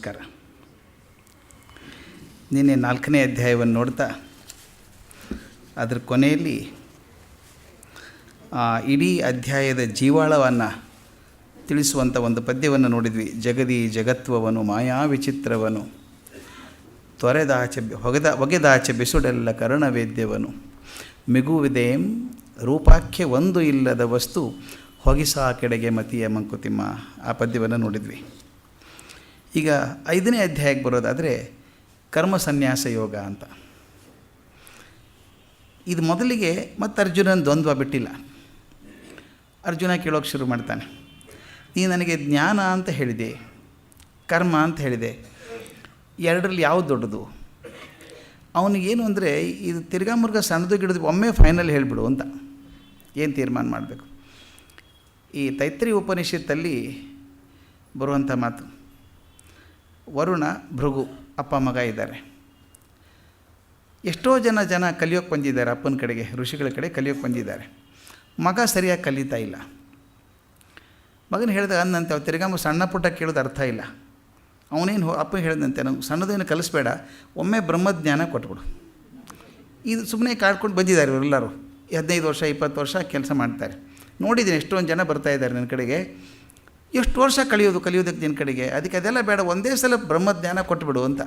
ನಮಸ್ಕಾರ. ನಿನ್ನೆ 4ನೇ ಅಧ್ಯಾಯವನ್ನು ನೋಡ್ತಾ ಅದರ ಕೊನೆಯಲ್ಲಿ ಇಡೀ ಅಧ್ಯಾಯದ ಜೀವಾಳವನ್ನು ತಿಳಿಸುವಂಥ ಒಂದು ಪದ್ಯವನ್ನು ನೋಡಿದ್ವಿ. ಜಗದಿ ಜಗತ್ವವನು ಮಾಯಾ ವಿಚಿತ್ರವನು ಒಗೆದಾಚೆ ಬೆಸುಡೆಲ್ಲ ಕರ್ಣವೇದ್ಯವನು ಮಿಗುವಿದೇಂ ರೂಪಾಖ್ಯ ಒಂದು ಇಲ್ಲದ ವಸ್ತು ಹೊಗಿಸಾ ಕೆಡೆಗೆ ಮತಿಯ ಮಂಕುತಿಮ್ಮ. ಆ ಪದ್ಯವನ್ನು ನೋಡಿದ್ವಿ. ಈಗ 5ನೇ ಅಧ್ಯಾಯಕ್ಕೆ ಬರೋದಾದರೆ ಕರ್ಮ ಸನ್ಯಾಸ ಯೋಗ ಅಂತ. ಇದು ಮೊದಲಿಗೆ ಮತ್ತು ಅರ್ಜುನನ ದ್ವಂದ್ವ ಬಿಟ್ಟಿಲ್ಲ. ಅರ್ಜುನ ಕೇಳೋಕ್ಕೆ ಶುರು ಮಾಡ್ತಾನೆ, ನೀನು ನನಗೆ ಜ್ಞಾನ ಅಂತ ಹೇಳಿದೆ, ಕರ್ಮ ಅಂತ ಹೇಳಿದೆ, ಎರಡರಲ್ಲಿ ಯಾವುದು ದೊಡ್ಡದು? ಅವನಿಗೇನು ಅಂದರೆ ಇದು ತಿರ್ಗಾ ಮುರ್ಗ ಸಣ್ಣದು ಗಿಡದು ಒಮ್ಮೆ ಫೈನಲ್ ಹೇಳಿಬಿಡು ಅಂತ. ಏನು ತೀರ್ಮಾನ ಮಾಡಬೇಕು? ಈ ತೈತ್ರಿ ಉಪನಿಷತ್ತಲ್ಲಿ ಬರುವಂಥ ಮಾತು, ವರುಣ ಭೃಗು ಅಪ್ಪ ಮಗ ಇದ್ದಾರೆ. ಎಷ್ಟೋ ಜನ ಕಲಿಯೋಕ್ಕೆ ಬಂದಿದ್ದಾರೆ, ಅಪ್ಪನ ಕಡೆಗೆ ಋಷಿಗಳ ಕಡೆ ಕಲಿಯೋಕ್ಕೆ ಬಂದಿದ್ದಾರೆ. ಮಗ ಸರಿಯಾಗಿ ಕಲಿತಾ ಇಲ್ಲ. ಮಗನ ಹೇಳಿದಾಗ ಅಂದಂತೆ ಅವು ತಿರ್ಗಾಮ ಸಣ್ಣ ಪುಟ್ಟ ಕೇಳೋದು ಅರ್ಥ ಇಲ್ಲ. ಅವನೇನು ಅಪ್ಪ ಹೇಳಿದಂತೆ, ನಾವು ಸಣ್ಣದೇನು ಕಲಿಸ್ಬೇಡ, ಒಮ್ಮೆ ಬ್ರಹ್ಮಜ್ಞಾನ ಕೊಟ್ಬಿಡು. ಇದು ಸುಮ್ಮನೆ ಕಾಡ್ಕೊಂಡು ಬಂದಿದ್ದಾರೆ ಇವರೆಲ್ಲರೂ. 15 ವರ್ಷ 20 ವರ್ಷ ಕೆಲಸ ಮಾಡ್ತಾರೆ. ನೋಡಿದ್ದೀನಿ ಎಷ್ಟೊಂದು ಜನ ಬರ್ತಾಯಿದ್ದಾರೆ ನನ್ನ ಕಡೆಗೆ. ಎಷ್ಟು ವರ್ಷ ಕಲಿಯೋದಕ್ಕೆ ನಿನ್ನ ಕಡೆಗೆ, ಅದಕ್ಕೆ ಅದೆಲ್ಲ ಬೇಡ, ಒಂದೇ ಸಲ ಬ್ರಹ್ಮಜ್ಞಾನ ಕೊಟ್ಬಿಡು ಅಂತ.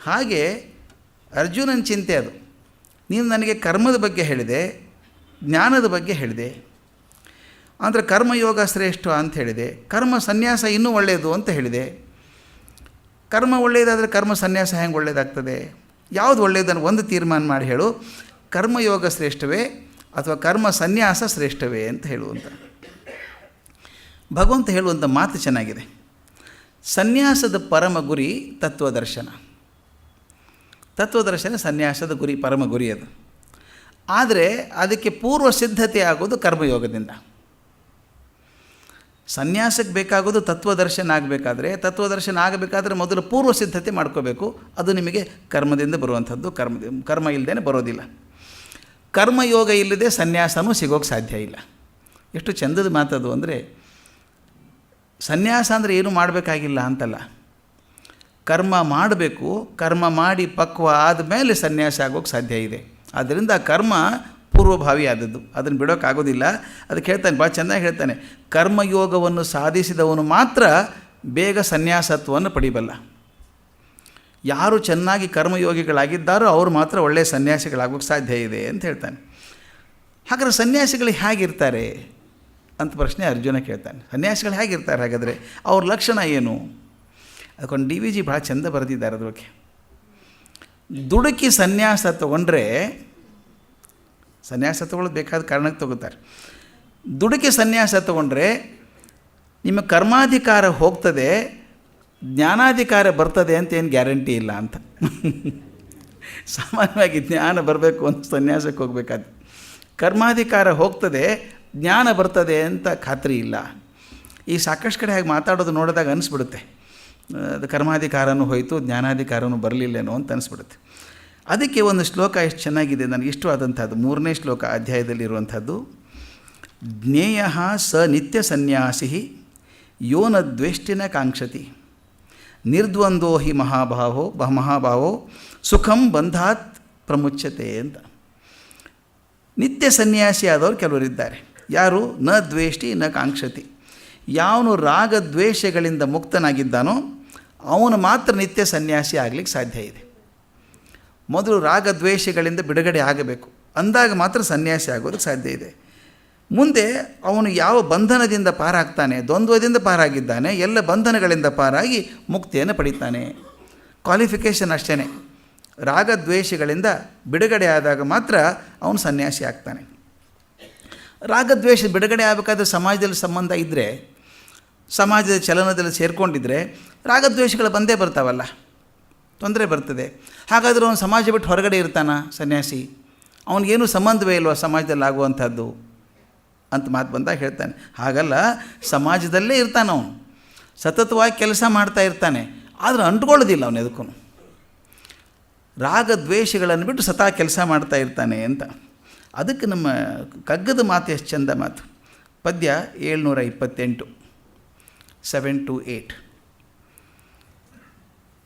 ಹಾಗೆ ಅರ್ಜುನನ ಚಿಂತೆ ಅದು. ನೀನು ನನಗೆ ಕರ್ಮದ ಬಗ್ಗೆ ಹೇಳಿದೆ, ಜ್ಞಾನದ ಬಗ್ಗೆ ಹೇಳಿದೆ, ಅಂದರೆ ಕರ್ಮಯೋಗ ಶ್ರೇಷ್ಠ ಅಂತ ಹೇಳಿದೆ, ಕರ್ಮ ಸನ್ಯಾಸ ಇನ್ನೂ ಒಳ್ಳೆಯದು ಅಂತ ಹೇಳಿದೆ. ಕರ್ಮ ಒಳ್ಳೆಯದಾದರೆ ಕರ್ಮ ಸನ್ಯಾಸ ಹೆಂಗೆ ಒಳ್ಳೆಯದಾಗ್ತದೆ? ಯಾವುದು ಒಳ್ಳೆಯದನ್ನು ಒಂದು ತೀರ್ಮಾನ ಮಾಡಿ ಹೇಳು. ಕರ್ಮಯೋಗ ಶ್ರೇಷ್ಠವೇ ಅಥವಾ ಕರ್ಮ ಸನ್ಯಾಸ ಶ್ರೇಷ್ಠವೇ ಅಂತ ಹೇಳುವಂಥ ಭಗವಂತ ಹೇಳುವಂಥ ಮಾತು ಚೆನ್ನಾಗಿದೆ. ಸನ್ಯಾಸದ ಪರಮ ಗುರಿ ತತ್ವದರ್ಶನ. ತತ್ವದರ್ಶನ ಸನ್ಯಾಸದ ಗುರಿ, ಪರಮ ಗುರಿ ಅದು. ಆದರೆ ಅದಕ್ಕೆ ಪೂರ್ವ ಸಿದ್ಧತೆ ಆಗೋದು ಕರ್ಮಯೋಗದಿಂದ. ಸನ್ಯಾಸಕ್ಕೆ ಬೇಕಾಗೋದು ತತ್ವದರ್ಶನ ಆಗಬೇಕಾದ್ರೆ, ತತ್ವದರ್ಶನ ಆಗಬೇಕಾದ್ರೆ ಮೊದಲು ಪೂರ್ವ ಸಿದ್ಧತೆ ಮಾಡ್ಕೋಬೇಕು. ಅದು ನಿಮಗೆ ಕರ್ಮದಿಂದ ಬರುವಂಥದ್ದು. ಕರ್ಮ ಇಲ್ಲದೇ ಬರೋದಿಲ್ಲ. ಕರ್ಮಯೋಗ ಇಲ್ಲದೆ ಸನ್ಯಾಸನೂ ಸಿಗೋಕ್ಕೆ ಸಾಧ್ಯ ಇಲ್ಲ. ಎಷ್ಟು ಚಂದದ ಮಾತದು ಅಂದರೆ, ಸನ್ಯಾಸ ಅಂದರೆ ಏನು ಮಾಡಬೇಕಾಗಿಲ್ಲ ಅಂತಲ್ಲ, ಕರ್ಮ ಮಾಡಬೇಕು. ಕರ್ಮ ಮಾಡಿ ಪಕ್ವ ಆದಮೇಲೆ ಸನ್ಯಾಸ ಆಗೋಕ್ಕೆ ಸಾಧ್ಯ ಇದೆ. ಆದ್ದರಿಂದ ಕರ್ಮ ಪೂರ್ವಭಾವಿ ಆದದ್ದು, ಅದನ್ನು ಬಿಡೋಕ್ಕಾಗೋದಿಲ್ಲ. ಅದಕ್ಕೆ ಹೇಳ್ತಾನೆ, ಭಾಳ ಚೆನ್ನಾಗಿ ಹೇಳ್ತಾನೆ, ಕರ್ಮಯೋಗವನ್ನು ಸಾಧಿಸಿದವನು ಮಾತ್ರ ಬೇಗ ಸನ್ಯಾಸತ್ವವನ್ನು ಪಡಿಬಲ್ಲ. ಯಾರು ಚೆನ್ನಾಗಿ ಕರ್ಮಯೋಗಿಗಳಾಗಿದ್ದಾರೋ ಅವರು ಮಾತ್ರ ಒಳ್ಳೆಯ ಸನ್ಯಾಸಿಗಳಾಗೋಕ್ಕೆ ಸಾಧ್ಯ ಇದೆ ಅಂತ ಹೇಳ್ತಾನೆ. ಹಾಗಾದರೆ ಸನ್ಯಾಸಿಗಳು ಹೇಗಿರ್ತಾರೆ ಅಂತ ಪ್ರಶ್ನೆ ಅರ್ಜುನ ಕೇಳ್ತಾನೆ. ಸನ್ಯಾಸಿಗಳು ಹೇಗಿರ್ತಾರೆ ಹಾಗಾದರೆ? ಅವ್ರ ಲಕ್ಷಣ ಏನು? ಅದಕ್ಕೊಂದು DVG ಭಾಳ ಚೆಂದ ಬರೆದಿದ್ದಾರೆ ಅದ್ರ ಬಗ್ಗೆ. ದುಡುಕಿ ಸನ್ಯಾಸ ತಗೊಂಡ್ರೆ, ಸನ್ಯಾಸ ತಗೊಳ್ಳೋದು ಬೇಕಾದ ಕಾರಣಕ್ಕೆ ತಗೋತಾರೆ. ದುಡುಕಿ ಸನ್ಯಾಸ ತಗೊಂಡ್ರೆ ನಿಮ್ಮ ಕರ್ಮಾಧಿಕಾರ ಹೋಗ್ತದೆ, ಜ್ಞಾನಾಧಿಕಾರ ಬರ್ತದೆ ಅಂತ ಏನು ಗ್ಯಾರಂಟಿ ಇಲ್ಲ ಅಂತ. ಸಾಮಾನ್ಯವಾಗಿ ಜ್ಞಾನ ಬರಬೇಕು ಅಂತ ಸನ್ಯಾಸಕ್ಕೆ ಹೋಗಬೇಕಾದ್ರೆ, ಕರ್ಮಾಧಿಕಾರ ಹೋಗ್ತದೆ, ಜ್ಞಾನ ಬರ್ತದೆ ಅಂತ ಖಾತ್ರಿ ಇಲ್ಲ. ಈ ಸಾಕಷ್ಟು ಕಡೆ ಹಾಗೆ ಮಾತಾಡೋದು ನೋಡಿದಾಗ ಅನಿಸ್ಬಿಡುತ್ತೆ, ಅದು ಕರ್ಮಾಧಿಕಾರನೂ ಹೋಯಿತು, ಜ್ಞಾನಾಧಿಕಾರನೂ ಬರಲಿಲ್ಲೇನೋ ಅಂತ ಅನಿಸ್ಬಿಡುತ್ತೆ. ಅದಕ್ಕೆ ಒಂದು ಶ್ಲೋಕ ಎಷ್ಟು ಚೆನ್ನಾಗಿದೆ, ನನಗೆ ಇಷ್ಟವಾದಂಥದ್ದು 3ನೇ ಶ್ಲೋಕ ಅಧ್ಯಾಯದಲ್ಲಿರುವಂಥದ್ದು. ಜ್ಞೇಯ ಸ ನಿತ್ಯ ಸನ್ಯಾಸಿ ಯೋ ನ ದ್ವೇಷ್ಟಿನ ಕಾಂಕ್ಷತಿ ನಿರ್ದ್ವಂದ್ವೋ ಹಿ ಮಹಾಭಾವೋ ಸುಖಂ ಬಂಧಾತ್ ಪ್ರಮುಚ್ಯತೆ ಅಂತ. ನಿತ್ಯ ಸನ್ಯಾಸಿ ಆದವರು ಕೆಲವರಿದ್ದಾರೆ. ಯಾರು? ನ ದ್ವೇಷ್ಟಿ ನ ಕಾಂಕ್ಷತಿ. ಯಾವನು ರಾಗದ್ವೇಷಗಳಿಂದ ಮುಕ್ತನಾಗಿದ್ದಾನೋ ಅವನು ಮಾತ್ರ ನಿತ್ಯ ಸನ್ಯಾಸಿ ಆಗಲಿಕ್ಕೆ ಸಾಧ್ಯ ಇದೆ. ಮೊದಲು ರಾಗದ್ವೇಷಗಳಿಂದ ಬಿಡುಗಡೆ ಆಗಬೇಕು, ಅಂದಾಗ ಮಾತ್ರ ಸನ್ಯಾಸಿ ಆಗೋದಕ್ಕೆ ಸಾಧ್ಯ ಇದೆ. ಮುಂದೆ ಅವನು ಯಾವ ಬಂಧನದಿಂದ ಪಾರಾಗ್ತಾನೆ, ದ್ವಂದ್ವದಿಂದ ಪಾರಾಗಿದ್ದಾನೆ, ಎಲ್ಲ ಬಂಧನಗಳಿಂದ ಪಾರಾಗಿ ಮುಕ್ತಿಯನ್ನು ಪಡಿತಾನೆ. ಕ್ವಾಲಿಫಿಕೇಷನ್ ಅಷ್ಟೇ. ರಾಗದ್ವೇಷಗಳಿಂದ ಬಿಡುಗಡೆ ಆದಾಗ ಮಾತ್ರ ಅವನು ಸನ್ಯಾಸಿ ಆಗ್ತಾನೆ. ರಾಗದ್ವೇಷ ಬಿಡುಗಡೆ ಆಗಬೇಕಾದ್ರೆ ಸಮಾಜದಲ್ಲಿ ಸಂಬಂಧ ಇದ್ದರೆ, ಸಮಾಜದ ಚಲನದಲ್ಲಿ ಸೇರಿಕೊಂಡಿದ್ದರೆ ರಾಗದ್ವೇಷಗಳು ಬಂದೇ ಬರ್ತಾವಲ್ಲ, ತೊಂದರೆ ಬರ್ತದೆ. ಹಾಗಾದರೆ ಅವನು ಸಮಾಜ ಬಿಟ್ಟು ಹೊರಗಡೆ ಇರ್ತಾನ ಸನ್ಯಾಸಿ? ಅವನಿಗೇನು ಸಂಬಂಧವೇ ಇಲ್ವ ಸಮಾಜದಲ್ಲಿ ಆಗುವಂಥದ್ದು ಅಂತ ಮಾತು ಬಂದಾಗ ಹೇಳ್ತಾನೆ. ಹಾಗಲ್ಲ, ಸಮಾಜದಲ್ಲೇ ಇರ್ತಾನೆ ಅವನು, ಸತತವಾಗಿ ಕೆಲಸ ಮಾಡ್ತಾ ಇರ್ತಾನೆ, ಆದರೆ ಅಂಟ್ಕೊಳ್ಳೋದಿಲ್ಲ ಅವನು ಎದಕ್ಕೂ. ರಾಗದ್ವೇಷಗಳನ್ನು ಬಿಟ್ಟು ಸದಾ ಕೆಲಸ ಮಾಡ್ತಾ ಇರ್ತಾನೆ ಅಂತ. ಅದಕ್ಕೆ ನಮ್ಮ ಕಗ್ಗದ ಮಾತು ಎಷ್ಟು ಚಂದ ಮಾತು. ಪದ್ಯ 728 7-8.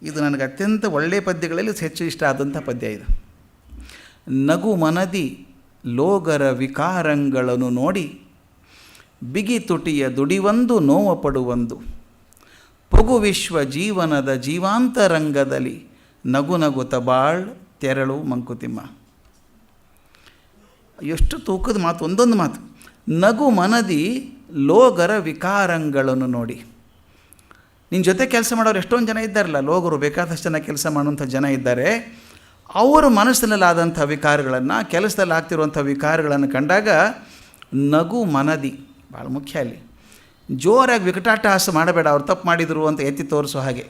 ಇದು ನನಗೆ ಅತ್ಯಂತ ಒಳ್ಳೆಯ ಪದ್ಯಗಳಲ್ಲಿ ಹೆಚ್ಚು ಇಷ್ಟ ಆದಂಥ ಪದ್ಯ ಇದು. ನಗು ಮನದಿ ಲೋಗರ ವಿಕಾರಂಗಳನ್ನು ನೋಡಿ ಬಿಗಿ ತುಟಿಯ ದುಡಿವಂದು ನೋವ ಪಡುವಂದು ಪೊಗು ವಿಶ್ವ ಜೀವನದ ಜೀವಾಂತರಂಗದಲ್ಲಿ ನಗು ನಗುತ ಬಾಳ್ ತೆರಳು ಮಂಕುತಿಮ್ಮ. ಎಷ್ಟು ತೂಕದ ಮಾತು, ಒಂದೊಂದು ಮಾತು. ನಗು ಮನದಿ ಲೋಗರ ವಿಕಾರಂಗಳನ್ನು ನೋಡಿ. ನಿನ್ನ ಜೊತೆ ಕೆಲಸ ಮಾಡೋರು ಎಷ್ಟೊಂದು ಜನ ಇದ್ದಾರಲ್ಲ, ಲೋಗರು, ಬೇಕಾದಷ್ಟು ಜನ ಕೆಲಸ ಮಾಡುವಂಥ ಜನ ಇದ್ದಾರೆ. ಅವರ ಮನಸ್ಸಿನಲ್ಲಾದಂಥ ವಿಕಾರಗಳನ್ನು, ಕೆಲಸದಲ್ಲಿ ಆಗ್ತಿರುವಂಥ ವಿಕಾರಗಳನ್ನು ಕಂಡಾಗ ನಗು ಮನದಿ ಭಾಳ ಮುಖ್ಯ. ಅಲ್ಲಿ ಜೋರಾಗಿ ವಿಕಟಾಟಹಾಸ ಮಾಡಬೇಡ, ಅವ್ರು ತಪ್ಪು ಮಾಡಿದರು ಅಂತ ಎತ್ತಿ ತೋರಿಸೋ ಹಾಗೆ.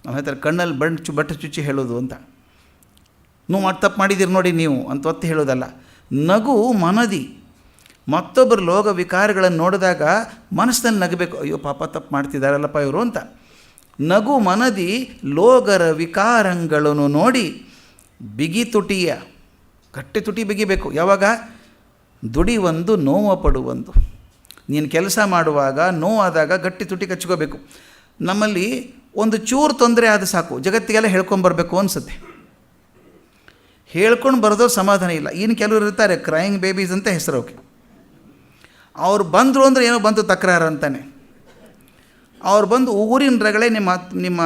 ನಾವು ಹೇಳ್ತಾರೆ ಕಣ್ಣಲ್ಲಿ ಬಟ್ಟೆ ಚುಚ್ಚಿ ಹೇಳೋದು ಅಂತ. ನೀವು ತಪ್ಪು ಮಾಡಿದ್ದೀರಿ ನೋಡಿ ನೀವು ಅಂತ ಒತ್ತಿ ಹೇಳೋದಲ್ಲ. ನಗು ಮನದಿ, ಮತ್ತೊಬ್ಬರು ಲೋಕ ವಿಕಾರಗಳನ್ನು ನೋಡಿದಾಗ ಮನಸ್ಸಿನಲ್ಲಿ ನಗಬೇಕು, ಅಯ್ಯೋ ಪಾಪ ತಪ್ಪು ಮಾಡ್ತಿದ್ದಾರಲ್ಲಪ್ಪ ಇವರು ಅಂತ. ನಗು ಮನದಿ ಲೋಗರ ವಿಕಾರಗಳನ್ನು ನೋಡಿ ಬಿಗಿ ತುಟಿಯ, ಗಟ್ಟಿ ತುಟಿ ಬಿಗಿಬೇಕು. ಯಾವಾಗ? ದುಡಿವಂದು ನೋವ ಪಡುವಂದು. ನೀನು ಕೆಲಸ ಮಾಡುವಾಗ ನೋವಾದಾಗ ಗಟ್ಟಿ ತುಟಿ ಕಚ್ಕೋಬೇಕು. ನಮ್ಮಲ್ಲಿ ಒಂದು ಚೂರು ತೊಂದರೆ ಆದ ಸಾಕು ಜಗತ್ತಿಗೆಲ್ಲ ಹೇಳ್ಕೊಂಬರ್ಬೇಕು ಅನಿಸುತ್ತೆ. ಹೇಳ್ಕೊಂಡು ಬರೋದು ಸಮಾಧಾನ ಇಲ್ಲ. ಇನ್ನು ಕೆಲವರು ಇರ್ತಾರೆ ಕ್ರೈಯಿಂಗ್ ಬೇಬೀಸ್ ಅಂತ ಹೆಸರು ಅವಕ್ಕೆ. ಅವ್ರು ಬಂದರು ಅಂದರೆ ಏನೋ ಬಂತು ತಕರಾರು ಅಂತಾನೆ. ಅವ್ರು ಬಂದು ಊರಿನ ರಗಳೆ ನಿಮ್ಮ ನಿಮ್ಮ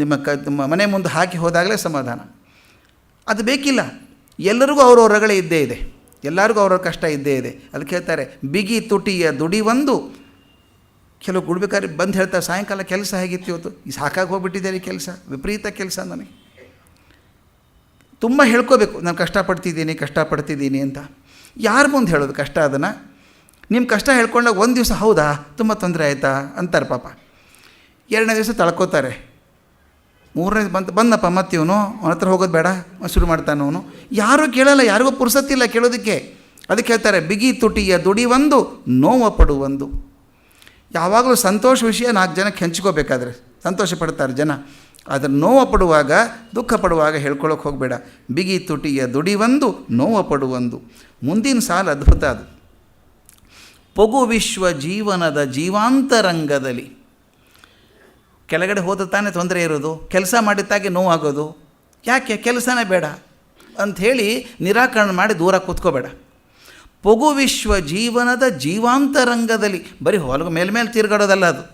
ನಿಮ್ಮ ಮನೆ ಮುಂದೆ ಹಾಕಿ ಹೋದಾಗಲೇ ಸಮಾಧಾನ. ಅದು ಬೇಕಿಲ್ಲ. ಎಲ್ಲರಿಗೂ ಅವ್ರವ್ರ ರಗಳೆ ಇದ್ದೇ ಇದೆ, ಎಲ್ಲರಿಗೂ ಅವ್ರವ್ರ ಕಷ್ಟ ಇದ್ದೇ ಇದೆ. ಅದಕ್ಕೆ ಹೇಳ್ತಾರೆ ಬಿಗಿ ತುಟಿಯ ದುಡಿವಂದು. ಕೆಲವು ಗುಡ್ಬೇಕಾದ್ರೆ ಬಂದು ಹೇಳ್ತಾರೆ ಸಾಯಂಕಾಲ ಕೆಲಸ ಹೇಗಿತ್ತು ಇವತ್ತು, ಸಾಕಾಗಿ ಹೋಗ್ಬಿಟ್ಟಿದ್ದಾರೆ ಈ ಕೆಲಸ, ವಿಪರೀತ ಕೆಲಸ ನನಗೆ. ತುಂಬ ಹೇಳ್ಕೋಬೇಕು, ನಾನು ಕಷ್ಟಪಡ್ತಿದ್ದೀನಿ ಅಂತ. ಯಾರ ಮುಂದೆ ಹೇಳೋದು ಕಷ್ಟ? ಅದನ್ನು ನಿಮ್ಮ ಕಷ್ಟ ಹೇಳ್ಕೊಂಡಾಗ ಒಂದು ದಿವಸ ಹೌದಾ ತುಂಬ ತೊಂದರೆ ಆಯಿತಾ ಅಂತಾರೆ ಪಾಪ. 2ನೇ ದಿವಸ ತಳ್ಕೋತಾರೆ. 3ನೇ ಬಂದಪ್ಪ ಮತ್ತೆ ಇವನು ಅವನ ಹತ್ರ ಹೋಗೋದು ಬೇಡ ಶುರು ಮಾಡ್ತಾನೆ ಅವನು. ಯಾರೂ ಕೇಳಲ್ಲ, ಯಾರಿಗೂ ಪುರ್ಸತ್ತಿಲ್ಲ ಕೇಳೋದಕ್ಕೆ. ಅದಕ್ಕೆ ಹೇಳ್ತಾರೆ ಬಿಗಿ ತುಟಿಯ ದುಡಿವಂದು ನೋವ ಪಡುವಂದು. ಯಾವಾಗಲೂ ಸಂತೋಷ ವಿಷಯ 4 ಜನಕ್ಕೆ ಹಂಚ್ಕೋಬೇಕಾದ್ರೆ ಸಂತೋಷ ಪಡ್ತಾರೆ ಜನ. ಆದರೆ ನೋವ ಪಡುವಾಗ, ದುಃಖ ಪಡುವಾಗ ಹೇಳ್ಕೊಳ್ಳೋಕೆ ಹೋಗಬೇಡ. ಬಿಗಿ ತುಟಿಯ ದುಡಿವಂದು ನೋವ ಪಡುವಂದು. ಮುಂದಿನ ಸಾಲ ಅದ್ಭುತ. ಅದು ಪೊಗು ವಿಶ್ವ ಜೀವನದ ಜೀವಾಂತರಂಗದಲ್ಲಿ. ಕೆಳಗಡೆ ಹೋದ ತಾನೇ ತೊಂದರೆ ಇರೋದು, ಕೆಲಸ ಮಾಡಿದ್ದಾಗೆ ನೋವಾಗೋದು. ಯಾಕೆ? ಕೆಲಸನೇ ಬೇಡ ಅಂಥೇಳಿ ನಿರಾಕರಣೆ ಮಾಡಿ ದೂರ ಕೂತ್ಕೋಬೇಡ. ಪೊಗು ವಿಶ್ವ ಜೀವನದ ಜೀವಾಂತರಂಗದಲ್ಲಿ. ಬರೀ ಹೊಲಗ ಮೇಲ್ಮೇಲೆ ತಿರುಗಾಡೋದಲ್ಲ ಅದು.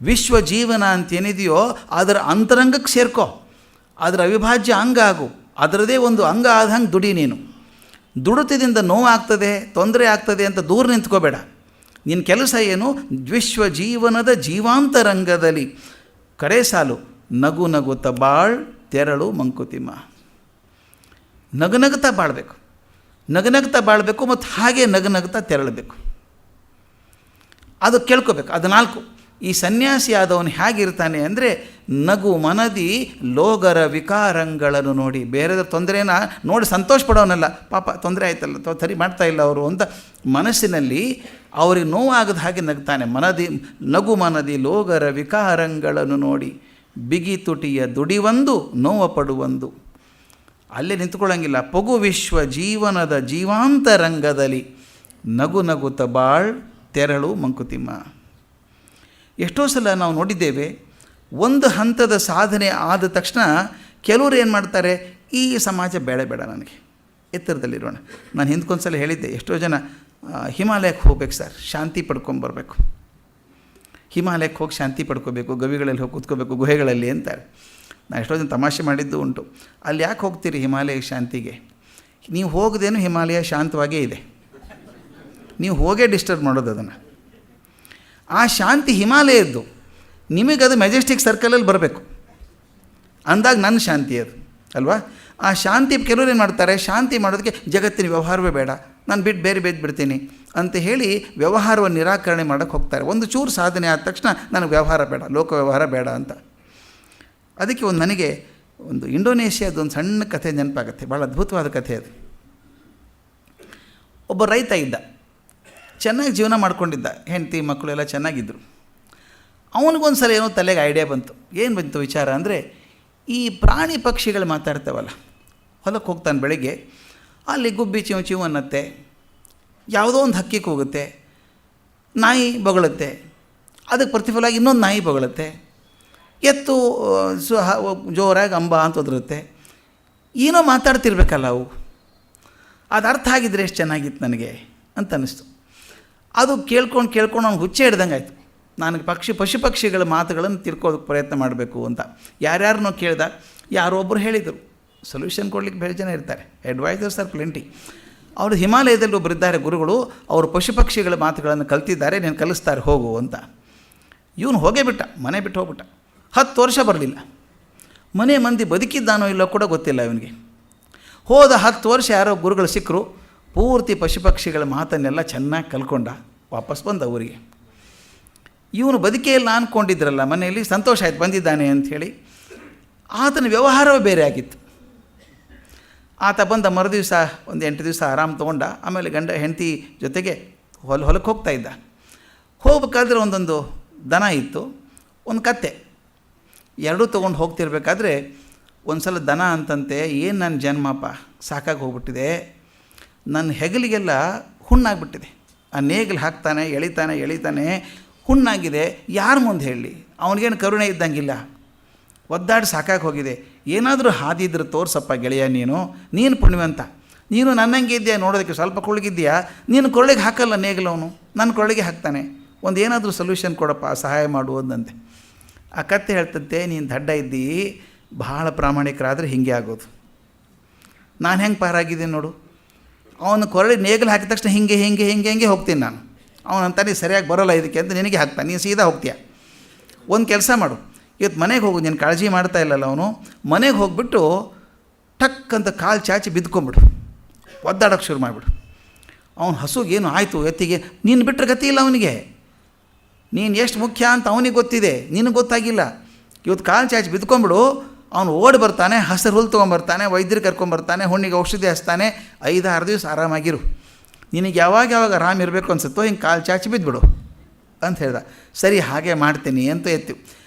ವಿಶ್ವ ಜೀವನ ಅಂತೇನಿದೆಯೋ ಅದರ ಅಂತರಂಗಕ್ಕೆ ಸೇರ್ಕೋ, ಅದರ ಅವಿಭಾಜ್ಯ ಅಂಗ ಆಗು. ಅದರದೇ ಒಂದು ಅಂಗ ಆದಂಗೆ ದುಡಿ. ನೀನು ದುಡಿತದಿಂದ ನೋವಾಗ್ತದೆ, ತೊಂದರೆ ಆಗ್ತದೆ ಅಂತ ದೂರ ನಿಂತ್ಕೋಬೇಡ. ನಿನ್ನ ಕೆಲಸ ಏನು? ವಿಶ್ವ ಜೀವನದ ಜೀವಾಂತರಂಗದಲ್ಲಿ. ಕಡೆ ಸಾಲು ನಗು ನಗುತ್ತ ಬಾಳ್ ತೆರಳು ಮಂಕುತಿಮ್ಮ. ನಗನಗುತ್ತಾ ಬಾಳಬೇಕು, ನಗನಗ್ತಾ ಬಾಳಬೇಕು, ಮತ್ತು ಹಾಗೆ ನಗನಗ್ತಾ ತೆರಳಬೇಕು. ಅದು ಕೇಳ್ಕೋಬೇಕು. ಅದು 4. ಈ ಸನ್ಯಾಸಿ ಆದವನು ಹೇಗಿರ್ತಾನೆ ಅಂದರೆ ನಗು ಮನದಿ ಲೋಗರ ವಿಕಾರಂಗಳನ್ನು ನೋಡಿ. ಬೇರೆದ ತೊಂದರೆನ ನೋಡಿ ಸಂತೋಷ ಪಡೋನಲ್ಲ, ಪಾಪ ತೊಂದರೆ ಆಯ್ತಲ್ಲ, ಸರಿ ಮಾಡ್ತಾ ಇಲ್ಲ ಅವರು ಅಂತ ಮನಸ್ಸಿನಲ್ಲಿ ಅವ್ರಿಗೆ ನೋವಾಗದ ಹಾಗೆ ನಗ್ತಾನೆ. ನಗು ಮನದಿ ಲೋಗರ ವಿಕಾರಂಗಳನ್ನು ನೋಡಿ ಬಿಗಿ ತುಟಿಯ ದುಡಿವಂದು ನೋವ ಪಡುವಂದು. ಅಲ್ಲೇ ನಿಂತ್ಕೊಳ್ಳೋಂಗಿಲ್ಲ. ಪೊಗು ವಿಶ್ವ ಜೀವನದ ಜೀವಾಂತರಂಗದಲ್ಲಿ ನಗು ನಗುತ್ತ ಬಾಳ್ ತೆರಳು ಮಂಕುತಿಮ್ಮ. ಎಷ್ಟೋ ಸಲ ನಾವು ನೋಡಿದ್ದೇವೆ, ಒಂದು ಹಂತದ ಸಾಧನೆ ಆದ ತಕ್ಷಣ ಕೆಲವರು ಏನು ಮಾಡ್ತಾರೆ, ಈ ಸಮಾಜ ಬೇಡ ನನಗೆ, ಎತ್ತರದಲ್ಲಿರೋಣ. ನಾನು ಹಿಂದ್ಕೊಂದು ಸಲ ಹೇಳಿದ್ದೆ, ಎಷ್ಟೋ ಜನ ಹಿಮಾಲಯಕ್ಕೆ ಹೋಗ್ಬೇಕು ಸರ್, ಶಾಂತಿ ಪಡ್ಕೊಂಬರ್ಬೇಕು, ಹಿಮಾಲಯಕ್ಕೆ ಹೋಗಿ ಶಾಂತಿ ಪಡ್ಕೋಬೇಕು, ಗವಿಗಳಲ್ಲಿ ಹೋಗಿ ಕೂತ್ಕೋಬೇಕು, ಗುಹೆಗಳಲ್ಲಿ ಅಂತಾರೆ. ನಾನು ಎಷ್ಟೋ ಜನ ತಮಾಷೆ ಮಾಡಿದ್ದು ಉಂಟು. ಅಲ್ಲಿ ಯಾಕೆ ಹೋಗ್ತೀರಿ ಹಿಮಾಲಯ ಶಾಂತಿಗೆ? ನೀವು ಹೋಗದೇನು ಹಿಮಾಲಯ ಶಾಂತವಾಗೇ ಇದೆ, ನೀವು ಹೋಗೇ ಡಿಸ್ಟರ್ಬ್ ಮಾಡೋದು ಅದನ್ನು. ಆ ಶಾಂತಿ ಹಿಮಾಲಯದ್ದು, ನಿಮಗದು ಮೆಜೆಸ್ಟಿಕ್ ಸರ್ಕಲಲ್ಲಿ ಬರಬೇಕು ಅಂದಾಗ ನನ್ನ ಶಾಂತಿ ಅದು ಅಲ್ವಾ. ಆ ಶಾಂತಿ ಕೆಲವರು ಏನು ಮಾಡ್ತಾರೆ, ಶಾಂತಿ ಮಾಡೋದಕ್ಕೆ ಜಗತ್ತಿನ ವ್ಯವಹಾರವೇ ಬೇಡ, ನಾನು ಬೇರೆ ಬಿಡ್ತೀನಿ ಅಂತ ಹೇಳಿ ವ್ಯವಹಾರವನ್ನು ನಿರಾಕರಣೆ ಮಾಡೋಕ್ಕೆ ಹೋಗ್ತಾರೆ. ಒಂದು ಚೂರು ಸಾಧನೆ ಆದ ತಕ್ಷಣ ನನಗೆ ವ್ಯವಹಾರ ಬೇಡ, ಲೋಕ ವ್ಯವಹಾರ ಬೇಡ ಅಂತ. ಅದಕ್ಕೆ ನನಗೆ ಒಂದು ಇಂಡೋನೇಷ್ಯಾದ ಒಂದು ಸಣ್ಣ ಕಥೆ ನೆನಪಾಗುತ್ತೆ, ಭಾಳ ಅದ್ಭುತವಾದ ಕಥೆ ಅದು. ಒಬ್ಬ ರೈತ ಇದ್ದ, ಚೆನ್ನಾಗಿ ಜೀವನ ಮಾಡ್ಕೊಂಡಿದ್ದ, ಹೆಂಡತಿ ಮಕ್ಕಳು ಎಲ್ಲ ಚೆನ್ನಾಗಿದ್ದರು. ಅವನಿಗೊಂದು ಸಲ ಏನೋ ತಲೆಗೆ ಐಡಿಯಾ ಬಂತು. ಏನು ಬಂತು ವಿಚಾರ ಅಂದರೆ, ಈ ಪ್ರಾಣಿ ಪಕ್ಷಿಗಳು ಮಾತಾಡ್ತಾವಲ್ಲ, ಹೊಲಕ್ಕೆ ಹೋಗ್ತಾನೆ ಬೆಳಗ್ಗೆ, ಅಲ್ಲಿ ಗುಬ್ಬಿ ಚಿವು ಅನ್ನತ್ತೆ, ಯಾವುದೋ ಒಂದು ಹಕ್ಕಿ ಕೂಗುತ್ತೆ, ನಾಯಿ ಬೊಗಳುತ್ತೆ, ಅದಕ್ಕೆ ಪ್ರತಿಫಲವಾಗಿ ಇನ್ನೊಂದು ನಾಯಿ ಬೊಗಳುತ್ತೆ, ಎತ್ತು ಜೋರಾಗಿ ಅಂಬ ಅಂತ ಒದರುತ್ತೆ. ಏನೋ ಮಾತಾಡ್ತಿರ್ಬೇಕಲ್ಲ ಅವು, ಅದು ಅರ್ಥ ಆಗಿದ್ರೆ ಎಷ್ಟು ಚೆನ್ನಾಗಿತ್ತು ನನಗೆ ಅಂತ ಅನ್ನಿಸ್ತು. ಅದು ಕೇಳ್ಕೊಂಡು ಅವ್ನು ಹುಚ್ಚೆ ಹಿಡ್ದಂಗೆ ಆಯಿತು. ನನಗೆ ಪಶು ಪಕ್ಷಿಗಳ ಮಾತುಗಳನ್ನು ತಿಳ್ಕೋದಕ್ಕೆ ಪ್ರಯತ್ನ ಮಾಡಬೇಕು ಅಂತ ಯಾರ್ಯಾರನ್ನೋ ಕೇಳ್ದ. ಯಾರೋ ಒಬ್ಬರು ಹೇಳಿದರು, ಸೊಲ್ಯೂಷನ್ ಕೊಡ್ಲಿಕ್ಕೆ ಬೇರೆ ಜನ ಇರ್ತಾರೆ, ಅಡ್ವೈಸರ್ಸ್ ಆರ್ ಪ್ಲೆಂಟಿ. ಅವರು ಹಿಮಾಲಯದಲ್ಲಿ ಒಬ್ಬರಿದ್ದಾರೆ ಗುರುಗಳು, ಅವರು ಪಶು ಪಕ್ಷಿಗಳ ಮಾತುಗಳನ್ನು ಕಲ್ತಿದ್ದಾರೆ, ನೀನು ಕಲಿಸ್ತಾರೆ ಹೋಗು ಅಂತ. ಇವನು ಹೋಗೇ ಬಿಟ್ಟ, ಮನೆ ಬಿಟ್ಟು ಹೋಗ್ಬಿಟ್ಟ. 10 ವರ್ಷ ಬರಲಿಲ್ಲ. ಮನೆ ಮಂದಿ ಬದುಕಿದ್ದಾನೋ ಇಲ್ಲೋ ಕೂಡ ಗೊತ್ತಿಲ್ಲ ಇವನಿಗೆ. ಹೋದ 10 ವರ್ಷ ಯಾರೋ ಗುರುಗಳು ಸಿಕ್ಕರು, ಪೂರ್ತಿ ಪಶು ಪಕ್ಷಿಗಳ ಮಾತನ್ನೆಲ್ಲ ಚೆನ್ನಾಗಿ ಕಲ್ಕೊಂಡ, ವಾಪಸ್ ಬಂದ ಊರಿಗೆ. ಇವನು ಬದುಕೆಯಲ್ಲಿ ಅಂದ್ಕೊಂಡಿದ್ರಲ್ಲ ಮನೆಯಲ್ಲಿ, ಸಂತೋಷ ಆಯ್ತು ಬಂದಿದ್ದಾನೆ ಅಂಥೇಳಿ. ಆತನ ವ್ಯವಹಾರವೇ ಬೇರೆ ಆಗಿತ್ತು. ಆತ ಬಂದ ಮರುದಿವಸ ಒಂದು 8 ದಿವಸ ಆರಾಮ್ ತೊಗೊಂಡ. ಆಮೇಲೆ ಗಂಡ ಹೆಂಡತಿ ಜೊತೆಗೆ ಹೊಲಕ್ಕೆ ಹೋಗ್ತಾಯಿದ್ದ. ಹೋಗ್ಬೇಕಾದ್ರೆ ಒಂದೊಂದು ದನ ಇತ್ತು, ಒಂದು ಕತ್ತೆ. ಎರಡೂ ತೊಗೊಂಡು ಹೋಗ್ತಿರ್ಬೇಕಾದ್ರೆ ಒಂದು ಸಲ ದನ ಅಂತಂತೆ, ಏನು ನನ್ನ ಜನ್ಮಪ್ಪ, ಸಾಕಾಗಿ ಹೋಗ್ಬಿಟ್ಟಿದೆ, ನನ್ನ ಹೆಗಲಿಗೆಲ್ಲ ಹುಣ್ಣಾಗ್ಬಿಟ್ಟಿದೆ. ಆ ನೇಗಿಲು ಹಾಕ್ತಾನೆ ಎಳಿತಾನೆ ಹುಣ್ಣಾಗಿದೆ, ಯಾರ ಮುಂದೆ ಹೇಳಲಿ, ಅವನಿಗೇನು ಕರುಣೆ ಇದ್ದಂಗಿಲ್ಲ, ಒದ್ದಾಡಿ ಸಾಕಾಗಿ ಹೋಗಿದೆ. ಏನಾದರೂ ಹಾದಿದ್ರೆ ತೋರ್ಸಪ್ಪ ಗೆಳೆಯ, ನೀನು ಪುಣ್ಯವಂತ, ನೀನು ನನ್ನಂಗೆ ಇದೆಯಾ, ನೋಡೋದಕ್ಕೆ ಸ್ವಲ್ಪ ಕುಳ್ಳಿಗಿದ್ದೀಯಾ, ನೀನು ಕೊರಳಿಗೆ ಹಾಕಲ್ಲ ನೇಗಿಲು, ಅವನು ನನ್ನ ಕೊರಳಿಗೆ ಹಾಕ್ತಾನೆ, ಒಂದು ಏನಾದರೂ ಸೊಲ್ಯೂಷನ್ ಕೊಡಪ್ಪ, ಸಹಾಯ ಮಾಡುವುದಂತೆ. ಆ ಕತ್ತೆ ಹೇಳ್ತಂತೆ, ನೀನು ದಡ್ಡ ಇದ್ದಿ, ಭಾಳ ಪ್ರಾಮಾಣಿಕರಾದರೆ ಹೀಗೆ ಆಗೋದು. ನಾನು ಹೆಂಗೆ ಪಾರಾಗಿದ್ದೀನಿ ನೋಡು, ಅವನು ಕೊರಳಿ ನೇಗಿಲು ಹಾಕಿದ ತಕ್ಷಣ ಹಿಂಗೆ ಹೋಗ್ತೀನಿ ನಾನು. ಅವನಂತಾನೆ ಸರಿಯಾಗಿ ಬರೋಲ್ಲ ಇದಕ್ಕೆ ಅಂತ ನಿನಗೆ ಹಾಕ್ತಾನೆ, ನೀನು ಸೀದಾ ಹೋಗ್ತೀಯ. ಒಂದು ಕೆಲಸ ಮಾಡು, ಇವತ್ತು ಮನೆಗೆ ಹೋಗು, ನೀನು ಕಾಳಜಿ ಮಾಡ್ತಾ ಇಲ್ಲಲ್ಲ, ಅವನು ಮನೆಗೆ ಹೋಗಿಬಿಟ್ಟು ಟಕ್ ಅಂತ ಕಾಲು ಚಾಚಿ ಬಿದ್ಕೊಂಬಿಡು, ಒದ್ದಾಡೋಕ್ಕೆ ಶುರು ಮಾಡಿಬಿಡು. ಅವನು ಹಸುಗೇನು ಆಯಿತು, ಎತ್ತಿಗೆ ನೀನು ಬಿಟ್ಟರೆ ಗತಿ ಇಲ್ಲ ಅವನಿಗೆ. ನೀನು ಎಷ್ಟು ಮುಖ್ಯ ಅಂತ ಅವನಿಗೆ ಗೊತ್ತಿದೆ, ನಿನಗೆ ಗೊತ್ತಾಗಿಲ್ಲ. ಇವತ್ತು ಕಾಲು ಚಾಚಿ ಬಿದ್ಕೊಂಬಿಡು, ಅವನು ಓಡಿ ಬರ್ತಾನೆ, ಹಸಿರು ಹುಲ್ಲು ತೊಗೊಂಬರ್ತಾನೆ, ವೈದ್ಯರು ಕರ್ಕೊಂಬರ್ತಾನೆ, ಹುಣ್ಣಿಗೆ ಔಷಧಿ ಹಚ್ತಾನೆ, 5-6 ದಿವಸ ಆರಾಮಾಗಿರು. ನಿನಗೆ ಯಾವಾಗ ಆರಾಮ ಇರಬೇಕು ಅನಿಸುತ್ತೋ ಹಿಂಗೆ ಕಾಲು ಚಾಚಿ ಬಿದ್ದುಬಿಡು ಅಂತ ಹೇಳ್ದ. ಸರಿ ಹಾಗೆ ಮಾಡ್ತೀನಿ ಅಂತ ಎತ್ತೀವಿ.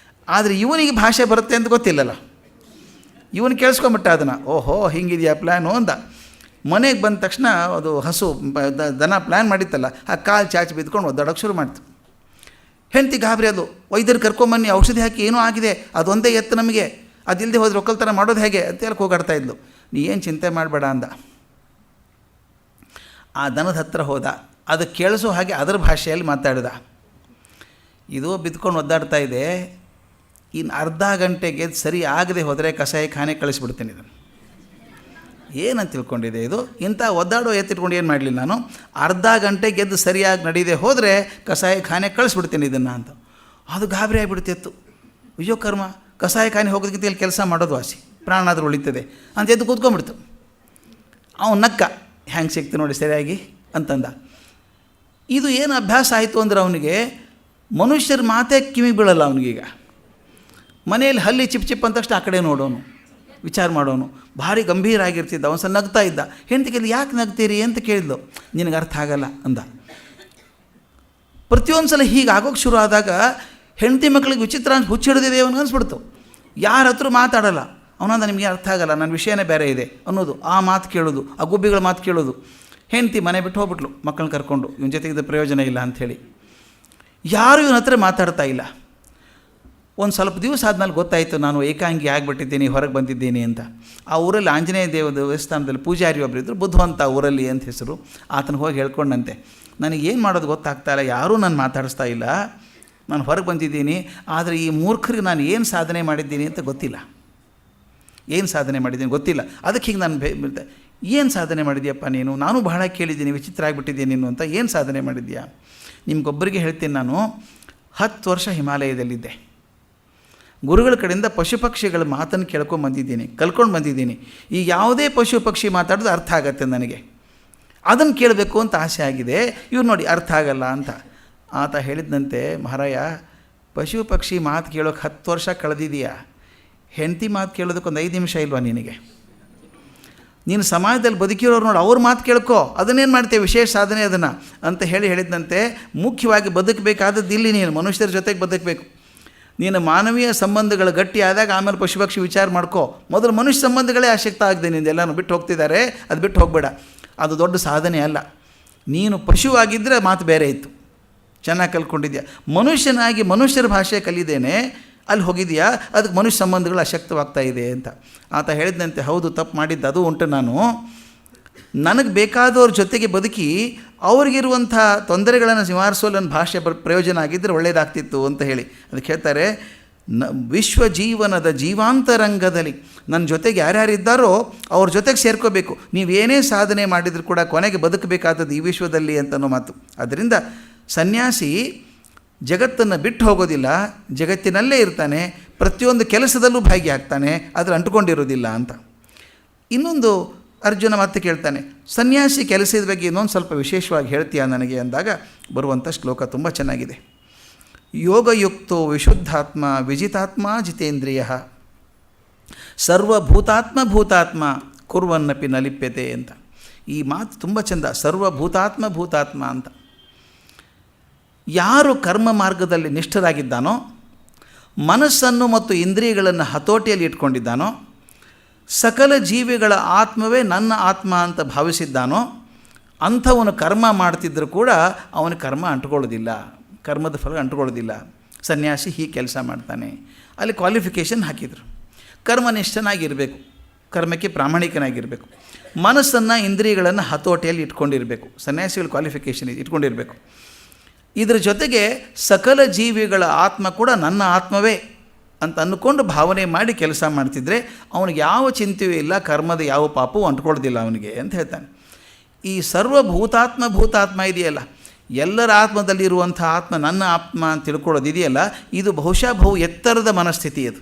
ಆದರೆ ಇವನಿಗೆ ಭಾಷೆ ಬರುತ್ತೆ ಅಂತ ಗೊತ್ತಿಲ್ಲಲ್ಲ, ಇವನು ಕೇಳಿಸ್ಕೊಂಬಿಟ್ಟ ಅದನ್ನು. ಓಹೋ ಹಿಂಗಿದೆಯಾ ಪ್ಲ್ಯಾನು ಅಂದ. ಮನೆಗೆ ಬಂದ ತಕ್ಷಣ ಅದು ಹಸು ದನ ಪ್ಲ್ಯಾನ್ ಮಾಡಿತ್ತಲ್ಲ, ಆ ಕಾಲು ಚಾಚಿ ಬಿದ್ಕೊಂಡು ಒದ್ದಾಡೋಕ್ಕೆ ಶುರು ಮಾಡ್ತು. ಹೆಂಡತಿ ಗಾಬರಿ, ಅದು ವೈದ್ಯರು ಕರ್ಕೊಂಬನ್ನಿ, ಔಷಧಿ ಹಾಕಿ ಏನೂ ಆಗಿದೆ, ಅದೊಂದೇ ಎತ್ತು ನಮಗೆ, ಅದಿಲ್ಲದೆ ಹೋದ್ರೆ ಒಕ್ಕಲ್ತನ ಮಾಡೋದು ಹೇಗೆ ಅಂತ ಹೇಳಿ ಹೋಗಾಡ್ತಾ ಇದ್ಲು. ನೀ ಏನು ಚಿಂತೆ ಮಾಡಬೇಡ ಅಂದ. ಆ ದನದ ಹತ್ರ ಹೋದ, ಅದು ಕೇಳಿಸೋ ಹಾಗೆ ಅದರ ಭಾಷೆಯಲ್ಲಿ ಮಾತಾಡಿದ. ಇದು ಬಿದ್ಕೊಂಡು ಒದ್ದಾಡ್ತಾ ಇದೆ, ಇನ್ನು ಅರ್ಧ ಗಂಟೆಗೆ ಸರಿ ಆಗದೆ ಹೋದರೆ ಕಸಾಯಿಖಾನೆ ಕಳಿಸ್ಬಿಡ್ತೀನಿ ಇದನ್ನು. ಏನಂತ ತಿಳ್ಕೊಂಡಿದೆ ಇದು, ಇಂಥ ಒದ್ದಾಡೋ ಎತ್ತಿಟ್ಕೊಂಡು ಏನು ಮಾಡಲಿ ನಾನು, ಅರ್ಧ ಗಂಟೆ ಗೆದ್ದು ಸರಿಯಾಗಿ ನಡೀದೆ ಹೋದರೆ ಕಸಾಯಿಖಾನೆ ಕಳಿಸ್ಬಿಡ್ತೀನಿ ಇದನ್ನು ಅಂತ. ಅದು ಗಾಬರಿ ಆಗಿಬಿಡುತ್ತೆ ಎತ್ತು. ಅಯ್ಯೋ ಕರ್ಮ, ಕಸಾಯಿಖಾನೆ ಹೋಗೋದಕ್ಕಿಂತ ಇಲ್ಲಿ ಕೆಲಸ ಮಾಡೋದು ವಾಸಿ, ಪ್ರಾಣ ಆದರೂ ಉಳಿತದೆ ಅಂತ ಎದ್ದು ಕೂತ್ಕೊಂಡ್ಬಿಡ್ತು. ಅವನು ನಕ್ಕ, ಹ್ಯಾಂಗೆ ಸಿಕ್ತು ನೋಡಿ ಸರಿಯಾಗಿ ಅಂತಂದ. ಇದು ಏನು ಅಭ್ಯಾಸ ಆಯಿತು ಅಂದ್ರೆ ಅವನಿಗೆ ಮನುಷ್ಯರ ಮಾತೇ ಕಿವಿ ಬೀಳಲ್ಲ ಅವನಿಗೀಗ. ಮನೆಯಲ್ಲಿ ಹಲ್ಲಿ ಚಿಪ್ ಅಂದ ತಕ್ಷಣ ಆ ಕಡೆ ನೋಡೋನು, ವಿಚಾರ ಮಾಡೋನು, ಭಾರಿ ಗಂಭೀರ ಆಗಿರ್ತಿದ್ದ. ಅವನು ಸಹ ನಗ್ತಾ ಇದ್ದ. ಹೆಂಡತಿ ಕೇಳಿದ, ಯಾಕೆ ನಗ್ತೀರಿ ಅಂತ ಕೇಳಿದ್ಲು. ನಿನಗೆ ಅರ್ಥ ಆಗಲ್ಲ ಅಂದ. ಪ್ರತಿಯೊಂದು ಸಲ ಹೀಗೆ ಆಗೋಕ್ಕೆ ಶುರು ಆದಾಗ ಹೆಂಡತಿ ಮಕ್ಕಳಿಗೆ ವಿಚಿತ್ರ ಹುಚ್ಚಿಡಿದಿದೆ ಅವನಿಗೆ ಅನಿಸ್ಬಿಡ್ತು. ಯಾರ ಹತ್ರ ಮಾತಾಡಲ್ಲ. ಅವನಂದ ನಿಮಗೆ ಅರ್ಥ ಆಗಲ್ಲ, ನನ್ನ ವಿಷಯನೇ ಬೇರೆ ಇದೆ ಅನ್ನೋದು, ಆ ಮಾತು ಕೇಳೋದು, ಆ ಗುಬ್ಬಿಗಳ ಮಾತು ಕೇಳೋದು. ಹೆಂಡತಿ ಮನೆ ಬಿಟ್ಟು ಹೋಗ್ಬಿಟ್ಲು ಮಕ್ಕಳನ್ನ ಕರ್ಕೊಂಡು, ಇವನ ಜೊತೆಗಿದ್ದ ಪ್ರಯೋಜನ ಇಲ್ಲ ಅಂಥೇಳಿ. ಯಾರು ಇವನ ಹತ್ರ ಮಾತಾಡ್ತಾ ಇಲ್ಲ. ಒಂದು ಸ್ವಲ್ಪ ದಿವಸ ಆದಮೇಲೆ ಗೊತ್ತಾಯಿತು, ನಾನು ಏಕಾಂಗಿ ಆಗಿಬಿಟ್ಟಿದ್ದೀನಿ, ಹೊರಗೆ ಬಂದಿದ್ದೀನಿ ಅಂತ. ಆ ಊರಲ್ಲಿ ಆಂಜನೇಯ ದೇವಸ್ಥಾನದಲ್ಲಿ ಪೂಜಾರಿ ಒಬ್ಬರಿದ್ದರು, ಬುದ್ಧವಂತ ಊರಲ್ಲಿ ಅಂತ ಹೆಸರು. ಆತನ ಹೋಗಿ ಹೇಳ್ಕೊಂಡಂತೆ, ನನಗೇನು ಮಾಡೋದು ಗೊತ್ತಾಗ್ತಾ ಇಲ್ಲ, ಯಾರೂ ನಾನು ಮಾತಾಡಿಸ್ತಾ ಇಲ್ಲ, ನಾನು ಹೊರಗೆ ಬಂದಿದ್ದೀನಿ, ಆದರೆ ಈ ಮೂರ್ಖರಿಗೆ ನಾನು ಏನು ಸಾಧನೆ ಮಾಡಿದ್ದೀನಿ ಅಂತ ಗೊತ್ತಿಲ್ಲ, ಏನು ಸಾಧನೆ ಮಾಡಿದ್ದೀನಿ ಗೊತ್ತಿಲ್ಲ, ಅದಕ್ಕೆ ಹೀಗೆ ನಾನು ಏನು ಸಾಧನೆ ಮಾಡಿದ್ಯಪ್ಪ ನೀನು, ನಾನು ಬಹಳ ಕೇಳಿದ್ದೀನಿ, ವಿಚಿತ್ರ ಆಗಿಬಿಟ್ಟಿದ್ದೀನಿ ನೀನು ಅಂತ, ಏನು ಸಾಧನೆ ಮಾಡಿದ್ಯಾ? ನಿಮ್ಗೊಬ್ಬರಿಗೆ ಹೇಳ್ತೀನಿ, ನಾನು 10 ವರ್ಷ ಹಿಮಾಲಯದಲ್ಲಿದ್ದೆ. ಗುರುಗಳ ಕಡೆಯಿಂದ ಪಶು ಪಕ್ಷಿಗಳ ಮಾತನ್ನು ಕೇಳ್ಕೊಂಡು ಕಲ್ಕೊಂಡು ಬಂದಿದ್ದೀನಿ. ಈಗ ಯಾವುದೇ ಪಶು ಪಕ್ಷಿ ಮಾತಾಡೋದು ಅರ್ಥ ಆಗತ್ತೆ ನನಗೆ, ಅದನ್ನು ಕೇಳಬೇಕು ಅಂತ ಆಸೆ ಆಗಿದೆ. ಇವ್ರು ನೋಡಿ ಅರ್ಥ ಆಗಲ್ಲ ಅಂತ. ಆತ ಹೇಳಿದಂತೆ, ಮಹಾರಾಯ ಪಶು ಪಕ್ಷಿ ಮಾತು ಕೇಳೋಕೆ 10 ವರ್ಷ ಕಳೆದಿದೆಯಾ, ಹೆಂಡತಿ ಮಾತು ಕೇಳೋದಕ್ಕೊಂದು 5 ನಿಮಿಷ ಇಲ್ವಾ ನಿನಗೆ? ನೀನು ಸಮಾಜದಲ್ಲಿ ಬದುಕಿರೋರು ನೋಡಿ, ಅವ್ರ ಮಾತು ಕೇಳ್ಕೊ, ಅದನ್ನೇನು ಮಾಡ್ತೇವೆ ವಿಶೇಷ ಸಾಧನೆ ಅದನ್ನು ಅಂತ ಹೇಳಿದಂತೆ, ಮುಖ್ಯವಾಗಿ ಬದುಕಬೇಕಾದದ್ದು ಇಲ್ಲಿ ನೀನು ಮನುಷ್ಯರ ಜೊತೆಗೆ ಬದುಕಬೇಕು. ನೀನು ಮಾನವೀಯ ಸಂಬಂಧಗಳು ಗಟ್ಟಿ ಆದಾಗ ಆಮೇಲೆ ಪಶು ಪಕ್ಷಿ ವಿಚಾರ ಮಾಡ್ಕೋ. ಮೊದಲು ಮನುಷ್ಯ ಸಂಬಂಧಗಳೇ ಆಸಕ್ತ ಆಗದೆ ನಿಂದೆಲ್ಲನೂ ಬಿಟ್ಟು ಹೋಗ್ತಿದ್ದಾರೆ, ಅದು ಬಿಟ್ಟು ಹೋಗಬೇಡ, ಅದು ದೊಡ್ಡ ಸಾಧನೆ ಅಲ್ಲ. ನೀನು ಪಶುವಾಗಿದ್ದರೆ ಮಾತು ಬೇರೆ ಇತ್ತು, ಚೆನ್ನಾಗಿ ಕಲ್ತ್ಕೊಂಡಿದ್ಯಾ. ಮನುಷ್ಯನಾಗಿ ಮನುಷ್ಯರ ಭಾಷೆ ಕಲಿದೇನೆ, ಅಲ್ಲಿ ಹೋಗಿದೆಯಾ, ಅದಕ್ಕೆ ಮನುಷ್ಯ ಸಂಬಂಧಗಳು ಅಶಕ್ತವಾಗ್ತಾ ಇದೆ ಅಂತ. ಆತ ಹೇಳಿದಂತೆ, ಹೌದು, ತಪ್ಪು ಮಾಡಿದ್ದು ಅದು ಉಂಟು. ನನಗೆ ಬೇಕಾದವ್ರ ಜೊತೆಗೆ ಬದುಕಿ ಅವ್ರಿಗಿರುವಂಥ ತೊಂದರೆಗಳನ್ನು ನಿವಾರಿಸಲು ನನ್ನ ಭಾಷೆ ಪ್ರಯೋಜನ ಆಗಿದ್ದರೆ ಒಳ್ಳೆಯದಾಗ್ತಿತ್ತು ಅಂತ ಹೇಳಿ ಅದಕ್ಕೆ ಹೇಳ್ತಾರೆ, ವಿಶ್ವ ಜೀವನದ ಜೀವಾಂತರಂಗದಲ್ಲಿ ನನ್ನ ಜೊತೆಗೆ ಯಾರ್ಯಾರಿದ್ದಾರೋ ಅವ್ರ ಜೊತೆಗೆ ಸೇರ್ಕೋಬೇಕು. ನೀವೇನೇ ಸಾಧನೆ ಮಾಡಿದರೂ ಕೂಡ ಕೊನೆಗೆ ಬದುಕಬೇಕಾದದ್ದು ಈ ವಿಶ್ವದಲ್ಲಿ ಅಂತನೋ ಮಾತು. ಅದರಿಂದ ಸನ್ಯಾಸಿ ಜಗತ್ತನ್ನು ಬಿಟ್ಟು ಹೋಗೋದಿಲ್ಲ, ಜಗತ್ತಿನಲ್ಲೇ ಇರ್ತಾನೆ, ಪ್ರತಿಯೊಂದು ಕೆಲಸದಲ್ಲೂ ಭಾಗಿಯಾಗ್ತಾನೆ, ಅದರ ಅಂಟುಕೊಂಡಿರೋದಿಲ್ಲ ಅಂತ. ಇನ್ನೊಂದು ಅರ್ಜುನ ಮತ್ತೆ ಕೇಳ್ತಾನೆ, ಸನ್ಯಾಸಿ ಕೆಲಸದ ಬಗ್ಗೆ ಇನ್ನೊಂದು ಸ್ವಲ್ಪ ವಿಶೇಷವಾಗಿ ಹೇಳ್ತೀಯಾ ನನಗೆ ಅಂದಾಗ ಬರುವಂಥ ಶ್ಲೋಕ ತುಂಬ ಚೆನ್ನಾಗಿದೆ. ಯೋಗಯುಕ್ತೋ ವಿಶುದ್ಧಾತ್ಮ ವಿಜಿತಾತ್ಮ ಜಿತೇಂದ್ರಿಯ ಸರ್ವಭೂತಾತ್ಮ ಕುರ್ವನ್ನಪಿ ನ ಲಿಪ್ಯತೆ ಅಂತ. ಈ ಮಾತು ತುಂಬ ಚೆಂದ. ಸರ್ವಭೂತಾತ್ಮ ಅಂತ. ಯಾರು ಕರ್ಮ ಮಾರ್ಗದಲ್ಲಿ ನಿಷ್ಠರಾಗಿದ್ದಾನೋ, ಮನಸ್ಸನ್ನು ಮತ್ತು ಇಂದ್ರಿಯಗಳನ್ನು ಹತೋಟಿಯಲ್ಲಿ ಇಟ್ಕೊಂಡಿದ್ದಾನೋ, ಸಕಲ ಜೀವಿಗಳ ಆತ್ಮವೇ ನನ್ನ ಆತ್ಮ ಅಂತ ಭಾವಿಸಿದ್ದಾನೋ, ಅಂಥವನು ಕರ್ಮ ಮಾಡ್ತಿದ್ದರೂ ಕೂಡ ಅವನ ಕರ್ಮ ಅಂಟ್ಕೊಳ್ಳೋದಿಲ್ಲ, ಕರ್ಮದ ಫಲ ಅಂಟ್ಕೊಳ್ಳೋದಿಲ್ಲ. ಸನ್ಯಾಸಿ ಹೀಗೆ ಕೆಲಸ ಮಾಡ್ತಾನೆ. ಅಲ್ಲಿ ಕ್ವಾಲಿಫಿಕೇಷನ್ ಹಾಕಿದರು. ಕರ್ಮನಿಷ್ಠನಾಗಿರಬೇಕು, ಕರ್ಮಕ್ಕೆ ಪ್ರಾಮಾಣಿಕನಾಗಿರಬೇಕು, ಮನಸ್ಸನ್ನು ಇಂದ್ರಿಯಗಳನ್ನು ಹತೋಟಿಯಲ್ಲಿ ಇಟ್ಕೊಂಡಿರಬೇಕು. ಸನ್ಯಾಸಿಗಳ ಕ್ವಾಲಿಫಿಕೇಷನ್ ಇಟ್ಕೊಂಡಿರಬೇಕು. ಇದರ ಜೊತೆಗೆ ಸಕಲ ಜೀವಿಗಳ ಆತ್ಮ ಕೂಡ ನನ್ನ ಆತ್ಮವೇ ಅಂತ ಅಂದ್ಕೊಂಡು ಭಾವನೆ ಮಾಡಿ ಕೆಲಸ ಮಾಡ್ತಿದ್ರೆ ಅವನಿಗೆ ಯಾವ ಚಿಂತೆಯೂ ಇಲ್ಲ, ಕರ್ಮದ ಯಾವ ಪಾಪವೂ ಅಂಟ್ಕೊಳ್ಳೋದಿಲ್ಲ ಅವನಿಗೆ ಅಂತ ಹೇಳ್ತಾನೆ. ಈ ಸರ್ವಭೂತಾತ್ಮ ಇದೆಯಲ್ಲ, ಎಲ್ಲರ ಆತ್ಮದಲ್ಲಿರುವಂಥ ಆತ್ಮ ನನ್ನ ಆತ್ಮ ಅಂತ ತಿಳ್ಕೊಳ್ಳೋದಿದೆಯಲ್ಲ, ಇದು ಬಹುಶಃ ಎತ್ತರದ ಮನಸ್ಥಿತಿ. ಅದು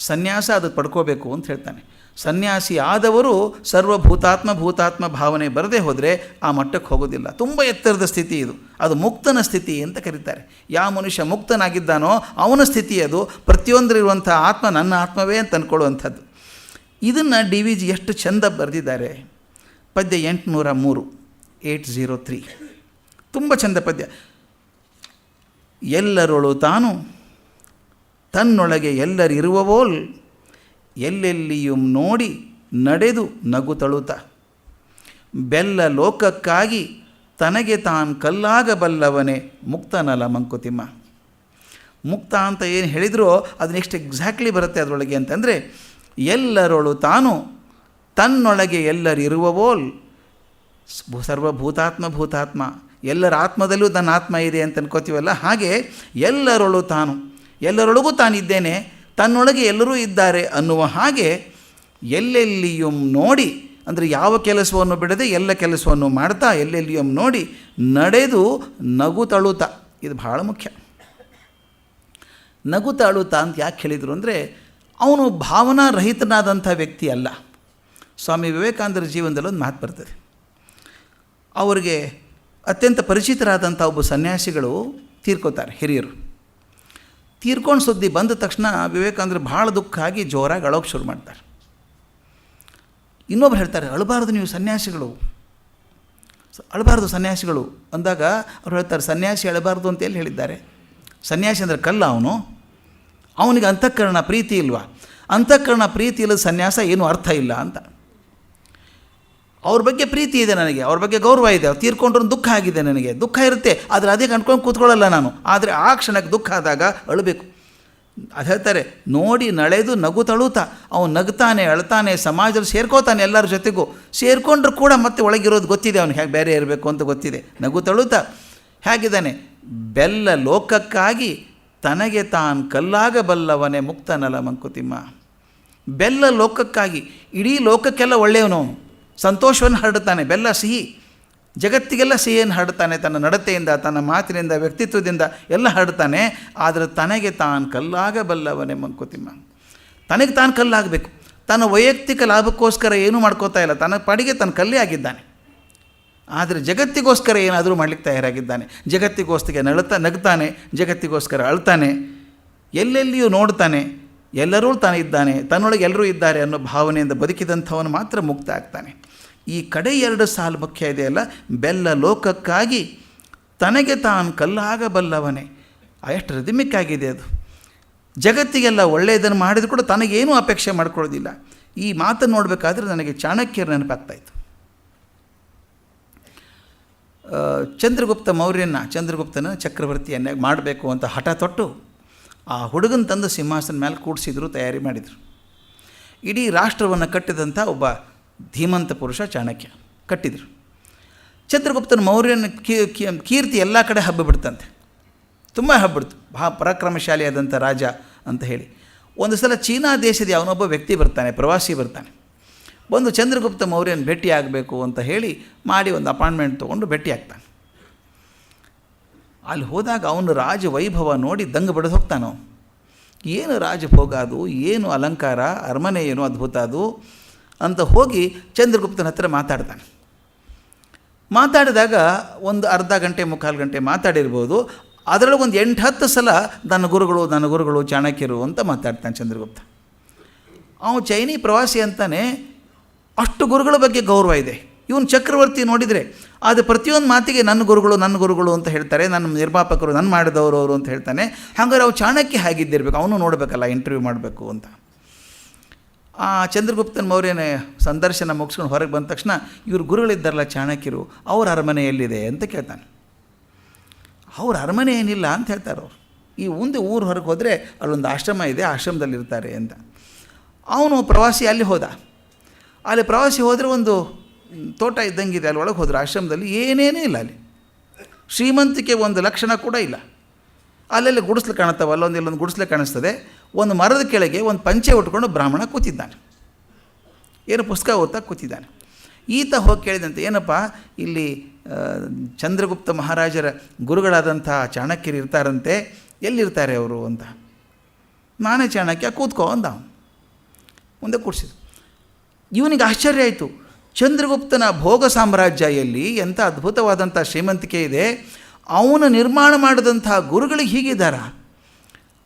ಸನ್ಯಾಸ ಅದು ಪಡ್ಕೋಬೇಕು ಅಂತ ಹೇಳ್ತಾನೆ. ಸನ್ಯಾಸಿ ಆದವರು ಸರ್ವಭೂತಾತ್ಮ ಭಾವನೆ ಬರದೇ ಹೋದರೆ ಆ ಮಟ್ಟಕ್ಕೆ ಹೋಗೋದಿಲ್ಲ. ತುಂಬ ಎತ್ತರದ ಸ್ಥಿತಿ ಇದು. ಅದು ಮುಕ್ತನ ಸ್ಥಿತಿ ಅಂತ ಕರೀತಾರೆ. ಯಾವ ಮನುಷ್ಯ ಮುಕ್ತನಾಗಿದ್ದಾನೋ ಅವನ ಸ್ಥಿತಿ ಅದು. ಪ್ರತಿಯೊಂದರಿರುವಂಥ ಆತ್ಮ ನನ್ನ ಆತ್ಮವೇ ಅಂತ ಅಂದ್ಕೊಳ್ಳುವಂಥದ್ದು. ಇದನ್ನು DVG ಎಷ್ಟು ಚೆಂದ ಬರೆದಿದ್ದಾರೆ. ಪದ್ಯ 803 803 ತುಂಬ ಚೆಂದ ಪದ್ಯ. ಎಲ್ಲರೊಳು ತಾನು ತನ್ನೊಳಗೆ ಎಲ್ಲರಿರುವವೋಲ್ ಎಲ್ಲೆಲ್ಲಿಯೂ ನೋಡಿ ನಡೆದು ನಗುತಳುತ ಬೆಲ್ಲ ಲೋಕಕ್ಕಾಗಿ ತನಗೆ ತಾನು ಕಲ್ಲಾಗಬಲ್ಲವನೇ ಮುಕ್ತನಲ ಮಂಕುತಿಮ್ಮ. ಮುಕ್ತ ಅಂತ ಏನು ಹೇಳಿದ್ರೋ ಅದು ನೆಕ್ಸ್ಟ್ ಎಕ್ಸಾಕ್ಟ್ಲಿ ಬರುತ್ತೆ ಅದರೊಳಗೆ ಅಂತಂದರೆ, ಎಲ್ಲರೊಳು ತಾನು ತನ್ನೊಳಗೆ ಎಲ್ಲರಿರುವವೋಲ್ ಸರ್ವಭೂತಾತ್ಮ ಎಲ್ಲರ ಆತ್ಮದಲ್ಲೂ ನನ್ನ ಆತ್ಮ ಇದೆ ಅಂತ ಅನ್ಕೋತೀವಲ್ಲ, ಹಾಗೆ ಎಲ್ಲರೊಳು ತಾನು, ಎಲ್ಲರೊಳಗೂ ತಾನಿದ್ದೇನೆ, ತನ್ನೊಳಗೆ ಎಲ್ಲರೂ ಇದ್ದಾರೆ ಅನ್ನುವ ಹಾಗೆ ಎಲ್ಲೆಲ್ಲಿಯೂ ನೋಡಿ, ಅಂದರೆ ಯಾವ ಕೆಲಸವನ್ನು ಬಿಡದೆ ಎಲ್ಲ ಕೆಲಸವನ್ನು ಮಾಡ್ತಾ ಎಲ್ಲೆಲ್ಲಿಯೂ ನೋಡಿ ನಡೆದು ನಗುತಳುತ್ತಾ. ಇದು ಭಾಳ ಮುಖ್ಯ. ನಗುತಳುತ್ತಾ ಅಂತ ಯಾಕೆ ಹೇಳಿದರು ಅಂದರೆ, ಅವನು ಭಾವನಾರಹಿತನಾದಂಥ ವ್ಯಕ್ತಿ ಅಲ್ಲ. ಸ್ವಾಮಿ ವಿವೇಕಾನಂದರ ಜೀವನದಲ್ಲಿ ಒಂದು ಮಾತು ಬರ್ತದೆ. ಅವರಿಗೆ ಅತ್ಯಂತ ಪರಿಚಿತರಾದಂಥ ಒಬ್ಬ ಸನ್ಯಾಸಿಗಳು ತೀರ್ಕೋತಾರೆ, ಹಿರಿಯರು. ತೀರ್ಕೊಂಡು ಸುದ್ದಿ ಬಂದ ತಕ್ಷಣ ವಿವೇಕಾನಂದರು ಭಾಳ ದುಃಖ ಆಗಿ ಜೋರಾಗಿ ಅಳೋಕ್ಕೆ ಶುರು ಮಾಡ್ತಾರೆ. ಇನ್ನೊಬ್ರು ಹೇಳ್ತಾರೆ, ಅಳಬಾರ್ದು ನೀವು ಸನ್ಯಾಸಿಗಳು, ಅಳಬಾರ್ದು ಸನ್ಯಾಸಿಗಳು ಅಂದಾಗ ಅವ್ರು ಹೇಳ್ತಾರೆ, ಸನ್ಯಾಸಿ ಅಳಬಾರ್ದು ಅಂತ ಎಲ್ಲಿ ಹೇಳಿದ್ದಾರೆ? ಸನ್ಯಾಸಿ ಅಂದರೆ ಕಲ್ಲ ಅವನು, ಅವನಿಗೆ ಅಂತಃಕರಣ ಪ್ರೀತಿ ಇಲ್ವಾ? ಅಂತಃಕರಣ ಪ್ರೀತಿ ಇಲ್ಲದ ಸನ್ಯಾಸ ಏನೂ ಅರ್ಥ ಇಲ್ಲ ಅಂತ. ಅವ್ರ ಬಗ್ಗೆ ಪ್ರೀತಿ ಇದೆ ನನಗೆ, ಅವ್ರ ಬಗ್ಗೆ ಗೌರವ ಇದೆ, ಅವ್ರು ತೀರ್ಕೊಂಡ್ರೂ ದುಃಖ ಆಗಿದೆ ನನಗೆ, ದುಃಖ ಇರುತ್ತೆ, ಆದರೆ ಅದೇ ಕಂಡ್ಕೊಂಡು ಕೂತ್ಕೊಳ್ಳಲ್ಲ ನಾನು. ಆದರೆ ಆ ಕ್ಷಣಕ್ಕೆ ದುಃಖ ಆದಾಗ ಅಳಬೇಕು. ಅದು ಹೇಳ್ತಾರೆ, ನೋಡಿ ನಡೆದು ನಗುತಳುತ್ತಾ ಅವನು ನಗ್ತಾನೆ, ಅಳ್ತಾನೆ, ಸಮಾಜದಲ್ಲಿ ಸೇರ್ಕೋತಾನೆ, ಎಲ್ಲರ ಜೊತೆಗೂ ಸೇರಿಕೊಂಡ್ರೂ ಕೂಡ ಮತ್ತೆ ಒಳಗಿರೋದು ಗೊತ್ತಿದೆ, ಅವ್ನು ಹೇಗೆ ಬೇರೆ ಇರಬೇಕು ಅಂತ ಗೊತ್ತಿದೆ. ನಗುತಳುತ್ತಾ ಹೇಗಿದ್ದಾನೆ? ಬೆಲ್ಲ ಲೋಕಕ್ಕಾಗಿ ತನಗೆ ತಾನು ಕಲ್ಲಾಗಬಲ್ಲವನೇ ಮುಕ್ತನಲ ಮಂಕುತಿಮ್ಮ. ಬೆಲ್ಲ ಲೋಕಕ್ಕಾಗಿ, ಇಡೀ ಲೋಕಕ್ಕೆಲ್ಲ ಒಳ್ಳೆಯವನು, ಸಂತೋಷವನ್ನು ಹರಡುತ್ತಾನೆ. ಬೆಲ್ಲ ಸಿಹಿ, ಜಗತ್ತಿಗೆಲ್ಲ ಸಿಹಿಯನ್ನು ಹರಡುತ್ತಾನೆ, ತನ್ನ ನಡತೆಯಿಂದ, ತನ್ನ ಮಾತಿನಿಂದ, ವ್ಯಕ್ತಿತ್ವದಿಂದ ಎಲ್ಲ ಹರಡುತ್ತಾನೆ. ಆದರೆ ತನಗೆ ತಾನು ಕಲ್ಲಾಗಬಲ್ಲವನೇ ಮಂಕುತಿಮ್ಮ. ತನಗೆ ತಾನು ಕಲ್ಲಾಗಬೇಕು. ತನ್ನ ವೈಯಕ್ತಿಕ ಲಾಭಕ್ಕೋಸ್ಕರ ಏನೂ ಮಾಡ್ಕೋತಾ ಇಲ್ಲ, ತನ್ನ ಪಾಡಿಗೆ ತನ್ನ ಕಲ್ಲೇ ಆಗಿದ್ದಾನೆ. ಆದರೆ ಜಗತ್ತಿಗೋಸ್ಕರ ಏನಾದರೂ ಮಾಡಲಿಕ್ಕೆ ತಯಾರಾಗಿದ್ದಾನೆ. ಜಗತ್ತಿಗೋಸ್ಕರ ನಗ್ತಾನೆ, ಜಗತ್ತಿಗೋಸ್ಕರ ಅಳ್ತಾನೆ, ಎಲ್ಲೆಲ್ಲಿಯೂ ನೋಡ್ತಾನೆ, ಎಲ್ಲರೂ ತಾನಿದ್ದಾನೆ, ತನ್ನೊಳಗೆ ಎಲ್ಲರೂ ಇದ್ದಾರೆ ಅನ್ನೋ ಭಾವನೆಯಿಂದ ಬದುಕಿದಂಥವನು ಮಾತ್ರ ಮುಕ್ತ ಆಗ್ತಾನೆ. ಈ ಕಡೆ 2 ಸಾಲು ಮುಖ್ಯ ಇದೆಯಲ್ಲ, ಬೆಲ್ಲ ಲೋಕಕ್ಕಾಗಿ ತನಗೆ ತಾನು ಕಲ್ಲಾಗಬಲ್ಲವನೇ. ಎಷ್ಟು ರಿದಮಿಕ್ಕಾಗಿದೆ ಅದು. ಜಗತ್ತಿಗೆಲ್ಲ ಒಳ್ಳೆಯದನ್ನು ಮಾಡಿದ್ರು ಕೂಡ ತನಗೇನೂ ಅಪೇಕ್ಷೆ ಮಾಡ್ಕೊಳ್ಳೋದಿಲ್ಲ. ಈ ಮಾತನ್ನು ನೋಡಬೇಕಾದ್ರೆ ನನಗೆ ಚಾಣಕ್ಯರ ನೆನಪಾಗ್ತಾಯಿತ್ತು. ಚಂದ್ರಗುಪ್ತನ ಚಕ್ರವರ್ತಿಯನ್ನಾಗಿ ಮಾಡಬೇಕು ಅಂತ ಹಠ ತೊಟ್ಟು ಆ ಹುಡುಗನ ತಂದು ಸಿಂಹಾಸನ ಮೇಲೆ ಕೂಡಿಸಿದ್ರು, ತಯಾರಿ ಮಾಡಿದರು. ಇಡೀ ರಾಷ್ಟ್ರವನ್ನು ಕಟ್ಟಿದಂಥ ಒಬ್ಬ ಧೀಮಂತ ಪುರುಷ ಚಾಣಕ್ಯ ಕಟ್ಟಿದರು. ಚಂದ್ರಗುಪ್ತನ ಮೌರ್ಯನ ಕೀರ್ತಿ ಎಲ್ಲ ಕಡೆ ಹಬ್ಬಿಬಿಡ್ತಂತೆ, ತುಂಬ ಹಬ್ಬಿಡ್ತು. ಪರಾಕ್ರಮಶಾಲಿಯಾದಂಥ ರಾಜ ಅಂತ ಹೇಳಿ. ಒಂದು ಸಲ ಚೀನಾ ದೇಶದ ಯಾವನೊಬ್ಬ ವ್ಯಕ್ತಿ ಬರ್ತಾನೆ, ಪ್ರವಾಸಿ ಬರ್ತಾನೆ. ಬಂದು ಚಂದ್ರಗುಪ್ತ ಮೌರ್ಯನ ಭೇಟಿ ಆಗಬೇಕು ಅಂತ ಹೇಳಿ ಮಾಡಿ ಒಂದು ಅಪಾಯಿಂಟ್ಮೆಂಟ್ ತೊಗೊಂಡು ಭೇಟಿ ಆಗ್ತಾನೆ. ಅಲ್ಲಿ ಹೋದಾಗ ಅವನು ರಾಜ ವೈಭವ ನೋಡಿ ದಂಗೆ ಬಡಿದು ಹೋಗ್ತಾನೋ. ಏನು ರಾಜಭೋಗ ಅದು, ಏನು ಅಲಂಕಾರ, ಅರಮನೆ ಏನು ಅದ್ಭುತ ಅದು ಅಂತ ಹೋಗಿ ಚಂದ್ರಗುಪ್ತನ ಹತ್ರ ಮಾತಾಡ್ತಾನೆ. ಮಾತಾಡಿದಾಗ ಒಂದು ಅರ್ಧ ಗಂಟೆ ಮುಕ್ಕಾಲು ಗಂಟೆ ಮಾತಾಡಿರ್ಬೋದು. ಅದರೊಳಗೆ ಒಂದು 8-10 ಸಲ ನನ್ನ ಗುರುಗಳು ಚಾಣಕ್ಯರು ಅಂತ ಮಾತಾಡ್ತಾನೆ ಚಂದ್ರಗುಪ್ತ. ಅವನು ಚೈನೀ ಪ್ರವಾಸಿ ಅಂತಾನೆ, ಅಷ್ಟು ಗುರುಗಳ ಬಗ್ಗೆ ಗೌರವ ಇದೆ. ಇವನು ಚಕ್ರವರ್ತಿ ನೋಡಿದರೆ ಅದು ಪ್ರತಿಯೊಂದು ಮಾತಿಗೆ ನನ್ನ ಗುರುಗಳು ಅಂತ ಹೇಳ್ತಾರೆ, ನನ್ನ ನಿರ್ಮಾಪಕರು, ನನ್ನ ಮಾಡಿದವರು ಅವರು ಅಂತ ಹೇಳ್ತಾನೆ. ಹಾಗಾದ್ರೆ ಅವು ಚಾಣಕ್ಯ ಹೇಗಿದ್ದಿರಬೇಕು, ಅವನು ನೋಡಬೇಕಲ್ಲ, ಇಂಟರ್ವ್ಯೂ ಮಾಡಬೇಕು ಅಂತ. ಆ ಚಂದ್ರಗುಪ್ತನ ಮೌರ್ಯನ ಸಂದರ್ಶನ ಮುಗಿಸ್ಕೊಂಡು ಹೊರಗೆ ಬಂದ ತಕ್ಷಣ ಇವರು ಗುರುಗಳಿದ್ದಾರಲ್ಲ ಚಾಣಕ್ಯರು, ಅವ್ರ ಅರಮನೆ ಎಲ್ಲಿದೆ ಅಂತ ಕೇಳ್ತಾನೆ. ಅವ್ರ ಅರಮನೆ ಏನಿಲ್ಲ ಅಂತ ಹೇಳ್ತಾರೆ ಅವರು. ಈ ಮುಂದೆ ಊರು ಹೊರಗೆ ಹೋದರೆ ಅಲ್ಲೊಂದು ಆಶ್ರಮ ಇದೆ, ಆಶ್ರಮದಲ್ಲಿರ್ತಾರೆ ಅಂತ. ಅವನು ಪ್ರವಾಸಿ ಅಲ್ಲಿ ಹೋದ. ಅಲ್ಲಿ ಪ್ರವಾಸಿ ಹೋದರೆ ಒಂದು ತೋಟ ಇದ್ದಂಗಿದೆ, ಅಲ್ಲಿ ಒಳಗೆ ಹೋದ್ರೆ ಆಶ್ರಮದಲ್ಲಿ ಏನೇನೂ ಇಲ್ಲ. ಅಲ್ಲಿ ಶ್ರೀಮಂತಿಕೆ ಒಂದು ಲಕ್ಷಣ ಕೂಡ ಇಲ್ಲ. ಅಲ್ಲೆಲ್ಲ ಗುಡಿಸ್ಲು ಕಾಣುತ್ತವಲ್ಲ, ಇಲ್ಲೊಂದು ಗುಡಿಸ್ಲೆ ಕಾಣಿಸ್ತದೆ. ಒಂದು ಮರದ ಕೆಳಗೆ ಒಂದು ಪಂಚೆ ಉಟ್ಕೊಂಡು ಬ್ರಾಹ್ಮಣ ಕೂತಿದ್ದಾನೆ, ಏನು ಪುಸ್ತಕ ಓದ್ತಾ ಕೂತಿದ್ದಾನೆ. ಈತ ಹೋಗಿ ಕೇಳಿದಂತೆ, ಏನಪ್ಪ ಇಲ್ಲಿ ಚಂದ್ರಗುಪ್ತ ಮಹಾರಾಜರ ಗುರುಗಳಾದಂಥ ಚಾಣಕ್ಯರು ಇರ್ತಾರಂತೆ, ಎಲ್ಲಿರ್ತಾರೆ ಅವರು ಅಂತ. ನಾನೇ ಚಾಣಕ್ಯ, ಕೂತ್ಕೋ ಅಂದ. ಮುಂದೆ ಕೂಡಿಸಿದ್ರು. ಇವನಿಗೆ ಆಶ್ಚರ್ಯ ಆಯಿತು. ಚಂದ್ರಗುಪ್ತನ ಭೋಗ ಸಾಮ್ರಾಜ್ಯ ಎಲ್ಲಿ, ಎಂಥ ಅದ್ಭುತವಾದಂಥ ಶ್ರೀಮಂತಿಕೆ ಇದೆ, ಅವನು ನಿರ್ಮಾಣ ಮಾಡಿದಂಥ ಗುರುಗಳಿಗೆ ಹೀಗಿದ್ದಾರ.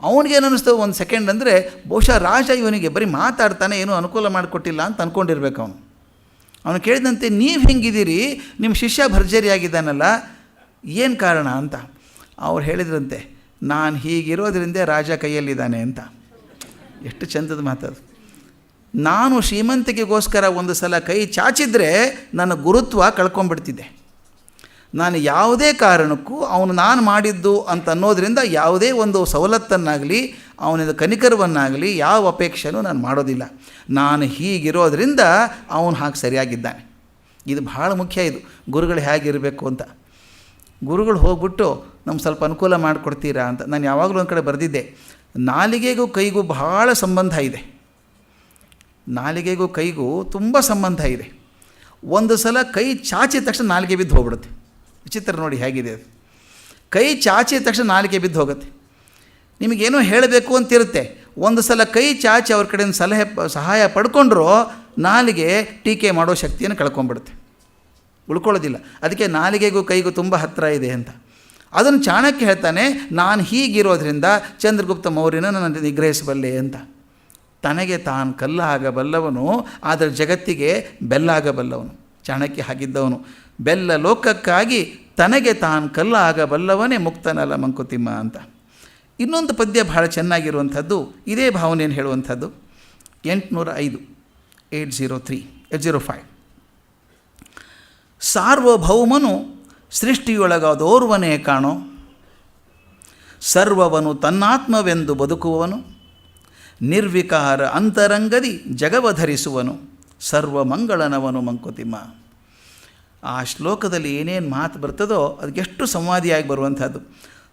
ಅವನಿಗೇನು ಅನ್ನಿಸ್ತು ಒಂದು ಸೆಕೆಂಡ್ ಅಂದರೆ, ಬಹುಶಃ ರಾಜ ಇವನಿಗೆ ಬರೀ ಮಾತಾಡ್ತಾನೆ, ಏನೂ ಅನುಕೂಲ ಮಾಡಿಕೊಟ್ಟಿಲ್ಲ ಅಂತ ಅಂದ್ಕೊಂಡಿರ್ಬೇಕು. ಅವನು ಕೇಳಿದಂತೆ, ನೀವು ಹಿಂಗಿದ್ದೀರಿ, ನಿಮ್ಮ ಶಿಷ್ಯ ಭರ್ಜರಿಯಾಗಿದ್ದಾನಲ್ಲ, ಏನು ಕಾರಣ ಅಂತ. ಅವ್ರು ಹೇಳಿದ್ರಂತೆ, ನಾನು ಹೀಗಿರೋದ್ರಿಂದ ರಾಜ ಕೈಯಲ್ಲಿದ್ದಾನೆ ಅಂತ. ಎಷ್ಟು ಚಂದದ ಮಾತದು. ನಾನು ಶ್ರೀಮಂತಿಕೆಗೋಸ್ಕರ ಒಂದು ಸಲ ಕೈ ಚಾಚಿದ್ರೆ ನನ್ನ ಗುರುತ್ವ ಕಳ್ಕೊಂಡ್ಬಿಡ್ತಿದ್ದೆ. ನಾನು ಯಾವುದೇ ಕಾರಣಕ್ಕೂ ಅವನು ನಾನು ಮಾಡಿದ್ದು ಅಂತ ಅನ್ನೋದರಿಂದ ಯಾವುದೇ ಒಂದು ಸವಲತ್ತನ್ನಾಗಲಿ ಅವನಿಂದ ಕನಿಕರವನ್ನಾಗಲಿ ಯಾವ ಅಪೇಕ್ಷೆನೂ ನಾನು ಮಾಡೋದಿಲ್ಲ. ನಾನು ಹೀಗಿರೋದ್ರಿಂದ ಅವನು ಹಾಗೆ ಸರಿಯಾಗಿದ್ದಾನೆ. ಇದು ಭಾಳ ಮುಖ್ಯ. ಇದು ಗುರುಗಳು ಹೇಗಿರಬೇಕು ಅಂತ. ಗುರುಗಳು ಹೋಗ್ಬಿಟ್ಟು ನಮ್ಗೆ ಸ್ವಲ್ಪ ಅನುಕೂಲ ಮಾಡಿಕೊಡ್ತೀರಾ ಅಂತ. ನಾನು ಯಾವಾಗಲೂ ಒಂದು ಕಡೆ ಬರೆದಿದ್ದೆ, ನಾಲಿಗೆಗೂ ಕೈಗೂ ಭಾಳ ಸಂಬಂಧ ಇದೆ. ನಾಲಿಗೆಗೂ ಕೈಗೂ ತುಂಬ ಸಂಬಂಧ ಇದೆ. ಒಂದು ಸಲ ಕೈ ಚಾಚಿದ ತಕ್ಷಣ ನಾಲಿಗೆ ಬಿದ್ದು ಹೋಗ್ಬಿಡುತ್ತೆ. ವಿಚಿತ್ರ ನೋಡಿ ಹೇಗಿದೆ ಅದು. ಕೈ ಚಾಚಿದ ತಕ್ಷಣ ನಾಲಿಗೆ ಬಿದ್ದು ಹೋಗುತ್ತೆ. ನಿಮಗೇನೋ ಹೇಳಬೇಕು ಅಂತಿರುತ್ತೆ, ಒಂದು ಸಲ ಕೈ ಚಾಚಿ ಅವ್ರ ಕಡೆಯಿಂದ ಸಹಾಯ ಪಡ್ಕೊಂಡ್ರೂ ನಾಲಿಗೆ ಟೀಕೆ ಮಾಡೋ ಶಕ್ತಿಯನ್ನು ಕಳ್ಕೊಂಡ್ಬಿಡುತ್ತೆ, ಉಳ್ಕೊಳ್ಳೋದಿಲ್ಲ. ಅದಕ್ಕೆ ನಾಲಿಗೆಗೂ ಕೈಗೂ ತುಂಬ ಹತ್ತಿರ ಇದೆ ಅಂತ. ಅದನ್ನು ಚಾಣಕ್ಯ ಹೇಳ್ತಾನೆ, ನಾನು ಹೀಗಿರೋದ್ರಿಂದ ಚಂದ್ರಗುಪ್ತ ಮೌರ್ಯನ ನಾನು ನಿಗ್ರಹಿಸಬಲ್ಲೆ ಅಂತ. ತನಗೆ ತಾನು ಕಲ್ಲಾಗಬಲ್ಲವನು, ಆದರೆ ಜಗತ್ತಿಗೆ ಬೆಲ್ಲಾಗಬಲ್ಲವನು. ಚಾಣಕ್ಯ ಹಾಗಿದ್ದವನು. ಬೆಲ್ಲ ಲೋಕಕ್ಕಾಗಿ ತನಗೆ ತಾನು ಕಲ್ಲಾಗಬಲ್ಲವನೇ ಮುಕ್ತನಲ್ಲ ಮಂಕುತಿಮ್ಮ ಅಂತ. ಇನ್ನೊಂದು ಪದ್ಯ ಭಾಳ ಚೆನ್ನಾಗಿರುವಂಥದ್ದು, ಇದೇ ಭಾವನೆಯನ್ನು ಹೇಳುವಂಥದ್ದು. 805 805 ಸಾರ್ವಭೌಮನು ಸೃಷ್ಟಿಯೊಳಗದೋರ್ವನೇ ಕಾಣೋ, ಸರ್ವವನು ತನ್ನಾತ್ಮವೆಂದು ಬದುಕುವವನು, ನಿರ್ವಿಕಾರ ಅಂತರಂಗದಿ ಜಗವಧರಿಸುವನು, ಸರ್ವಮಂಗಳನವನು ಮಂಕುತಿಮ್ಮ. ಆ ಶ್ಲೋಕದಲ್ಲಿ ಏನೇನು ಮಾತು ಬರ್ತದೋ ಅದಕ್ಕೆಷ್ಟು ಸಂವಾದಿಯಾಗಿ ಬರುವಂಥದ್ದು.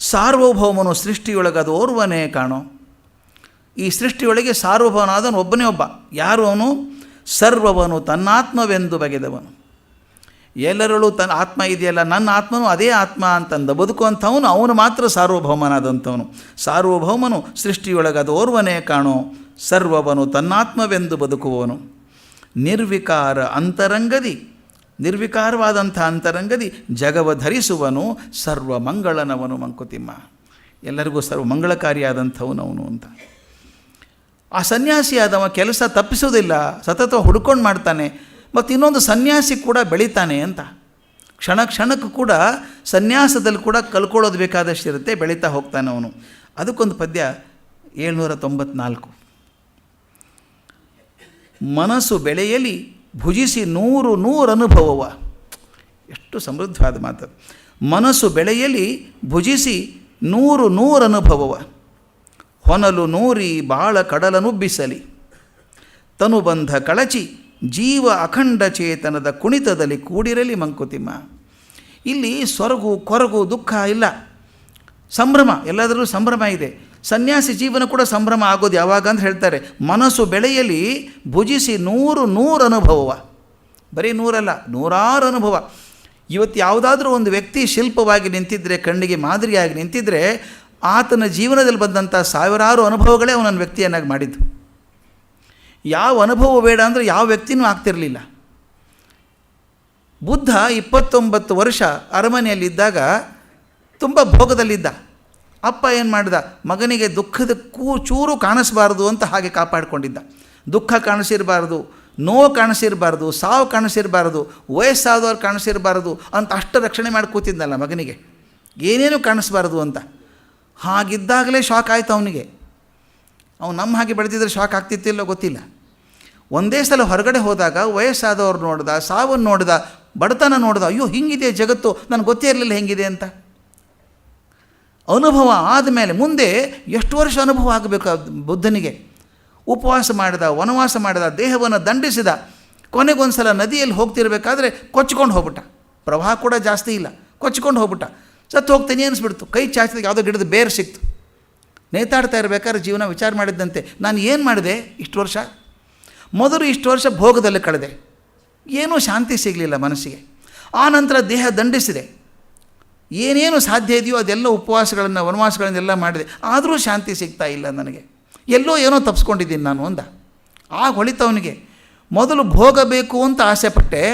ಸಾರ್ವಭೌಮನು ಸೃಷ್ಟಿಯೊಳಗದೋರ್ವನೇ ಕಾಣೋ. ಈ ಸೃಷ್ಟಿಯೊಳಗೆ ಸಾರ್ವಭೌಮನಾದವನು ಒಬ್ಬನೇ ಒಬ್ಬ. ಯಾರು ಅವನು? ಸರ್ವವನು ತನ್ನಾತ್ಮವೆಂದು ಬಗೆದವನು. ಎಲ್ಲರಲ್ಲೂ ತನ್ನ ಆತ್ಮ ಇದೆಯಲ್ಲ, ನನ್ನ ಆತ್ಮನು ಅದೇ ಆತ್ಮ ಅಂತಂದ ಬದುಕುವಂಥವನು, ಅವನು ಮಾತ್ರ ಸಾರ್ವಭೌಮನಾದಂಥವನು. ಸಾರ್ವಭೌಮನು ಸೃಷ್ಟಿಯೊಳಗದೋರ್ವನೇ ಕಾಣೋ, ಸರ್ವವನು ತನ್ನಾತ್ಮವೆಂದು ಬದುಕುವವನು, ನಿರ್ವಿಕಾರ ಅಂತರಂಗದಿ, ನಿರ್ವಿಕಾರವಾದಂಥ ಅಂತರಂಗದಿ ಜಗವ ಧರಿಸುವನು, ಸರ್ವಮಂಗಳನವನು ಮಂಕುತಿಮ್ಮ. ಎಲ್ಲರಿಗೂ ಸರ್ವಮಂಗಳಕಾರಿಯಾದಂಥವನು ಅವನು ಅಂತ. ಆ ಸನ್ಯಾಸಿಯಾದವ ಕೆಲಸ ತಪ್ಪಿಸೋದಿಲ್ಲ, ಸತತ ಹುಡ್ಕೊಂಡು ಮಾಡ್ತಾನೆ. ಮತ್ತು ಇನ್ನೊಂದು ಸನ್ಯಾಸಿ ಕೂಡ ಬೆಳೀತಾನೆ ಅಂತ. ಕ್ಷಣ ಕ್ಷಣಕ್ಕೂ ಕೂಡ ಸನ್ಯಾಸದಲ್ಲಿ ಕೂಡ ಕಲ್ಕೊಳ್ಳೋದು ಬೇಕಾದಷ್ಟು ಇರುತ್ತೆ, ಬೆಳೀತಾ ಹೋಗ್ತಾನೆ ಅವನು. ಅದಕ್ಕೊಂದು ಪದ್ಯ 794. ಮನಸ್ಸು ಬೆಳೆಯಲಿ ಭುಜಿಸಿ 100 ಅನುಭವವ. ಎಷ್ಟು ಸಮೃದ್ಧವಾದ ಮಾತು. ಮನಸ್ಸು ಬೆಳೆಯಲಿ ಭುಜಿಸಿ 100 ಅನುಭವವ, ಹೊನಲು ನೂರಿ ಬಾಳ ಕಡಲನುಬ್ಬಿಸಲಿ. ತನುಬಂಧ ಕಳಚಿ ಜೀವ ಅಖಂಡ ಚೇತನದ ಕುಣಿತದಲ್ಲಿ ಕೂಡಿರಲಿ ಮಂಕುತಿಮ್ಮ. ಇಲ್ಲಿ ಸೊರಗು ಕೊರಗು ದುಃಖ ಇಲ್ಲ, ಸಂಭ್ರಮ, ಎಲ್ಲದರಲ್ಲೂ ಸಂಭ್ರಮ ಇದೆ. ಸನ್ಯಾಸಿ ಜೀವನ ಕೂಡ ಸಂಭ್ರಮ ಆಗೋದು ಯಾವಾಗ ಅಂತ ಹೇಳ್ತಾರೆ, ಮನಸ್ಸು ಬೆಳೆಯಲಿ ಭುಜಿಸಿ 100 ಅನುಭವ. ಬರೀ 100 ಅಲ್ಲ, 100 ಅನುಭವ. ಇವತ್ತು ಯಾವುದಾದ್ರೂ ಒಂದು ವ್ಯಕ್ತಿ ಶಿಲ್ಪವಾಗಿ ನಿಂತಿದ್ದರೆ, ಕಣ್ಣಿಗೆ ಮಾದರಿಯಾಗಿ ನಿಂತಿದ್ದರೆ, ಆತನ ಜೀವನದಲ್ಲಿ ಬಂದಂಥ 1000 ಅನುಭವಗಳೇ ಅವನನ್ನು ವ್ಯಕ್ತಿಯನ್ನಾಗಿ ಮಾಡಿದ್ದು. ಯಾವ ಅನುಭವ ಬೇಡ ಅಂದರೆ ಯಾವ ವ್ಯಕ್ತಿನೂ ಆಗ್ತಿರಲಿಲ್ಲ. ಬುದ್ಧ 29 ವರ್ಷ ಅರಮನೆಯಲ್ಲಿದ್ದಾಗ ತುಂಬ ಭೋಗದಲ್ಲಿದ್ದ. ಅಪ್ಪ ಏನು ಮಾಡಿದ, ಮಗನಿಗೆ ದುಃಖದ ಚೂರು ಕಾಣಿಸಬಾರ್ದು ಅಂತ ಹಾಗೆ ಕಾಪಾಡಿಕೊಂಡಿದ್ದ. ದುಃಖ ಕಾಣಿಸಿರಬಾರ್ದು, ನೋವು ಕಾಣಿಸಿರಬಾರ್ದು, ಸಾವು ಕಾಣಿಸಿರಬಾರ್ದು, ವಯಸ್ಸಾದವ್ರು ಕಾಣಿಸಿರಬಾರ್ದು ಅಂತ ಅಷ್ಟು ರಕ್ಷಣೆ ಮಾಡಿ ಕೂತಿದ್ದಲ್ಲ ಮಗನಿಗೆ, ಏನೇನು ಕಾಣಿಸ್ಬಾರ್ದು ಅಂತ. ಹಾಗಿದ್ದಾಗಲೇ ಶಾಕ್ ಆಯಿತು ಅವನಿಗೆ. ಅವನು ನಮ್ಮ ಹಾಗೆ ಬೆಳೆದಿದ್ರೆ ಶಾಕ್ ಆಗ್ತಿತ್ತಿಲ್ಲ ಗೊತ್ತಿಲ್ಲ. ಒಂದೇ ಸಲ ಹೊರಗಡೆ ಹೋದಾಗ ವಯಸ್ಸಾದವ್ರು ನೋಡ್ದ, ಸಾವನ್ನು ನೋಡ್ದ, ಬಡತನ ನೋಡ್ದ, ಅಯ್ಯೋ ಹಿಂಗಿದೆ ಜಗತ್ತು, ನನಗೆ ಗೊತ್ತೇ ಇರಲಿಲ್ಲ ಹೆಂಗಿದೆ ಅಂತ. ಅನುಭವ ಆದಮೇಲೆ ಮುಂದೆ ಎಷ್ಟು ವರ್ಷ ಅನುಭವ ಆಗಬೇಕು ಬುದ್ಧನಿಗೆ. ಉಪವಾಸ ಮಾಡಿದ, ವನವಾಸ ಮಾಡಿದ, ದೇಹವನ್ನು ದಂಡಿಸಿದ. ಕೊನೆಗೊಂದು ಸಲ ನದಿಯಲ್ಲಿ ಹೋಗ್ತಿರ್ಬೇಕಾದ್ರೆ ಕೊಚ್ಕೊಂಡು ಹೋಗ್ಬಿಟ್ಟ. ಪ್ರವಾಹ ಕೂಡ ಜಾಸ್ತಿ ಇಲ್ಲ, ಕೊಚ್ಕೊಂಡು ಹೋಗ್ಬಿಟ್ಟ. ಸತ್ತು ಹೋಗ್ತೀನಿ ಅನಿಸ್ಬಿಡ್ತು. ಕೈ ಚಾಚಿದಾಗ ಯಾವುದೋ ಗಿಡದ ಬೇರು ಸಿಕ್ತು. ನೇತಾಡ್ತಾ ಇರಬೇಕಾದ್ರೆ ಜೀವನ ವಿಚಾರ ಮಾಡಿದ್ದಂತೆ, ನಾನು ಏನು ಮಾಡಿದೆ ಇಷ್ಟು ವರ್ಷ? ಮೊದಲು ಇಷ್ಟು ವರ್ಷ ಭೋಗದಲ್ಲಿ ಕಳೆದೆ, ಏನೂ ಶಾಂತಿ ಸಿಗಲಿಲ್ಲ ಮನಸ್ಸಿಗೆ. ಆ ನಂತರ ದೇಹ ದಂಡಿಸಿದೆ, ಏನೇನು ಸಾಧ್ಯ ಇದೆಯೋ ಅದೆಲ್ಲ ಉಪವಾಸಗಳನ್ನು ವನವಾಸಗಳನ್ನೆಲ್ಲ ಮಾಡಿದೆ, ಆದರೂ ಶಾಂತಿ ಸಿಗ್ತಾ ಇಲ್ಲ ನನಗೆ, ಎಲ್ಲೋ ಏನೋ ತಪ್ಪಿಸ್ಕೊಂಡಿದ್ದೀನಿ ನಾನು ಅಂದ. ಆಗ ಹೊಳಿತವನಿಗೆ, ಮೊದಲು ಭೋಗ ಬೇಕು ಅಂತ ಆಸೆಪಟ್ಟೆ,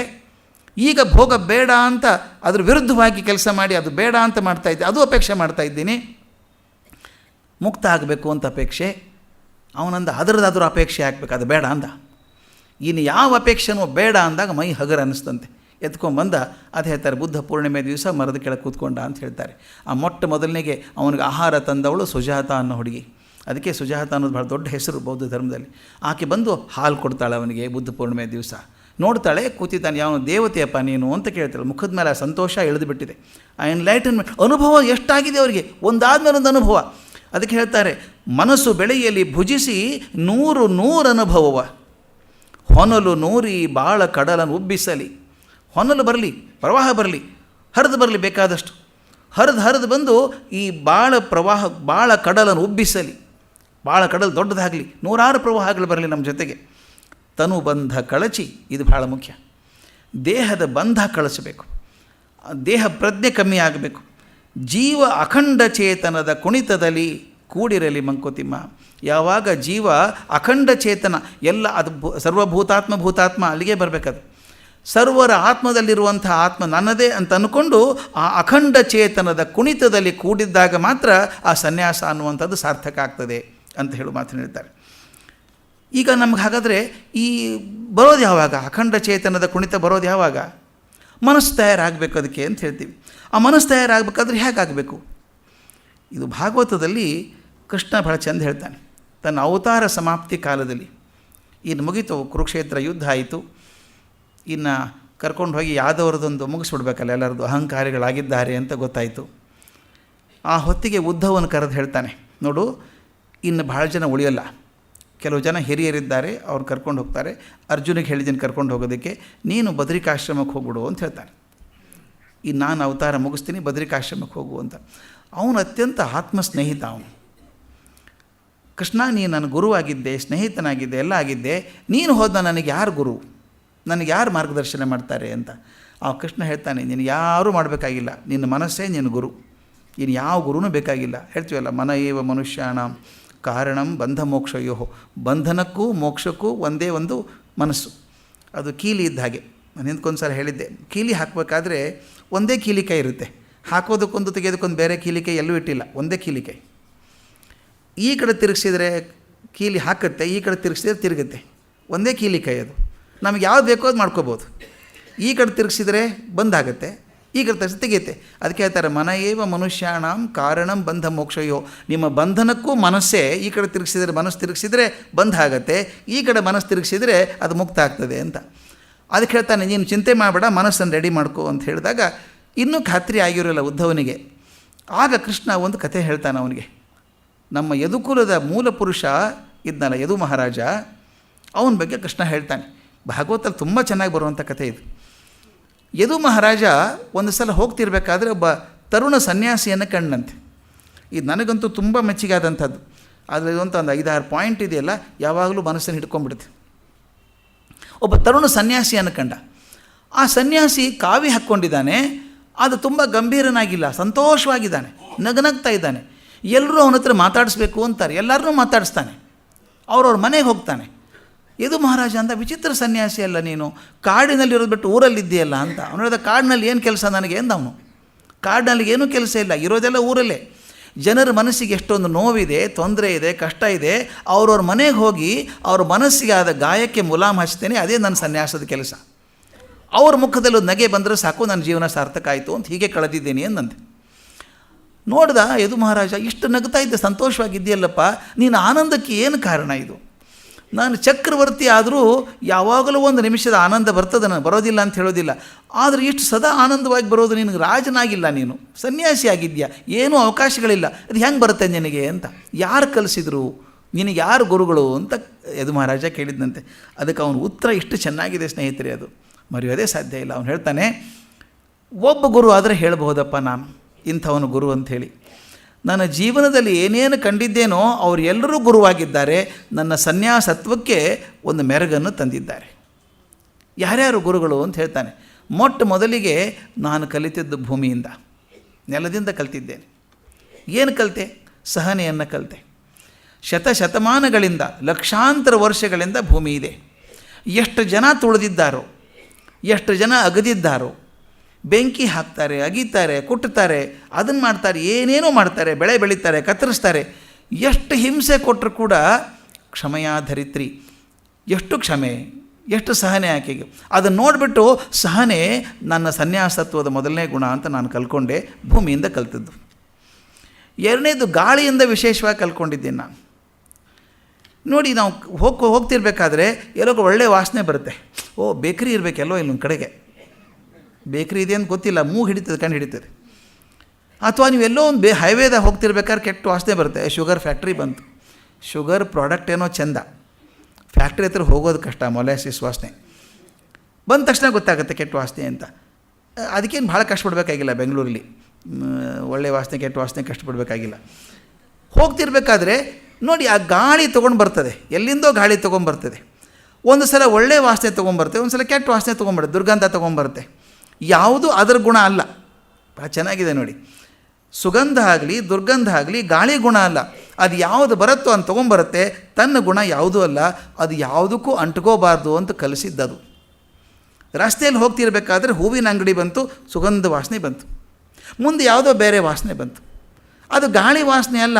ಈಗ ಭೋಗ ಬೇಡ ಅಂತ ಅದ್ರ ವಿರುದ್ಧವಾಗಿ ಕೆಲಸ ಮಾಡಿ ಅದು ಬೇಡ ಅಂತ ಮಾಡ್ತಾಯಿದ್ದೆ, ಅದು ಅಪೇಕ್ಷೆ ಮಾಡ್ತಾಯಿದ್ದೀನಿ. ಮುಕ್ತ ಆಗಬೇಕು ಅಂತ ಅಪೇಕ್ಷೆ. ಅವನಂದ ಅದರದಾದರೂ ಅಪೇಕ್ಷೆ ಹಾಕಬೇಕು, ಅದು ಬೇಡ ಅಂದ. ಇನ್ನು ಯಾವ ಅಪೇಕ್ಷೆನೂ ಬೇಡ ಅಂದಾಗ ಮೈ ಹಗರ ಅನ್ನಿಸ್ತಂತೆ. ಎತ್ಕೊಂಡ್ಬಂದ, ಅದು ಹೇಳ್ತಾರೆ ಬುದ್ಧ ಪೂರ್ಣಿಮೆ ದಿವಸ ಮರದ ಕೆಳಗೆ ಕೂತ್ಕೊಂಡ ಅಂತ ಹೇಳ್ತಾರೆ. ಆ ಮೊದಲನೇಗೆ ಅವನಿಗೆ ಆಹಾರ ತಂದವಳು ಸುಜಾತ ಅನ್ನೋ ಹುಡುಗಿ. ಅದಕ್ಕೆ ಸುಜಾತ ಅನ್ನೋದು ಭಾಳ ದೊಡ್ಡ ಹೆಸರು ಬೌದ್ಧ ಧರ್ಮದಲ್ಲಿ. ಆಕೆ ಬಂದು ಹಾಲು ಕೊಡ್ತಾಳೆ ಅವನಿಗೆ ಬುದ್ಧ ಪೂರ್ಣಿಮೆ ದಿವಸ. ನೋಡ್ತಾಳೆ, ಕೂತಿದ್ದಾನೆ, ಯಾವ ದೇವತೆಯಪ್ಪ ನೀನು ಅಂತ ಕೇಳ್ತಾಳೆ. ಮುಖದ ಮೇಲೆ ಆ ಸಂತೋಷ ಇಳಿದು ಬಿಟ್ಟಿದೆ, ಆ ಎನ್ಲೈಟನ್ಮೆಂಟ್ ಅನುಭವ ಎಷ್ಟಾಗಿದೆ ಅವರಿಗೆ, ಒಂದಾದ್ಮೇಲೆ ಒಂದು ಅನುಭವ. ಅದಕ್ಕೆ ಹೇಳ್ತಾರೆ, ಮನಸ್ಸು ಬೆಳೆಯಲ್ಲಿ ಭುಜಿಸಿ 100 ಅನುಭವವ. ಹೊನಲು ನೂರಿ ಬಾಳ ಕಡಲನ್ನು ಉಬ್ಬಿಸಲಿ. ಹೊನಲು ಬರಲಿ, ಪ್ರವಾಹ ಬರಲಿ, ಹರಿದು ಬರಲಿ, ಬೇಕಾದಷ್ಟು ಹರಿದು ಬಂದು ಈ ಬಾಳ ಕಡಲನ್ನು ಉಬ್ಬಿಸಲಿ. ಬಾಳ ಕಡಲು ದೊಡ್ಡದಾಗಲಿ, 100 ಪ್ರವಾಹಗಳು ಬರಲಿ ನಮ್ಮ ಜೊತೆಗೆ. ತನು ಬಂಧ ಕಳಚಿ, ಇದು ಭಾಳ ಮುಖ್ಯ. ದೇಹದ ಬಂಧ ಕಳಿಸಬೇಕು, ದೇಹ ಪ್ರಜ್ಞೆ ಕಮ್ಮಿ ಆಗಬೇಕು. ಜೀವ ಅಖಂಡ ಚೇತನದ ಕುಣಿತದಲ್ಲಿ ಕೂಡಿರಲಿ ಮಂಕುತಿಮ್ಮ. ಯಾವಾಗ ಜೀವ ಅಖಂಡ ಚೇತನ, ಎಲ್ಲ ಅದು ಭೂತಾತ್ಮ ಅಲ್ಲಿಗೆ ಬರಬೇಕದು. ಸರ್ವರ ಆತ್ಮದಲ್ಲಿರುವಂಥ ಆತ್ಮ ನನ್ನದೇ ಅಂತ ಅಂದ್ಕೊಂಡು ಆ ಅಖಂಡ ಚೇತನದ ಕುಣಿತದಲ್ಲಿ ಕೂಡಿದ್ದಾಗ ಮಾತ್ರ ಆ ಸನ್ಯಾಸ ಅನ್ನುವಂಥದ್ದು ಸಾರ್ಥಕ ಆಗ್ತದೆ ಅಂತ ಹೇಳಿ ಮಾತನ್ನು ಹೇಳ್ತಾರೆ. ಈಗ ನಮ್ಗೆ ಹಾಗಾದರೆ ಈ ಬರೋದು ಯಾವಾಗ, ಅಖಂಡ ಚೇತನದ ಕುಣಿತ ಬರೋದು ಯಾವಾಗ? ಮನಸ್ಸು ತಯಾರಾಗಬೇಕು ಅದಕ್ಕೆ ಅಂತ ಹೇಳ್ತೀವಿ. ಆ ಮನಸ್ಸು ತಯಾರಾಗಬೇಕಾದ್ರೆ ಹೇಗಾಗಬೇಕು? ಇದು ಭಾಗವತದಲ್ಲಿ ಕೃಷ್ಣ ಭಾಳ ಚಂದ ಹೇಳ್ತಾನೆ. ತನ್ನ ಅವತಾರ ಸಮಾಪ್ತಿ ಕಾಲದಲ್ಲಿ ಇನ್ನು ಮುಗೀತು, ಕುರುಕ್ಷೇತ್ರ ಯುದ್ಧ ಆಯಿತು, ಇನ್ನು ಕರ್ಕೊಂಡು ಹೋಗಿ ಯಾದವರದೊಂದು ಮುಗಿಸ್ಬಿಡ್ಬೇಕಲ್ಲ, ಎಲ್ಲರದ್ದು ಅಹಂಕಾರಿಗಳಾಗಿದ್ದಾರೆ ಅಂತ ಗೊತ್ತಾಯಿತು. ಆ ಹೊತ್ತಿಗೆ ಉದ್ಧವನ ಕರೆದು ಹೇಳ್ತಾನೆ, ನೋಡು ಇನ್ನು ಭಾಳ ಜನ ಉಳಿಯೋಲ್ಲ, ಕೆಲವು ಜನ ಹಿರಿಯರಿದ್ದಾರೆ, ಅವ್ರು ಕರ್ಕೊಂಡು ಹೋಗ್ತಾರೆ. ಅರ್ಜುನಿಗೆ ಹೇಳಿದ್ದೀನಿ ಕರ್ಕೊಂಡು ಹೋಗೋದಕ್ಕೆ, ನೀನು ಬದರಿಕಾಶ್ರಮಕ್ಕೆ ಹೋಗ್ಬಿಡು ಅಂತ ಹೇಳ್ತಾನೆ. ಇನ್ನು ನಾನು ಅವತಾರ ಮುಗಿಸ್ತೀನಿ, ಬದರಿಕಾಶ್ರಮಕ್ಕೆ ಹೋಗು ಅಂತ. ಅವನು ಅತ್ಯಂತ ಆತ್ಮಸ್ನೇಹಿತ. ಅವನು ಕೃಷ್ಣ, ನೀನು ನನ್ನ ಗುರುವಾಗಿದ್ದೆ, ಸ್ನೇಹಿತನಾಗಿದ್ದೆ, ಎಲ್ಲ ಆಗಿದ್ದೆ, ನೀನು ಹೋದ ನನಗೆ ಯಾರು ಗುರು, ನನಗೆ ಯಾರು ಮಾರ್ಗದರ್ಶನ ಮಾಡ್ತಾರೆ ಅಂತ. ಆ ಕೃಷ್ಣ ಹೇಳ್ತಾನೆ, ನೀನು ಯಾರೂ ಮಾಡಬೇಕಾಗಿಲ್ಲ, ನಿನ್ನ ಮನಸ್ಸೇ ನಿನ್ನ ಗುರು, ಇನ್ನು ಯಾವ ಗುರುನೂ ಬೇಕಾಗಿಲ್ಲ. ಹೇಳ್ತೀವಲ್ಲ, ಮನ ಏವ ಮನುಷ್ಯಾಣ ಕಾರಣಂ ಬಂಧ ಮೋಕ್ಷಯೋ, ಬಂಧನಕ್ಕೂ ಮೋಕ್ಷಕ್ಕೂ ಒಂದೇ ಒಂದು ಮನಸ್ಸು. ಅದು ಕೀಲಿ ಇದ್ದ ಹಾಗೆ. ನಾನು ಹಿಂದ್ಕೊಂದು ಸಲ ಹೇಳಿದ್ದೆ, ಕೀಲಿ ಹಾಕಬೇಕಾದ್ರೆ ಒಂದೇ ಕೀಲಿಕೈ ಇರುತ್ತೆ, ಹಾಕೋದಕ್ಕೊಂದು ತೆಗೆಯೋದಕ್ಕೊಂದು ಬೇರೆ ಕೀಲಿಕೈ ಎಲ್ಲೂ ಇಟ್ಟಿಲ್ಲ, ಒಂದೇ ಕೀಲಿಕೈ. ಈ ಕಡೆ ತಿರುಗಿಸಿದರೆ ಕೀಲಿ ಹಾಕುತ್ತೆ, ಈ ಕಡೆ ತಿರುಗಿಸಿದ್ರೆ ತಿರುಗುತ್ತೆ, ಒಂದೇ ಕೀಲಿಕೈ ಅದು. ನಮಗೆ ಯಾವ್ದು ಬೇಕೋ ಅದು ಮಾಡ್ಕೋಬೋದು. ಈ ಕಡೆ ತಿರುಗಿಸಿದರೆ ಬಂದಾಗುತ್ತೆ, ಈ ಕಡೆ ತೆಗೆಯುತ್ತೆ. ಅದಕ್ಕೆ ಹೇಳ್ತಾರೆ, ಮನ ಏವ ಮನುಷ್ಯಾಣಂ ಕಾರಣಂ ಬಂಧ ಮೋಕ್ಷಯೋ. ನಿಮ್ಮ ಬಂಧನಕ್ಕೂ ಮನಸ್ಸೇ, ಈ ಕಡೆ ತಿರುಗಿಸಿದರೆ ಮನಸ್ಸು ತಿರುಗಿಸಿದರೆ ಬಂಧ ಆಗುತ್ತೆ, ಈ ಕಡೆ ಮನಸ್ಸು ತಿರುಗಿಸಿದರೆ ಅದು ಮುಕ್ತ ಆಗ್ತದೆ ಅಂತ. ಅದಕ್ಕೆ ಹೇಳ್ತಾನೆ, ನೀನು ಚಿಂತೆ ಮಾಡಬೇಡ, ಮನಸ್ಸನ್ನು ರೆಡಿ ಮಾಡ್ಕೋ ಅಂತ ಹೇಳಿದಾಗ ಇನ್ನೂ ಖಾತ್ರಿ ಆಗಿರೋಲ್ಲ ಉದ್ಧವನಿಗೆ. ಆಗ ಕೃಷ್ಣ ಒಂದು ಕಥೆ ಹೇಳ್ತಾನೆ ಅವನಿಗೆ. ನಮ್ಮ ಯದುಕುಲದ ಮೂಲ ಪುರುಷ ಇದ್ನಲ್ಲ ಯದು ಮಹಾರಾಜ, ಅವನ ಬಗ್ಗೆ ಕೃಷ್ಣ ಹೇಳ್ತಾನೆ. ಭಾಗವತಲ್ಲಿ ತುಂಬ ಚೆನ್ನಾಗಿ ಬರುವಂಥ ಕಥೆ ಇದು. ಯದು ಮಹಾರಾಜ ಒಂದು ಸಲ ಹೋಗ್ತಿರ್ಬೇಕಾದ್ರೆ ಒಬ್ಬ ತರುಣ ಸನ್ಯಾಸಿಯನ್ನು ಕಂಡಂತೆ. ಇದು ನನಗಂತೂ ತುಂಬ ಮೆಚ್ಚುಗೆ ಆದಂಥದ್ದು. ಆದರೆ ಇದಂತ ಒಂದು 5-6 ಪಾಯಿಂಟ್ ಇದೆಯಲ್ಲ, ಯಾವಾಗಲೂ ಮನಸ್ಸನ್ನು ಹಿಡ್ಕೊಂಡ್ಬಿಡುತ್ತೆ. ಒಬ್ಬ ತರುಣ ಸನ್ಯಾಸಿಯನ್ನು ಕಂಡ. ಆ ಸನ್ಯಾಸಿ ಕಾವಿ ಹಾಕ್ಕೊಂಡಿದ್ದಾನೆ, ಅದು ತುಂಬ ಗಂಭೀರನಾಗಿಲ್ಲ, ಸಂತೋಷವಾಗಿದ್ದಾನೆ, ನಗನಗ್ತಾ ಇದ್ದಾನೆ. ಎಲ್ಲರೂ ಅವನ ಹತ್ರ ಮಾತಾಡಿಸ್ಬೇಕು ಅಂತಾರೆ, ಎಲ್ಲರನ್ನೂ ಮಾತಾಡಿಸ್ತಾನೆ. ಅವ್ರವ್ರ ಮನೆಗೆ ಹೋಗ್ತಾನೆ. ಯದು ಮಹಾರಾಜ ಅಂತ, ವಿಚಿತ್ರ ಸನ್ಯಾಸಿ ಅಲ್ಲ ನೀನು, ಕಾಡಿನಲ್ಲಿರೋದು ಬಿಟ್ಟು ಊರಲ್ಲಿದ್ದೀಯಲ್ಲ ಅಂತ. ಅವನು ಹೇಳಿದ, ಕಾಡಿನಲ್ಲಿ ಏನು ಕೆಲಸ ನನಗೆ ಅಂದ ಅವನು. ಕಾಡಿನಲ್ಲಿ ಏನೂ ಕೆಲಸ ಇಲ್ಲ, ಇರೋದೆಲ್ಲ ಊರಲ್ಲೇ. ಜನರ ಮನಸ್ಸಿಗೆ ಎಷ್ಟೊಂದು ನೋವಿದೆ, ತೊಂದರೆ ಇದೆ, ಕಷ್ಟ ಇದೆ, ಅವ್ರವ್ರ ಮನೆಗೆ ಹೋಗಿ ಅವ್ರ ಮನಸ್ಸಿಗೆ ಆದ ಗಾಯಕ್ಕೆ ಮುಲಾಮ್ ಹಚ್ತೇನೆ, ಅದೇ ನನ್ನ ಸನ್ಯಾಸದ ಕೆಲಸ. ಅವ್ರ ಮುಖದಲ್ಲಿ ಒಂದು ನಗೆ ಬಂದರೆ ಸಾಕು, ನನ್ನ ಜೀವನ ಸಾರ್ಥಕ ಆಯಿತು ಅಂತ ಹೀಗೆ ಕಳೆದಿದ್ದೇನೆ ಅಂದಂತೆ. ನೋಡ್ದ ಯದು ಮಹಾರಾಜ, ಇಷ್ಟು ನಗ್ತಾ ಇದ್ದೆ, ಸಂತೋಷವಾಗಿದ್ದೀಯಲ್ಲಪ್ಪ, ನೀನು ಆನಂದಕ್ಕೆ ಏನು ಕಾರಣ ಇದು? ನಾನು ಚಕ್ರವರ್ತಿ ಆದರೂ ಯಾವಾಗಲೂ ಒಂದು ನಿಮಿಷದ ಆನಂದ ಬರ್ತದೆ, ನಾನು ಬರೋದಿಲ್ಲ ಅಂತ ಹೇಳೋದಿಲ್ಲ. ಆದರೆ ಇಷ್ಟು ಸದಾ ಆನಂದವಾಗಿ ಬರೋದು ನಿನಗೆ ರಾಜನಾಗಿಲ್ಲ, ನೀನು ಸನ್ಯಾಸಿ ಆಗಿದ್ಯಾ, ಏನೂ ಅವಕಾಶಗಳಿಲ್ಲ, ಅದು ಹೆಂಗೆ ಬರುತ್ತೆ ನಿನಗೆ ಅಂತ. ಯಾರು ಕಲಿಸಿದ್ರು ನಿನಗೆ, ಯಾರು ಗುರುಗಳು ಅಂತ ಯದು ಮಹಾರಾಜ ಕೇಳಿದ್ದಂತೆ. ಅದಕ್ಕೆ ಅವನ ಉತ್ತರ ಇಷ್ಟು ಚೆನ್ನಾಗಿದೆ ಸ್ನೇಹಿತರೆ, ಅದು ಮರೆಯೋದೇ ಸಾಧ್ಯ ಇಲ್ಲ. ಅವನು ಹೇಳ್ತಾನೆ, ಒಬ್ಬ ಗುರು ಆದರೆ ಹೇಳಬಹುದಪ್ಪ ನಾನು ಇಂಥವನು ಗುರು ಅಂಥೇಳಿ. ನನ್ನ ಜೀವನದಲ್ಲಿ ಏನೇನು ಕಂಡಿದ್ದೇನೋ ಅವರೆಲ್ಲರೂ ಗುರುವಾಗಿದ್ದಾರೆ, ನನ್ನ ಸನ್ಯಾಸತ್ವಕ್ಕೆ ಒಂದು ಮೆರಗನ್ನು ತಂದಿದ್ದಾರೆ. ಯಾರ್ಯಾರು ಗುರುಗಳು ಅಂತ ಹೇಳ್ತಾನೆ. ಮೊಟ್ಟ ಮೊದಲಿಗೆ ನಾನು ಕಲಿತಿದ್ದು ಭೂಮಿಯಿಂದ, ನೆಲದಿಂದ ಕಲಿತಿದ್ದೇನೆ. ಏನು ಕಲಿತೆ? ಸಹನೆಯನ್ನು ಕಲಿತೆ. ಶತಮಾನಗಳಿಂದ, ಲಕ್ಷಾಂತರ ವರ್ಷಗಳಿಂದ ಭೂಮಿ ಇದೆ. ಎಷ್ಟು ಜನ ತುಳಿದಿದ್ದಾರೋ, ಎಷ್ಟು ಜನ ಅಗದಿದ್ದಾರೋ, ಬೆಂಕಿ ಹಾಕ್ತಾರೆ, ಅಗಿತಾರೆ, ಕುಟ್ಟುತ್ತಾರೆ, ಅದನ್ನು ಮಾಡ್ತಾರೆ, ಏನೇನೋ ಮಾಡ್ತಾರೆ, ಬೆಳೆ ಬೆಳೀತಾರೆ, ಕತ್ತರಿಸ್ತಾರೆ. ಎಷ್ಟು ಹಿಂಸೆ ಕೊಟ್ಟರು ಕೂಡ ಕ್ಷಮೆಯಾಧರಿತ್ರಿ, ಎಷ್ಟು ಕ್ಷಮೆ, ಎಷ್ಟು ಸಹನೆ ಆಕೆಗೆ. ಅದನ್ನು ನೋಡಿಬಿಟ್ಟು ಸಹನೆ ನನ್ನ ಸನ್ಯಾಸತ್ವದ ಮೊದಲನೇ ಗುಣ ಅಂತ ನಾನು ಕಲ್ಕೊಂಡೆ, ಭೂಮಿಯಿಂದ ಕಲ್ತದ್ದು. ಎರಡನೇದು ಗಾಳಿಯಿಂದ ವಿಶೇಷವಾಗಿ ಕಲ್ಕೊಂಡಿದ್ದೀನಿ ನಾನು. ನೋಡಿ, ನಾವು ಹೋಗ್ತಿರ್ಬೇಕಾದ್ರೆ ಎಲ್ಲೋ ಒಳ್ಳೆ ವಾಸನೆ ಬರುತ್ತೆ. ಓ, ಬೇಕ್ರಿ ಇರಬೇಕೆಲ್ಲೋ ಇಲ್ಲೊಂದು ಕಡೆಗೆ, ಬೇಕ್ರಿ ಇದೆ ಅಂತ ಗೊತ್ತಿಲ್ಲ, ಮೂಗು ಹಿಡಿತದೆ, ಕಣ್ಣು ಹಿಡಿತದೆ. ಅಥವಾ ನೀವೆಲ್ಲೋ ಒಂದು ಹೈವೇದಾಗ ಹೋಗ್ತಿರ್ಬೇಕಾದ್ರೆ ಕೆಟ್ಟ ವಾಸನೆ ಬರುತ್ತೆ, ಶುಗರ್ ಫ್ಯಾಕ್ಟ್ರಿ ಬಂತು. ಶುಗರ್ ಪ್ರಾಡಕ್ಟ್ ಏನೋ ಚೆಂದ, ಫ್ಯಾಕ್ಟ್ರಿ ಹತ್ರ ಹೋಗೋದು ಕಷ್ಟ, ಮೊಲಾಸಿಸ್ ವಾಸನೆ ಬಂದ ತಕ್ಷಣ ಗೊತ್ತಾಗುತ್ತೆ ಕೆಟ್ಟ ವಾಸನೆ ಅಂತ. ಅದಕ್ಕೇನು ಭಾಳ ಕಷ್ಟಪಡಬೇಕಾಗಿಲ್ಲ, ಬೆಂಗಳೂರಲ್ಲಿ ಒಳ್ಳೆ ವಾಸನೆ ಕೆಟ್ಟ ವಾಸನೆ ಕಷ್ಟಪಡಬೇಕಾಗಿಲ್ಲ. ಹೋಗ್ತಿರ್ಬೇಕಾದ್ರೆ ನೋಡಿ, ಆ ಗಾಳಿ ತೊಗೊಂಡು ಬರ್ತದೆ, ಎಲ್ಲಿಂದೋ ಗಾಳಿ ತೊಗೊಂಬರ್ತದೆ. ಒಂದು ಸಲ ಒಳ್ಳೆ ವಾಸನೆ ತೊಗೊಂಬರುತ್ತೆ, ಒಂದು ಸಲ ಕೆಟ್ಟ ವಾಸನೆ ತೊಗೊಂಬರುತ್ತೆ, ದುರ್ಗಂಧ ತೊಗೊಂಬರುತ್ತೆ. ಯಾವುದು ಅದರ ಗುಣ ಅಲ್ಲ. ಭಾಳ ಚೆನ್ನಾಗಿದೆ ನೋಡಿ, ಸುಗಂಧ ಆಗಲಿ ದುರ್ಗಂಧ ಆಗಲಿ ಗಾಳಿ ಗುಣ ಅಲ್ಲ. ಅದು ಯಾವುದು ಬರುತ್ತೋ ಅಂತ ತೊಗೊಂಬರುತ್ತೆ, ತನ್ನ ಗುಣ ಯಾವುದೂ ಅಲ್ಲ. ಅದು ಯಾವುದಕ್ಕೂ ಅಂಟ್ಕೋಬಾರ್ದು ಅಂತ ಕಲಿಸಿದ್ದದು. ರಸ್ತೆಯಲ್ಲಿ ಹೋಗ್ತಿರ್ಬೇಕಾದ್ರೆ ಹೂವಿನ ಅಂಗಡಿ ಬಂತು, ಸುಗಂಧ ವಾಸನೆ ಬಂತು. ಮುಂದೆ ಯಾವುದೋ ಬೇರೆ ವಾಸನೆ ಬಂತು, ಅದು ಗಾಳಿ ವಾಸನೆ ಅಲ್ಲ,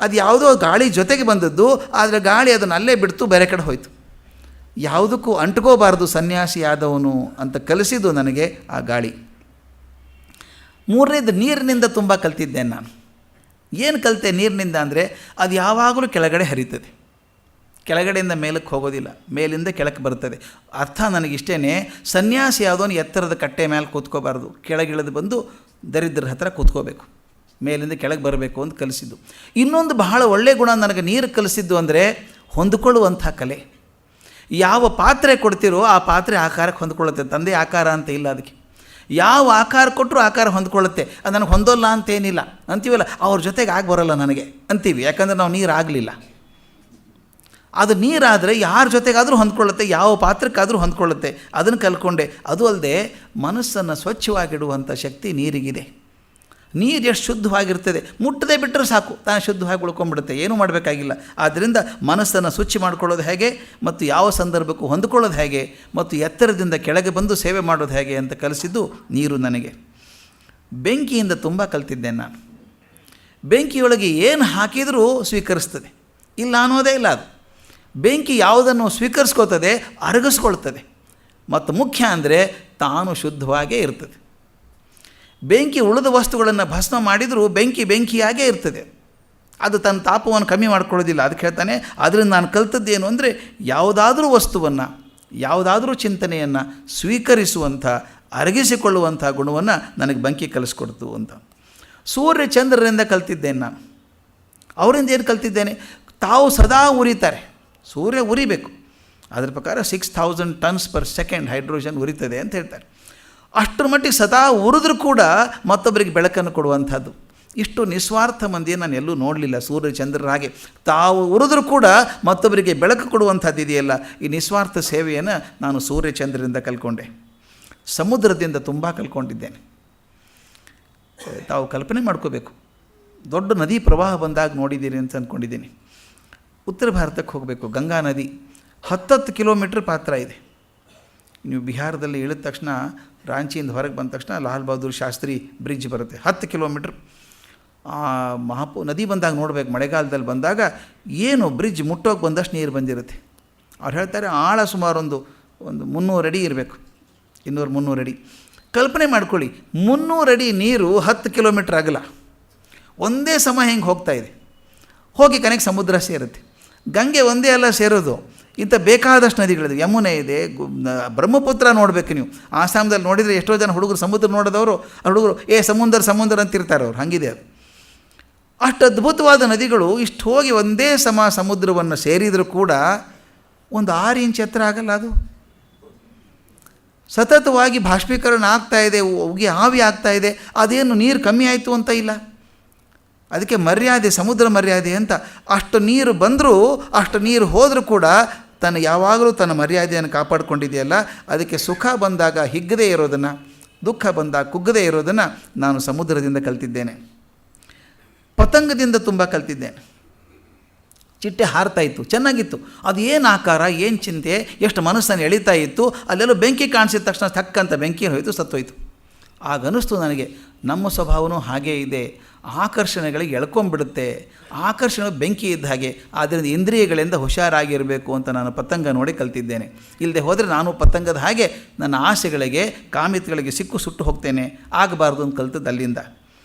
ಅದು ಯಾವುದೋ ಗಾಳಿ ಜೊತೆಗೆ ಬಂದದ್ದು. ಆದರೆ ಗಾಳಿ ಅದನ್ನು ಅಲ್ಲೇ ಬಿಡ್ತು, ಬೇರೆ ಕಡೆ ಹೋಯಿತು. ಯಾವುದಕ್ಕೂ ಅಂಟ್ಕೋಬಾರ್ದು ಸನ್ಯಾಸಿ ಆದವನು ಅಂತ ಕಲಿಸಿದ್ದು ನನಗೆ ಆ ಗಾಳಿ. ಮೂರನೇದು, ನೀರಿನಿಂದ ತುಂಬ ಕಲ್ತಿದ್ದೇನೆ ನಾನು. ಏನು ಕಲಿತೆ ನೀರಿನಿಂದ ಅಂದರೆ, ಅದು ಯಾವಾಗಲೂ ಕೆಳಗಡೆ ಹರಿತದೆ, ಕೆಳಗಡೆಯಿಂದ ಮೇಲಕ್ಕೆ ಹೋಗೋದಿಲ್ಲ, ಮೇಲಿಂದ ಕೆಳಕ್ಕೆ ಬರ್ತದೆ. ಅರ್ಥ ನನಗಿಷ್ಟೇ, ಸನ್ಯಾಸಿ ಯಾವುದೋ ಎತ್ತರದ ಕಟ್ಟೆ ಮೇಲೆ ಕೂತ್ಕೋಬಾರ್ದು, ಕೆಳಗಿಳಿದು ಬಂದು ದರಿದ್ರ ಹತ್ರ ಕೂತ್ಕೋಬೇಕು, ಮೇಲಿಂದ ಕೆಳಗೆ ಬರಬೇಕು ಅಂತ ಕಲಿಸಿದ್ದು. ಇನ್ನೊಂದು ಬಹಳ ಒಳ್ಳೆಯ ಗುಣ ನನಗೆ ನೀರು ಕಲಿಸಿದ್ದು ಅಂದರೆ ಹೊಂದಿಕೊಳ್ಳುವಂಥ ಕಲೆ. ಯಾವ ಪಾತ್ರೆ ಕೊಡ್ತಿರೋ ಆ ಪಾತ್ರೆ ಆಕಾರಕ್ಕೆ ಹೊಂದ್ಕೊಳ್ಳುತ್ತೆ, ತಂದೆ ಆಕಾರ ಅಂತ ಇಲ್ಲ ಅದಕ್ಕೆ. ಯಾವ ಆಕಾರ ಕೊಟ್ಟರು ಆಕಾರ ಹೊಂದ್ಕೊಳ್ಳುತ್ತೆ. ಅದು ನನಗೆ ಹೊಂದೋಲ್ಲ ಅಂತೇನಿಲ್ಲ ಅಂತೀವಲ್ಲ, ಅವ್ರ ಜೊತೆಗೆ ಆಗಿ ಬರೋಲ್ಲ ನನಗೆ ಅಂತೀವಿ, ಯಾಕಂದರೆ ನಾವು ನೀರು ಆಗಲಿಲ್ಲ. ಅದು ನೀರಾದರೆ ಯಾರ ಜೊತೆಗಾದರೂ ಹೊಂದ್ಕೊಳ್ಳುತ್ತೆ, ಯಾವ ಪಾತ್ರಕ್ಕಾದರೂ ಹೊಂದ್ಕೊಳ್ಳುತ್ತೆ. ಅದನ್ನು ಕಲ್ಕೊಂಡೆ. ಅದು ಅಲ್ಲದೆ ಮನಸ್ಸನ್ನು ಸ್ವಚ್ಛವಾಗಿಡುವಂಥ ಶಕ್ತಿ ನೀರಿಗಿದೆ. ನೀರು ಎಷ್ಟು ಶುದ್ಧವಾಗಿರ್ತದೆ, ಮುಟ್ಟದೆ ಬಿಟ್ಟರೆ ಸಾಕು, ತಾನು ಶುದ್ಧವಾಗಿ ಉಳ್ಕೊಂಡ್ಬಿಡುತ್ತೆ, ಏನೂ ಮಾಡಬೇಕಾಗಿಲ್ಲ. ಆದ್ದರಿಂದ ಮನಸ್ಸನ್ನು ಸ್ವಚ್ಛ ಮಾಡ್ಕೊಳ್ಳೋದು ಹೇಗೆ, ಮತ್ತು ಯಾವ ಸಂದರ್ಭಕ್ಕೂ ಹೊಂದ್ಕೊಳ್ಳೋದು ಹೇಗೆ, ಮತ್ತು ಎತ್ತರದಿಂದ ಕೆಳಗೆ ಬಂದು ಸೇವೆ ಮಾಡೋದು ಹೇಗೆ ಅಂತ ಕಲಿಸಿದ್ದು ನೀರು ನನಗೆ. ಬೆಂಕಿಯಿಂದ ತುಂಬ ಕಲ್ತಿದ್ದೇನೆ ನಾನು. ಬೆಂಕಿಯೊಳಗೆ ಏನು ಹಾಕಿದರೂ ಸ್ವೀಕರಿಸ್ತದೆ, ಇಲ್ಲ ಅನ್ನೋದೇ ಇಲ್ಲ. ಅದು ಬೆಂಕಿ ಯಾವುದನ್ನು ಸ್ವೀಕರಿಸ್ಕೋತದೆ, ಅರಗಿಸ್ಕೊಳ್ತದೆ, ಮತ್ತು ಮುಖ್ಯ ಅಂದರೆ ತಾನು ಶುದ್ಧವಾಗೇ ಇರ್ತದೆ. ಬೆಂಕಿ ಉಳಿದ ವಸ್ತುಗಳನ್ನು ಭಸ್ಮ ಮಾಡಿದರೂ ಬೆಂಕಿ ಬೆಂಕಿಯಾಗೇ ಇರ್ತದೆ, ಅದು ತನ್ನ ತಾಪವನ್ನು ಕಮ್ಮಿ ಮಾಡ್ಕೊಳ್ಳೋದಿಲ್ಲ. ಅದಕ್ಕೆ ಹೇಳ್ತಾನೆ, ಅದರಿಂದ ನಾನು ಕಲ್ತದ್ದೇನು ಅಂದರೆ, ಯಾವುದಾದ್ರೂ ವಸ್ತುವನ್ನು, ಯಾವುದಾದ್ರೂ ಚಿಂತನೆಯನ್ನು ಸ್ವೀಕರಿಸುವಂಥ, ಅರಗಿಸಿಕೊಳ್ಳುವಂಥ ಗುಣವನ್ನು ನನಗೆ ಬೆಂಕಿ ಕಲಿಸ್ಕೊಡ್ತು ಅಂತ. ಸೂರ್ಯ ಚಂದ್ರರಿಂದ ಕಲ್ತಿದ್ದೇನೆ ನಾನು. ಅವರಿಂದ ಏನು ಕಲ್ತಿದ್ದೇನೆ, ತಾವು ಸದಾ ಉರಿತಾರೆ. ಸೂರ್ಯ ಉರಿಬೇಕು, ಅದರ ಪ್ರಕಾರ 6000 tons/s ಹೈಡ್ರೋಜನ್ ಉರಿತದೆ ಅಂತ ಹೇಳ್ತಾರೆ. ಅಷ್ಟರ ಮಟ್ಟಿಗೆ ಸದಾ ಉರಿದ್ರೂ ಕೂಡ ಮತ್ತೊಬ್ಬರಿಗೆ ಬೆಳಕನ್ನು ಕೊಡುವಂಥದ್ದು. ಇಷ್ಟು ನಿಸ್ವಾರ್ಥ ಮಂದಿ ನಾನು ಎಲ್ಲೂ ನೋಡಲಿಲ್ಲ. ಸೂರ್ಯ ಚಂದ್ರರ ಹಾಗೆ ತಾವು ಉರಿದ್ರೂ ಕೂಡ ಮತ್ತೊಬ್ಬರಿಗೆ ಬೆಳಕು ಕೊಡುವಂಥದ್ದು ಇದೆಯಲ್ಲ, ಈ ನಿಸ್ವಾರ್ಥ ಸೇವೆಯನ್ನು ನಾನು ಸೂರ್ಯ ಚಂದ್ರರಿಂದ ಕಲ್ಕೊಂಡೆ. ಸಮುದ್ರದಿಂದ ತುಂಬ ಕಲ್ಕೊಂಡಿದ್ದೇನೆ. ತಾವು ಕಲ್ಪನೆ ಮಾಡ್ಕೋಬೇಕು, ದೊಡ್ಡ ನದಿ ಪ್ರವಾಹ ಬಂದಾಗ ನೋಡಿದ್ದೀರಿ ಅಂತ ಅಂದ್ಕೊಂಡಿದ್ದೀನಿ. ಉತ್ತರ ಭಾರತಕ್ಕೆ ಹೋಗಬೇಕು, ಗಂಗಾ ನದಿ 10 ಕಿಲೋಮೀಟ್ರ್ ಪಾತ್ರ ಇದೆ. ನೀವು ಬಿಹಾರದಲ್ಲಿ ಇಳಿದ ತಕ್ಷಣ, ರಾಂಚಿಯಿಂದ ಹೊರಗೆ ಬಂದ ತಕ್ಷಣ ಲಾಲ್ ಬಹದ್ದೂರ್ ಶಾಸ್ತ್ರಿ ಬ್ರಿಡ್ಜ್ ಬರುತ್ತೆ, 10 ಕಿಲೋಮೀಟ್ರ್. ನದಿ ಬಂದಾಗ ನೋಡಬೇಕು, ಮಳೆಗಾಲದಲ್ಲಿ ಬಂದಾಗ ಏನು ಬ್ರಿಡ್ಜ್ ಮುಟ್ಟೋಗಿ ಬಂದಷ್ಟು ನೀರು ಬಂದಿರುತ್ತೆ. ಅವ್ರು ಹೇಳ್ತಾರೆ ಆಳ ಸುಮಾರು ಒಂದು 300 ಅಡಿ ಇರಬೇಕು, 200-300 ಅಡಿ. ಕಲ್ಪನೆ ಮಾಡ್ಕೊಳ್ಳಿ, 300 ಅಡಿ ನೀರು 10 ಕಿಲೋಮೀಟ್ರ್ ಆಗಲ್ಲ, ಒಂದೇ ಸಮ ಹೆಂಗೆ ಹೋಗ್ತಾ ಇದೆ, ಹೋಗಿ ಕನೆಗೆ ಸಮುದ್ರ ಸೇರುತ್ತೆ. ಗಂಗೆ ಒಂದೇ ಅಲ್ಲ ಸೇರೋದು, ಇಂಥ ಬೇಕಾದಷ್ಟು ನದಿಗಳಿದೆ. ಯಮುನೆ ಇದೆ, ಬ್ರಹ್ಮಪುತ್ರ ನೋಡಬೇಕು ನೀವು. ಆಸಾಮದಲ್ಲಿ ನೋಡಿದರೆ ಎಷ್ಟೋ ಜನ ಹುಡುಗರು ಸಮುದ್ರ ನೋಡಿದವರು, ಹುಡುಗರು ಸಮುದ್ರ ಅಂತಿರ್ತಾರೆ ಅವ್ರು, ಹಂಗಿದೆ ಅದು. ಅಷ್ಟು ಅದ್ಭುತವಾದ ನದಿಗಳು ಇಷ್ಟು ಹೋಗಿ ಒಂದೇ ಸಮ ಸಮುದ್ರವನ್ನು ಸೇರಿದರೂ ಕೂಡ ಒಂದು 6 ಇಂಚ್ ಎತ್ತರ ಆಗಲ್ಲ. ಅದು ಸತತವಾಗಿ ಬಾಷ್ಪೀಕರಣ ಆಗ್ತಾಯಿದೆ, ಉಗಿ ಆವಿ ಆಗ್ತಾಯಿದೆ. ಅದೇನು ನೀರು ಕಮ್ಮಿ ಆಯಿತು ಅಂತ ಇಲ್ಲ. ಅದಕ್ಕೆ ಮರ್ಯಾದೆ, ಸಮುದ್ರ ಮರ್ಯಾದೆ ಅಂತ. ಅಷ್ಟು ನೀರು ಬಂದರೂ, ಅಷ್ಟು ನೀರು ಹೋದರೂ ಕೂಡ ಯಾವಾಗಲೂ ತನ್ನ ಮರ್ಯಾದೆಯನ್ನು ಕಾಪಾಡಿಕೊಂಡಿದೆಯಲ್ಲ. ಅದಕ್ಕೆ ಸುಖ ಬಂದಾಗ ಹಿಗ್ಗದೇ ಇರೋದನ್ನು, ದುಃಖ ಬಂದಾಗ ಕುಗ್ಗದೇ ಇರೋದನ್ನು ನಾನು ಸಮುದ್ರದಿಂದ ಕಲ್ತಿದ್ದೇನೆ. ಪತಂಗದಿಂದ ತುಂಬ ಕಲ್ತಿದ್ದೇನೆ. ಚಿಟ್ಟೆ ಹಾರ್ತಾ ಇತ್ತು, ಚೆನ್ನಾಗಿತ್ತು. ಅದು ಏನು ಆಕಾರ, ಏನು ಚಿಂತೆ, ಎಷ್ಟು ಮನಸ್ಸನ್ನು ಎಳಿತಾ ಇತ್ತು. ಅಲ್ಲೆಲ್ಲೋ ಬೆಂಕಿ ಕಾಣಿಸಿದ ತಕ್ಷಣ ತಕ್ಕಂತ ಬೆಂಕಿ ಹೋಯಿತು, ಸತ್ತೋಯ್ತು. ಆಗ ಅನ್ನಿಸ್ತು ನನಗೆ, ನಮ್ಮ ಸ್ವಭಾವನೂ ಹಾಗೇ ಇದೆ. ಆಕರ್ಷಣೆಗಳಿಗೆ ಎಳ್ಕೊಂಬಿಡುತ್ತೆ. ಆಕರ್ಷಣೆ ಬೆಂಕಿ ಇದ್ದ ಹಾಗೆ. ಆದ್ದರಿಂದ ಇಂದ್ರಿಯಗಳಿಂದ ಹುಷಾರಾಗಿರಬೇಕು ಅಂತ ನಾನು ಪತಂಗ ನೋಡಿ ಕಲ್ತಿದ್ದೇನೆ. ಇಲ್ಲದೆ ಹೋದರೆ ನಾನು ಪತಂಗದ ಹಾಗೆ ನನ್ನ ಆಸೆಗಳಿಗೆ, ಕಾಮಿತಗಳಿಗೆ ಸಿಕ್ಕು ಸುಟ್ಟು ಹೋಗ್ತೇನೆ. ಆಗಬಾರ್ದು ಅಂತ ಕಲ್ತದ್ದು ಅಲ್ಲಿಂದ.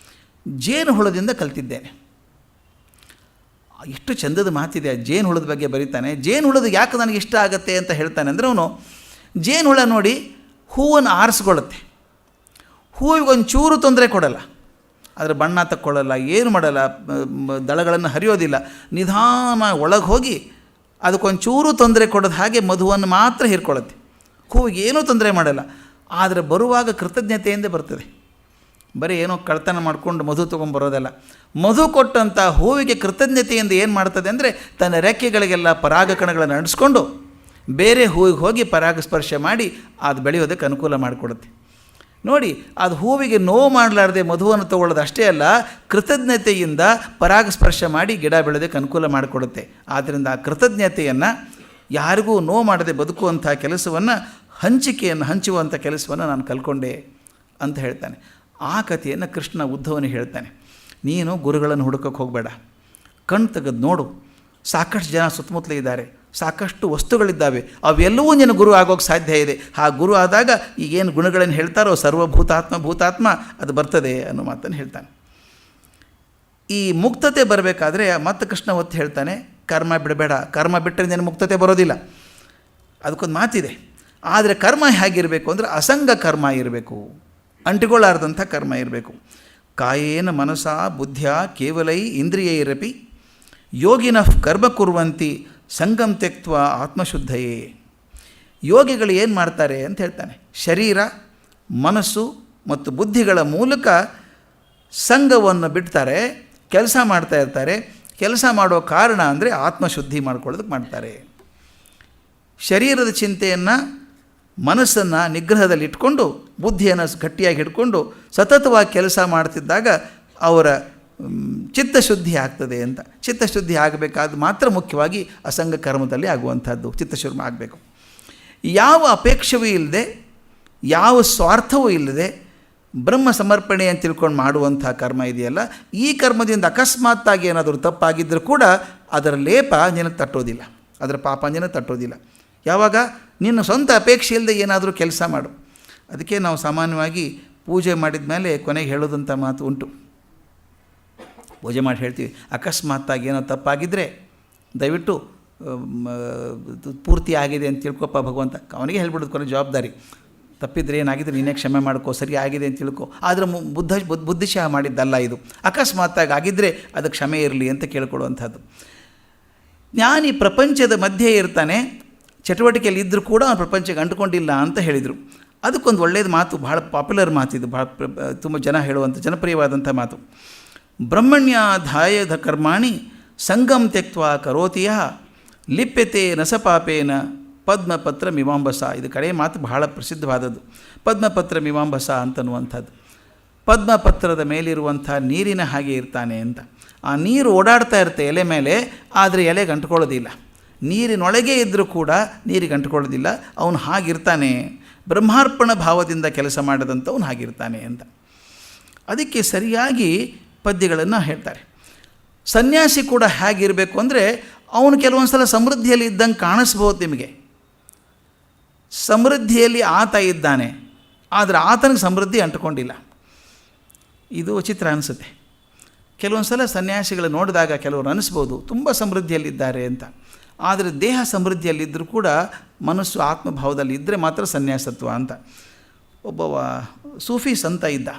ಜೇನು ಹುಳದಿಂದ ಕಲ್ತಿದ್ದೇನೆ. ಎಷ್ಟು ಚಂದದ ಮಾತಿದೆ. ಜೇನು ಹುಳದ ಬಗ್ಗೆ ಬರೀತಾನೆ. ಜೇನು ಹುಳದ ಯಾಕೆ ನನಗೆ ಇಷ್ಟ ಆಗುತ್ತೆ ಅಂತ ಹೇಳ್ತಾನೆ ಅಂದರೆ, ಅವನು ಜೇನು ಹುಳ ನೋಡಿ ಹೂವನ್ನು ಆರಿಸ್ಕೊಳ್ಳುತ್ತೆ. ಹೂವಿಗೊಂದು ಚೂರು ತೊಂದರೆ ಕೊಡಲ್ಲ, ಅದರ ಬಣ್ಣ ತಕ್ಕೊಳ್ಳಲ್ಲ, ಏನು ಮಾಡಲ್ಲ, ದಳಗಳನ್ನು ಹರಿಯೋದಿಲ್ಲ. ನಿಧಾನ ಒಳಗೆ ಹೋಗಿ ಅದಕ್ಕೊಂದು ಚೂರು ತೊಂದರೆ ಕೊಡೋದು ಹಾಗೆ ಮಧುವನ್ನು ಮಾತ್ರ ಹೀರ್ಕೊಳ್ಳುತ್ತೆ. ಹೂವಿಗೆ ಏನೂ ತೊಂದರೆ ಮಾಡಲ್ಲ. ಆದರೆ ಬರುವಾಗ ಕೃತಜ್ಞತೆಯಿಂದ ಬರ್ತದೆ. ಬರೀ ಏನೋ ಕಳ್ತನ ಮಾಡಿಕೊಂಡು ಮಧು ತೊಗೊಂಬರೋದಲ್ಲ. ಮಧು ಕೊಟ್ಟಂಥ ಹೂವಿಗೆ ಕೃತಜ್ಞತೆಯಿಂದ ಏನು ಮಾಡ್ತದೆ ಅಂದರೆ, ತನ್ನ ರೆಕ್ಕೆಗಳಿಗೆಲ್ಲ ಪರಾಗಕಣಗಳನ್ನು ನಡೆಸ್ಕೊಂಡು ಬೇರೆ ಹೂವಿಗೆ ಹೋಗಿ ಪರಾಗಸ್ಪರ್ಶ ಮಾಡಿ ಅದು ಬೆಳೆಯೋದಕ್ಕೆ ಅನುಕೂಲ ಮಾಡಿಕೊಡುತ್ತೆ. ನೋಡಿ, ಅದು ಹೂವಿಗೆ ನೋವು ಮಾಡಲಾರ್ದೆ ಮಧುವನ್ನು ತಗೊಳ್ಳೋದು ಅಷ್ಟೇ ಅಲ್ಲ, ಕೃತಜ್ಞತೆಯಿಂದ ಪರಾಗಸ್ಪರ್ಶ ಮಾಡಿ ಗಿಡ ಬೆಳೆಯೋದಕ್ಕೆ ಅನುಕೂಲ ಮಾಡಿಕೊಡುತ್ತೆ. ಆದ್ದರಿಂದ ಆ ಕೃತಜ್ಞತೆಯನ್ನು, ಯಾರಿಗೂ ನೋವು ಮಾಡದೆ ಬದುಕುವಂಥ ಕೆಲಸವನ್ನು, ಹಂಚಿಕೆಯನ್ನು ಹಂಚುವಂಥ ಕೆಲಸವನ್ನು ನಾನು ಕಲ್ಕೊಂಡೆ ಅಂತ ಹೇಳ್ತಾನೆ. ಆ ಕಥೆಯನ್ನು ಕೃಷ್ಣ ಉದ್ಧವನಿಗೆ ಹೇಳ್ತಾನೆ. ನೀನು ಗುರುಗಳನ್ನು ಹುಡುಕಕ್ಕೆ ಹೋಗಬೇಡ, ಕಣ್ಣು ತೆಗೆದು ನೋಡು. ಸಾಕಷ್ಟು ಜನ ಸುತ್ತಮುತ್ತಲೇ ಇದ್ದಾರೆ, ಸಾಕಷ್ಟು ವಸ್ತುಗಳಿದ್ದಾವೆ, ಅವೆಲ್ಲವೂ ನಿನ್ನ ಗುರು ಆಗೋಕ್ಕೆ ಸಾಧ್ಯ ಇದೆ. ಆ ಗುರು ಆದಾಗ ಈಗೇನು ಗುಣಗಳನ್ನು ಹೇಳ್ತಾರೋ ಭೂತಾತ್ಮ ಅದು ಬರ್ತದೆ ಅನ್ನೋ ಮಾತನ್ನು ಹೇಳ್ತಾನೆ. ಈ ಮುಕ್ತತೆ ಬರಬೇಕಾದ್ರೆ ಮತ್ತೆ ಕೃಷ್ಣ ಒತ್ತು ಹೇಳ್ತಾನೆ, ಕರ್ಮ ಬಿಡಬೇಡ. ಕರ್ಮ ಬಿಟ್ಟರೆ ನಿನ್ನ ಮುಕ್ತತೆ ಬರೋದಿಲ್ಲ. ಅದಕ್ಕೊಂದು ಮಾತಿದೆ. ಆದರೆ ಕರ್ಮ ಹೇಗಿರಬೇಕು ಅಂದರೆ, ಅಸಂಗ ಕರ್ಮ ಇರಬೇಕು, ಅಂಟಿಕೊಳ್ಳಾರ್ದಂಥ ಕರ್ಮ ಇರಬೇಕು. ಕಾಯೇನ ಮನಸ ಬುದ್ಧಿಯ ಕೇವಲೈ ಇಂದ್ರಿಯೈರಪಿ ಯೋಗಿನಃ ಕರ್ಮ ಕುರ್ವಂತಿ ಸಂಗಂ ತ್ಯಕ್ತ್ವ ಆತ್ಮಶುದ್ಧಯೇ. ಯೋಗಿಗಳು ಏನು ಮಾಡ್ತಾರೆ ಅಂತ ಹೇಳ್ತಾನೆ. ಶರೀರ, ಮನಸ್ಸು ಮತ್ತು ಬುದ್ಧಿಗಳ ಮೂಲಕ ಸಂಘವನ್ನು ಬಿಡ್ತಾರೆ, ಕೆಲಸ ಮಾಡ್ತಾ ಇರ್ತಾರೆ. ಕೆಲಸ ಮಾಡೋ ಕಾರಣ ಅಂದರೆ ಆತ್ಮಶುದ್ಧಿ ಮಾಡ್ಕೊಳ್ಳೋದಕ್ಕೆ ಮಾಡ್ತಾರೆ. ಶರೀರದ ಚಿಂತೆಯನ್ನು, ಮನಸ್ಸನ್ನು ನಿಗ್ರಹದಲ್ಲಿ ಇಟ್ಕೊಂಡು, ಬುದ್ಧಿಯನ್ನು ಗಟ್ಟಿಯಾಗಿ ಹಿಡ್ಕೊಂಡು ಸತತವಾಗಿ ಕೆಲಸ ಮಾಡ್ತಿದ್ದಾಗ ಅವರ ಚಿತ್ತಶುದ್ಧಿ ಆಗ್ತದೆ ಅಂತ. ಚಿತ್ತಶುದ್ಧಿ ಆಗಬೇಕಾದ ಮಾತ್ರ ಮುಖ್ಯವಾಗಿ ಅಸಂಗ ಕರ್ಮದಲ್ಲಿ ಆಗುವಂಥದ್ದು. ಚಿತ್ತಶುದ್ಧಿ ಆಗಬೇಕು. ಯಾವ ಅಪೇಕ್ಷವೂ ಇಲ್ಲದೆ, ಯಾವ ಸ್ವಾರ್ಥವೂ ಇಲ್ಲದೆ ಬ್ರಹ್ಮ ಸಮರ್ಪಣೆ ಅಂತ ತಿಳ್ಕೊಂಡು ಮಾಡುವಂಥ ಕರ್ಮ ಇದೆಯಲ್ಲ, ಈ ಕರ್ಮದಿಂದ ಅಕಸ್ಮಾತ್ತಾಗಿ ಏನಾದರೂ ತಪ್ಪಾಗಿದ್ದರೂ ಕೂಡ ಅದರ ಲೇಪ ನಿನಗೆ ತಟ್ಟೋದಿಲ್ಲ, ಅದರ ಪಾಪ ನಿನಗೆ ತಟ್ಟೋದಿಲ್ಲ. ಯಾವಾಗ ನಿನ್ನ ಸ್ವಂತ ಅಪೇಕ್ಷೆ ಇಲ್ಲದೆ ಏನಾದರೂ ಕೆಲಸ ಮಾಡು. ಅದಕ್ಕೆ ನಾವು ಸಾಮಾನ್ಯವಾಗಿ ಪೂಜೆ ಮಾಡಿದ ಮೇಲೆ ಕೊನೆಗೆ ಹೇಳೋದಂಥ ಮಾತು ಉಂಟು. ಪೂಜೆ ಮಾಡಿ ಹೇಳ್ತೀವಿ, ಅಕಸ್ಮಾತ್ತಾಗಿ ಏನೋ ತಪ್ಪಾಗಿದ್ದರೆ ದಯವಿಟ್ಟು ಪೂರ್ತಿ ಆಗಿದೆ ಅಂತ ತಿಳ್ಕೊಪ್ಪ ಭಗವಂತ. ಅವನಿಗೆ ಹೇಳ್ಬಿಡೋದು ಕೊನೆ ಜವಾಬ್ದಾರಿ. ತಪ್ಪಿದ್ರೆ ಏನಾಗಿದ್ರೆ ನೀನೇ ಕ್ಷಮೆ ಮಾಡ್ಕೋ, ಸರಿ ಆಗಿದೆ ಅಂತ ತಿಳ್ಕೊ. ಆದರೆ ಬುದ್ಧಿಶಃ ಮಾಡಿದ್ದಲ್ಲ ಇದು. ಅಕಸ್ಮಾತ್ತಾಗಿ ಆಗಿದ್ದರೆ ಅದು ಕ್ಷಮೆ ಇರಲಿ ಅಂತ ಕೇಳ್ಕೊಳ್ಳುವಂಥದ್ದು. ಜ್ಞಾನಿ ಪ್ರಪಂಚದ ಮಧ್ಯೆ ಇರ್ತಾನೆ, ಚಟುವಟಿಕೆಯಲ್ಲಿ ಇದ್ದರೂ ಕೂಡ ಅವನು ಪ್ರಪಂಚಕ್ಕೆ ಅಂಟುಕೊಂಡಿಲ್ಲ ಅಂತ ಹೇಳಿದರು. ಅದಕ್ಕೊಂದು ಒಳ್ಳೆಯದು ಮಾತು, ಭಾಳ ಪಾಪ್ಯುಲರ್ ಮಾತಿದು, ಭಾಳ ತುಂಬ ಜನ ಹೇಳುವಂಥ ಜನಪ್ರಿಯವಾದಂಥ ಮಾತು. ಬ್ರಹ್ಮಣ್ಯಾಧಾಯದ ಕರ್ಮಾಣಿ ಸಂಗಂ ತ್ಯಕ್ತ್ವಾ ಕರೋತಿಯ ಲಿಪ್ಯತೆ ನಸಪಾಪೇನ ಪದ್ಮಪತ್ರ ಮೀಮಾಂಬಸ. ಇದು ಕಡೆ ಮಾತು ಬಹಳ ಪ್ರಸಿದ್ಧವಾದದ್ದು. ಪದ್ಮಪತ್ರ ಮೀಮಾಂಬಸ ಅಂತನ್ನುವಂಥದ್ದು. ಪದ್ಮಪತ್ರದ ಮೇಲಿರುವಂಥ ನೀರಿನ ಹಾಗೆ ಇರ್ತಾನೆ ಅಂತ. ಆ ನೀರು ಓಡಾಡ್ತಾ ಇರುತ್ತೆ ಎಲೆ ಮೇಲೆ, ಆದರೆ ಎಲೆಗೆ ಅಂಟ್ಕೊಳ್ಳೋದಿಲ್ಲ. ನೀರಿನೊಳಗೆ ಇದ್ದರೂ ಕೂಡ ನೀರಿಗೆ ಅಂಟ್ಕೊಳ್ಳೋದಿಲ್ಲ. ಅವನು ಹಾಗಿರ್ತಾನೆ, ಬ್ರಹ್ಮಾರ್ಪಣ ಭಾವದಿಂದ ಕೆಲಸ ಮಾಡಿದಂಥವನು ಹಾಗಿರ್ತಾನೆ ಅಂತ. ಅದಕ್ಕೆ ಸರಿಯಾಗಿ ಪದ್ಯಗಳನ್ನು ಹೇಳ್ತಾರೆ. ಸನ್ಯಾಸಿ ಕೂಡ ಹೇಗಿರಬೇಕು ಅಂದರೆ, ಅವನು ಕೆಲವೊಂದು ಸಲ ಸಮೃದ್ಧಿಯಲ್ಲಿ ಇದ್ದಂಗೆ ಕಾಣಿಸ್ಬೋದು ನಿಮಗೆ. ಸಮೃದ್ಧಿಯಲ್ಲಿ ಆತ ಇದ್ದಾನೆ, ಆದರೆ ಆತನಿಗೆ ಸಮೃದ್ಧಿ ಅಂಟುಕೊಂಡಿಲ್ಲ. ಇದು ವಿಚಿತ್ರ ಅನಿಸುತ್ತೆ. ಕೆಲವೊಂದು ಸಲ ಸನ್ಯಾಸಿಗಳು ನೋಡಿದಾಗ ಕೆಲವರು ಅನಿಸ್ಬೋದು ತುಂಬ ಸಮೃದ್ಧಿಯಲ್ಲಿದ್ದಾರೆ ಅಂತ. ಆದರೆ ದೇಹ ಸಮೃದ್ಧಿಯಲ್ಲಿದ್ದರೂ ಕೂಡ ಮನಸ್ಸು ಆತ್ಮಭಾವದಲ್ಲಿ ಇದ್ದರೆ ಮಾತ್ರ ಸನ್ಯಾಸತ್ವ ಅಂತ. ಒಬ್ಬವ ಸೂಫಿ ಸಂತ ಇದ್ದ,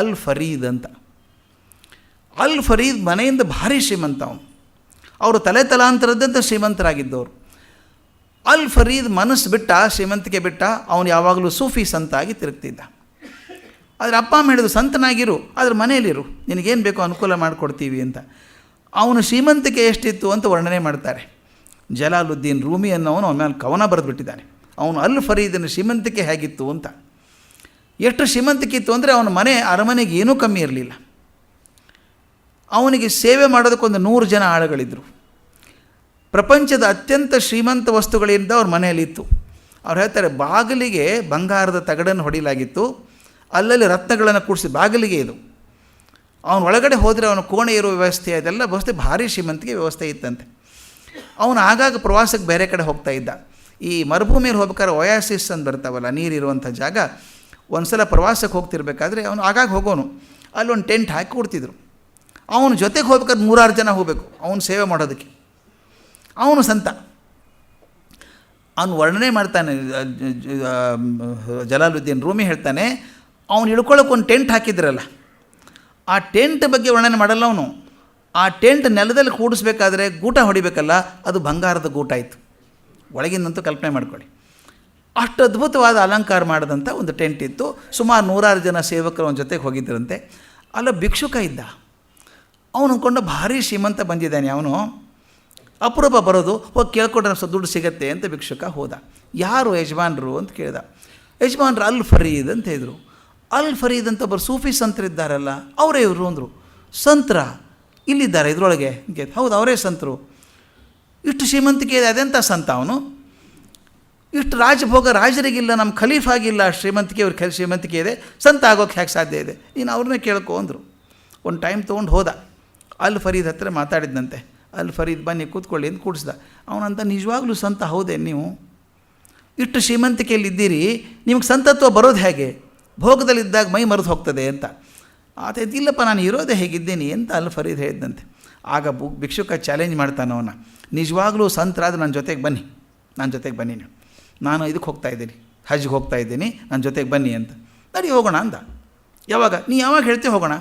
ಅಲ್ ಫರೀದ್ ಅಂತ. ಅಲ್ ಫರೀದ್ ಮನೆಯಿಂದ ಭಾರಿ ಶ್ರೀಮಂತ ಅವನು. ಅವರು ತಲಾಂತರದಂತ ಶ್ರೀಮಂತರಾಗಿದ್ದವರು. ಅಲ್ ಫರೀದ್ ಮನಸ್ಸು ಬಿಟ್ಟ, ಶ್ರೀಮಂತಿಕೆ ಬಿಟ್ಟ, ಅವನು ಯಾವಾಗಲೂ ಸೂಫಿ ಸಂತ ಆಗಿ ತಿರುಗ್ತಿದ್ದ. ಆದರೆ ಅಪ್ಪ ಅಮ್ಮ ಹೇಳಿದ್ರು, ಸಂತನಾಗಿರು, ಆದರೆ ಮನೆಯಲ್ಲಿರು, ನಿನಗೇನು ಬೇಕೋ ಅನುಕೂಲ ಮಾಡಿಕೊಡ್ತೀವಿ ಅಂತ. ಅವನು ಶ್ರೀಮಂತಿಕೆ ಎಷ್ಟಿತ್ತು ಅಂತ ವರ್ಣನೆ ಮಾಡ್ತಾರೆ. ಜಲಾಲುದ್ದೀನ್ ರೂಮಿ ಅನ್ನೋನು ಅವನ ಮೇಲೆ ಕವನ ಬರೆದುಬಿಟ್ಟಿದ್ದಾನೆ. ಅವನು ಅಲ್ ಫರೀದನ ಶ್ರೀಮಂತಿಕೆ ಹೇಗಿತ್ತು ಅಂತ. ಎಷ್ಟು ಶ್ರೀಮಂತಿಕೆ ಇತ್ತು ಅಂದರೆ ಅವನ ಅರಮನೆಗೆ ಏನೂ ಕಮ್ಮಿ ಇರಲಿಲ್ಲ. ಅವನಿಗೆ ಸೇವೆ ಮಾಡೋದಕ್ಕೊಂದು 100 ಜನ ಆಳುಗಳಿದ್ದರು. ಪ್ರಪಂಚದ ಅತ್ಯಂತ ಶ್ರೀಮಂತ ವಸ್ತುಗಳಿಂದ ಅವ್ರ ಮನೆಯಲ್ಲಿತ್ತು. ಅವ್ರು ಹೇಳ್ತಾರೆ, ಬಾಗಿಲಿಗೆ ಬಂಗಾರದ ತಗಡನ್ನು ಹೊಡಿಲಾಗಿತ್ತು, ಅಲ್ಲಲ್ಲಿ ರತ್ನಗಳನ್ನು ಕೂಡಿಸಿ ಬಾಗಿಲಿಗೆ ಇದು. ಅವನ ಒಳಗಡೆ ಹೋದರೆ ಅವನ ಕೋಣೆ ಇರೋ ವ್ಯವಸ್ಥೆ, ಅದೆಲ್ಲ ವ್ಯವಸ್ಥೆ ಭಾರಿ ಶ್ರೀಮಂತಿಗೆ ವ್ಯವಸ್ಥೆ ಇತ್ತಂತೆ. ಅವನು ಆಗಾಗ ಪ್ರವಾಸಕ್ಕೆ ಬೇರೆ ಕಡೆ ಹೋಗ್ತಾ ಇದ್ದ. ಈ ಮರುಭೂಮಿಯಲ್ಲಿ ಹೋಗ್ಬೇಕಾದ್ರೆ ಒಯಾಸಿಸ್ ಅಂತ ಬರ್ತಾವಲ್ಲ, ನೀರಿರುವಂಥ ಜಾಗ. ಒಂದು ಸಲ ಪ್ರವಾಸಕ್ಕೆ ಹೋಗ್ತಿರ್ಬೇಕಾದ್ರೆ ಅವನು ಆಗಾಗ ಹೋಗೋನು, ಅಲ್ಲೊಂದು ಟೆಂಟ್ ಹಾಕಿ ಕೊಡ್ತಿದ್ರು. ಅವನು ಜೊತೆಗೆ ಹೋಗ್ಬೇಕಾದ್ರೆ 100-6 ಜನ ಹೋಗಬೇಕು ಅವನು ಸೇವೆ ಮಾಡೋದಕ್ಕೆ. ಅವನು ಸಂತ. ಅವನು ವರ್ಣನೆ ಮಾಡ್ತಾನೆ, ಜಲಾಲುದ್ದೀನ್ ರೂಮಿ ಹೇಳ್ತಾನೆ, ಅವನು ಇಳ್ಕೊಳ್ಳೋಕೆ ಒಂದು ಟೆಂಟ್ ಹಾಕಿದ್ರಲ್ಲ, ಆ ಟೆಂಟ್ ಬಗ್ಗೆ ವರ್ಣನೆ ಮಾಡಲ್ಲ ಅವನು. ಆ ಟೆಂಟ್ ನೆಲದಲ್ಲಿ ಕೂಡಿಸ್ಬೇಕಾದ್ರೆ ಗೂಟ ಹೊಡಿಬೇಕಲ್ಲ, ಅದು ಬಂಗಾರದ ಗೂಟ ಆಯಿತು. ಒಳಗಿಂದಂತೂ ಕಲ್ಪನೆ ಮಾಡ್ಕೊಳ್ಳಿ. ಅಷ್ಟು ಅದ್ಭುತವಾದ ಅಲಂಕಾರ ಮಾಡಿದಂಥ ಒಂದು ಟೆಂಟ್ ಇತ್ತು. ಸುಮಾರು 100-6 ಜನ ಸೇವಕರು ಅವನ ಜೊತೆಗೆ ಹೋಗಿದ್ದರಂತೆ. ಅಲ್ಲ ಭಿಕ್ಷುಕ ಇದ್ದ. ಅವನು ಅಂದ್ಕೊಂಡು ಭಾರಿ ಶ್ರೀಮಂತ ಬಂದಿದ್ದಾನೆ ಅವನು, ಅಪರೂಪ ಬರೋದು, ಹೋಗಿ ಕೇಳ್ಕೊಂಡ್ರೆ ಸ್ವಲ್ಪ ದುಡ್ಡು ಸಿಗತ್ತೆ ಅಂತ ಭಿಕ್ಷುಕ ಹೋದ. ಯಾರು ಯಜಮಾನ್ರು ಅಂತ ಕೇಳಿದ. ಯಜಮಾನ್ರು ಅಲ್ ಫರೀದ್ ಅಂತ ಹೇಳಿದರು. ಅಲ್ ಫರೀದ್ ಅಂತ ಒಬ್ಬರು ಸೂಫಿ ಸಂತರಿದ್ದಾರಲ್ಲ, ಅವರೇ ಇವರು ಅಂದರು. ಸಂತರ ಇಲ್ಲಿದ್ದಾರೆ ಇದರೊಳಗೆ? ಹೌದು, ಅವರೇ ಸಂತರು. ಇಷ್ಟು ಶ್ರೀಮಂತಿಕೆ ಇದೆ, ಅದೆಂಥ ಸಂತ ಅವನು? ಇಷ್ಟು ರಾಜಭೋಗ ರಾಜರಿಗಿಲ್ಲ, ನಮ್ಮ ಖಲೀಫಾಗಿಲ್ಲ ಶ್ರೀಮಂತಿಕೆ, ಅವ್ರ ಶ್ರೀಮಂತಿಕೆ ಇದೆ, ಸಂತ ಆಗೋಕ್ಕೆ ಹೇಗೆ ಸಾಧ್ಯ ಇದೆ? ನೀನು ಅವ್ರನ್ನೇ ಕೇಳ್ಕೊ ಅಂದರು. ಒಂದು ಟೈಮ್ ತೊಗೊಂಡು ಹೋದ. ಅಲ್ ಫರೀದ್ ಹತ್ರ ಮಾತಾಡಿದಂತೆ. ಅಲ್ ಫರೀದ್ ಬನ್ನಿ ಕೂತ್ಕೊಳ್ಳಿ ಅಂತ ಕೂಡಿಸ್ದ. ಅವನಂತ, ನಿಜವಾಗ್ಲೂ ಸಂತ ಹೌದೇ ನೀವು? ಇಷ್ಟು ಶ್ರೀಮಂತಿಕೆಯಲ್ಲಿ ಇದ್ದೀರಿ, ನಿಮಗೆ ಸಂತತ್ವ ಬರೋದು ಹೇಗೆ? ಭೋಗದಲ್ಲಿದ್ದಾಗ ಮೈ ಮರೆದು ಹೋಗ್ತದೆ ಅಂತ. ಆತ ಇಲ್ಲಪ್ಪ, ನಾನು ಇರೋದೇ ಹೇಗಿದ್ದೀನಿ ಅಂತ ಅಲ್ ಫರೀದ್ ಹೇಳಿದಂತೆ. ಆಗ ಭಿಕ್ಷುಕ ಚಾಲೆಂಜ್ ಮಾಡ್ತಾನೆ ಅವನ, ನಿಜವಾಗ್ಲೂ ಸಂತರಾದ್ರೆ ನನ್ನ ಜೊತೆಗೆ ಬನ್ನಿ ನೀವು. ನಾನು ಇದಕ್ಕೆ ಹೋಗ್ತಾಯಿದ್ದೀನಿ, ಹಜ್ಗೆ ಹೋಗ್ತಾಯಿದ್ದೀನಿ, ನನ್ನ ಜೊತೆಗೆ ಬನ್ನಿ ಅಂತ. ನಡಿ ಹೋಗೋಣ ಅಂದ. ಯಾವಾಗ? ನೀ ಯಾವಾಗ ಹೇಳ್ತೀವಿ ಹೋಗೋಣ?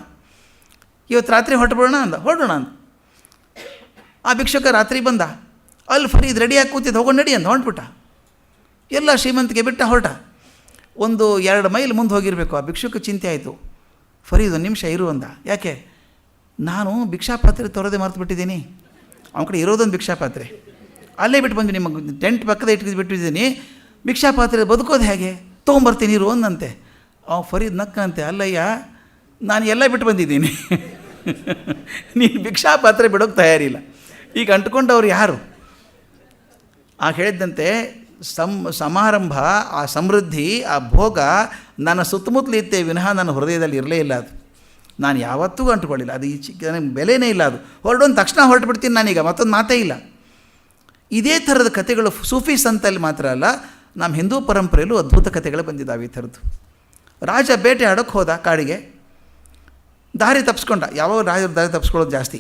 ಇವತ್ತು ರಾತ್ರಿ ಹೊರಟುಬಿಡೋಣ ಅಂದ. ಹೊರಡೋಣ ಅಂದ. ಆ ಭಿಕ್ಷುಕ ರಾತ್ರಿ ಬಂದ. ಅಲ್ ಫರೀದ್ ರೆಡಿಯಾಗಿ ಕೂತಿದ್ದು, ಹೋಗೋಣ ನಡಿ ಅಂತ ಹೊಂಟ್ಬಿಟ್ಟ. ಎಲ್ಲ ಶ್ರೀಮಂತಿಗೆ ಬಿಟ್ಟ ಹೊರಟ. 1-2 ಮೈಲ್ ಮುಂದೆ ಹೋಗಿರಬೇಕು. ಆ ಭಿಕ್ಷುಕ ಚಿಂತೆ ಆಯಿತು. ಫರೀದ್ 1 ನಿಮಿಷ ಇರು ಅಂದ. ಯಾಕೆ? ನಾನು ಭಿಕ್ಷಾಪಾತ್ರೆ ತೊರೆದೇ ಮರೆತು ಬಿಟ್ಟಿದ್ದೀನಿ. ಅವನ ಕಡೆ ಇರೋದೊಂದು ಭಿಕ್ಷಾಪಾತ್ರೆ, ಅಲ್ಲೇ ಬಿಟ್ಟು ಬಂದು ನಿಮ್ಮ ಟೆಂಟ್ ಪಕ್ಕದ ಇಟ್ಟು ಬಿಟ್ಟಿದ್ದೀನಿ. ಭಿಕ್ಷಾಪಾತ್ರೆ ಬದುಕೋದು ಹೇಗೆ? ತೊಗೊಂಬರ್ತೀನಿ ಇರು ಅಂದಂತೆ. ಫರೀದ್ ನಕ್ಕಂತೆ, ಅಲ್ಲಯ್ಯ ನಾನು ಎಲ್ಲ ಬಿಟ್ಟು ಬಂದಿದ್ದೀನಿ, ನೀನು ಭಿಕ್ಷಾಪಾತ್ರೆ ಬಿಡೋಕ್ಕೆ ತಯಾರಿಲ್ಲ. ಈಗ ಅಂಟ್ಕೊಂಡವ್ರು ಯಾರು? ಆಗ ಹೇಳಿದ್ದಂತೆ, ಸಮಾರಂಭ, ಆ ಸಮೃದ್ಧಿ, ಆ ಭೋಗ ನನ್ನ ಸುತ್ತಮುತ್ತಲು ಇತ್ತೇ ವಿನಃ ನನ್ನ ಹೃದಯದಲ್ಲಿ ಇರಲೇ ಇಲ್ಲ. ಅದು ನಾನು ಯಾವತ್ತೂ ಅಂಟ್ಕೊಳ್ಳಿಲ್ಲ. ಅದು ನನಗೆ ಬೆಲೆನೇ ಇಲ್ಲ. ಅದು ಹೊರಡೋನ್ ತಕ್ಷಣ ಹೊರಟು ಬಿಡ್ತೀನಿ ನಾನೀಗ, ಮತ್ತೊಂದು ಮಾತೇ ಇಲ್ಲ. ಇದೇ ಥರದ ಕಥೆಗಳು ಸೂಫಿ ಸಂತಲ್ಲಿ ಮಾತ್ರ ಅಲ್ಲ, ನಮ್ಮ ಹಿಂದೂ ಪರಂಪರೆಯಲ್ಲೂ ಅದ್ಭುತ ಕಥೆಗಳು ಬಂದಿದ್ದಾವೆ ಈ ಥರದ್ದು. ರಾಜ ಬೇಟೆ ಆಡೋಕ್ಕೆ ಹೋದ ಕಾಡಿಗೆ, ದಾರಿ ತಪ್ಪಿಸ್ಕೊಂಡ. ಯಾವಾಗ ರಾಜರು ದಾರಿ ತಪ್ಪಿಸ್ಕೊಳ್ಳೋದು ಜಾಸ್ತಿ.